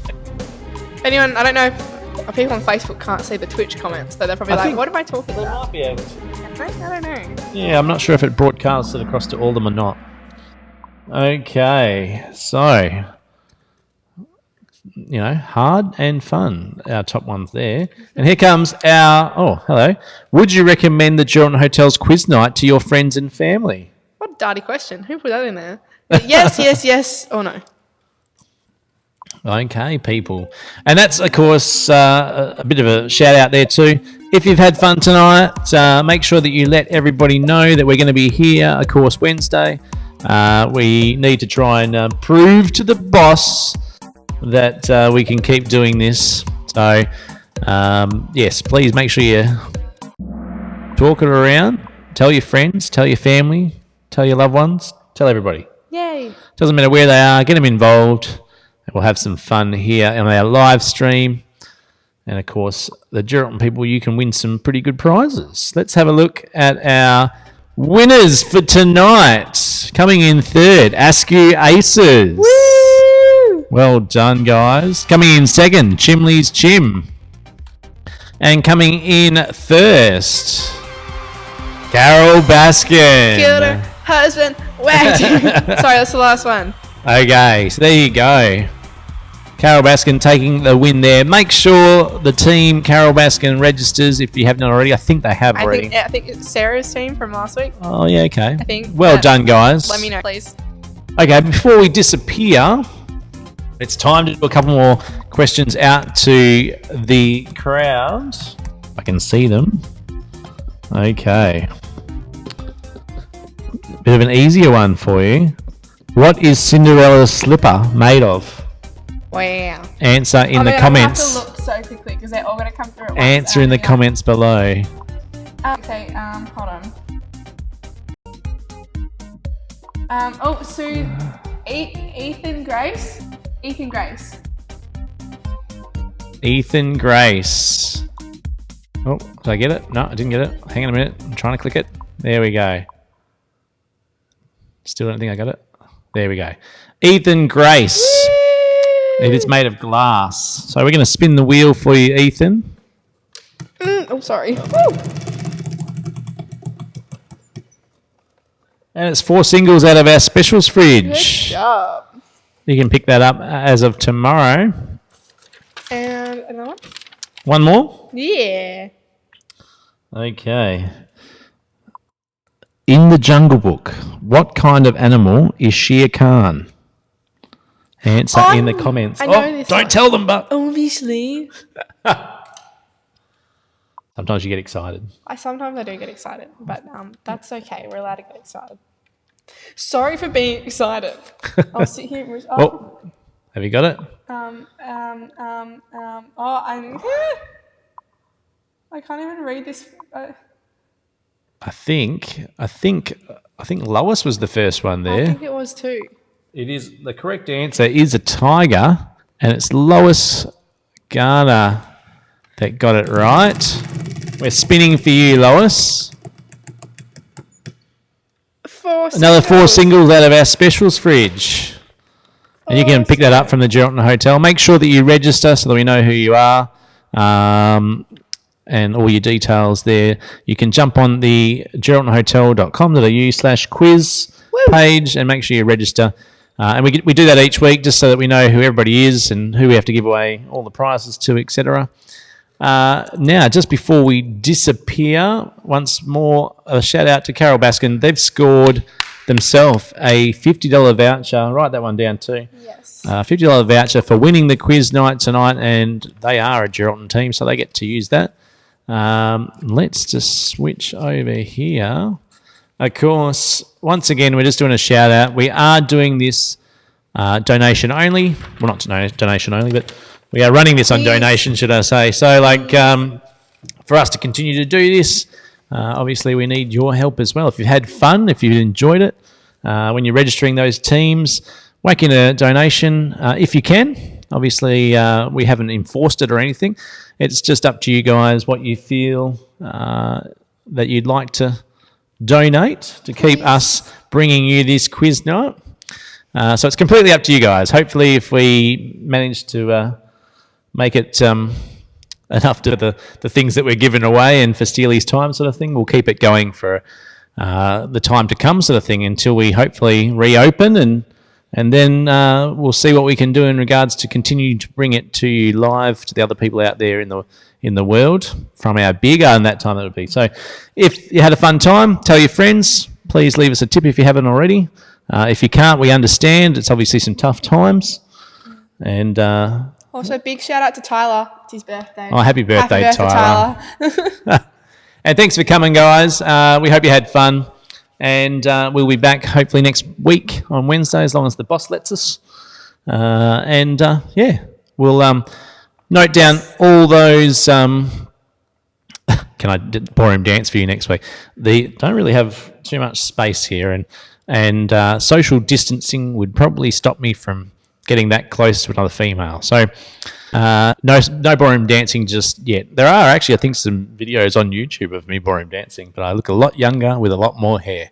Anyone, I don't know if people on Facebook can't see the Twitch comments, so they're probably like, what am I talking They about? might be able to. I don't know. Yeah, I'm not sure if it broadcasted across to all of them or not. Okay, so, you know, hard and fun, our top ones there. And here comes our, oh, hello. Would you recommend the Geraldton Hotel's quiz night to your friends and family? What a dirty question. Who put that in there? Yes, yes, yes, or no? Okay, people. And that's, of course, a bit of a shout out there too. If you've had fun tonight, make sure that you let everybody know that we're going to be here, of course, Wednesday. We need to try and prove to the boss that we can keep doing this. So, yes, please make sure you talk it around. Tell your friends, tell your family, tell your loved ones, tell everybody. Yay. Doesn't matter where they are, get them involved. We'll have some fun here on our live stream. And, of course, the Geraldton people, you can win some pretty good prizes. Let's have a look at our winners for tonight. Coming in third, Askew Aces. Woo! Well done, guys. Coming in second, Chimley's Chim. And coming in first, Carol Baskin. Killed her husband. Whacked him. Sorry, that's the last one. Okay, so there you go. Carol Baskin taking the win there. Make sure the team Carol Baskin registers if you haven't already. I think they have already. I think it's Sarah's team from last week. Oh, yeah, okay. I think. Well done, guys. Let me know, please. Okay, before we disappear, it's time to do a couple more questions out to the crowd. I can see them. Okay. Bit of an easier one for you. What is Cinderella's slipper made of? Wow. Answer in the I comments. have to look so quickly because they're all going to come through at once. Answer in the comments below. Okay, hold on. Sue, Ethan Grace? Ethan Grace. Ethan Grace. Oh, did I get it? No, I didn't get it. Hang on a minute. I'm trying to click it. There we go. Still don't think I got it. There we go. Ethan Grace. It is made of glass. So we're going to spin the wheel for you, Ethan. Sorry. And it's 4 singles out of our specials Good fridge. job. You can pick that up as of tomorrow. And another one? One more? Yeah. Okay. In the Jungle Book, what kind of animal is Shere Khan? Answer in the comments. I know this don't one. tell them, but Obviously. sometimes you get excited. Sometimes I do get excited, but that's okay. We're allowed to get excited. Sorry for being excited. I'll sit here. Oh, have you got it? I can't even read this. I think Lois was the first one there. I think it was too. It is the correct answer is a tiger, and it's Lois Garner that got it right. We're spinning for you, Lois. Another 4 singles out of our specials fridge. And you can pick that up from the Geraldton Hotel. Make sure that you register so that we know who you are. And all your details there. You can jump on the geraldtonhotel.com.au/quiz page and make sure you register. And we do that each week just so that we know who everybody is and who we have to give away all the prizes to, etc. Now, just before we disappear, once more, a shout out to Carol Baskin. They've scored themselves a $50 voucher. Write that one down too. Yes. $50 voucher for winning the quiz night tonight, and they are a Geraldton team, so they get to use that. Let's just switch over here. Of course, once again, we're just doing a shout out. We are doing this donation only. Well, not donation only, but we are running this on donation, should I say. So, for us to continue to do this, obviously we need your help as well. If you've had fun, if you've enjoyed it, when you're registering those teams, whack in a donation if you can. Obviously, we haven't enforced it or anything. It's just up to you guys what you feel that you'd like to donate to keep us bringing you this quiz night. So it's completely up to you guys. Hopefully, if we manage to make it enough to the things that we're giving away and for Steely's time sort of thing, we'll keep it going for the time to come sort of thing until we hopefully reopen, and then we'll see what we can do in regards to continue to bring it to you live to the other people out there in the world from our big and that time that would be. So if you had a fun time, tell your friends. Please leave us a tip if you haven't already. If you can't, we understand. It's obviously some tough times. And also, big shout out to Tyler. It's his birthday. Oh, happy birthday, Tyler. And thanks for coming, guys. We hope you had fun. And we'll be back hopefully next week on Wednesday, as long as the boss lets us. We'll note down all those. Can I ballroom dance for you next week? They don't really have too much space here, and social distancing would probably stop me from getting that close to another female. So no ballroom dancing just yet. There are actually, I think, some videos on YouTube of me ballroom dancing, but I look a lot younger with a lot more hair.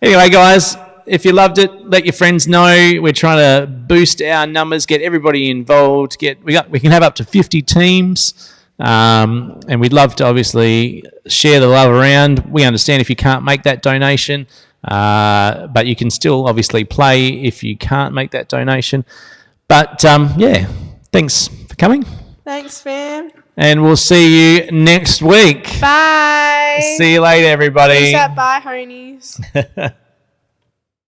Anyway, guys, if you loved it, let your friends know. We're trying to boost our numbers, get everybody involved. We can have up to 50 teams, and we'd love to obviously share the love around. We understand if you can't make that donation, but you can still obviously play if you can't make that donation. But thanks for coming. Thanks, fam. And we'll see you next week. Bye. See you later, everybody. Peace out. Bye, honies.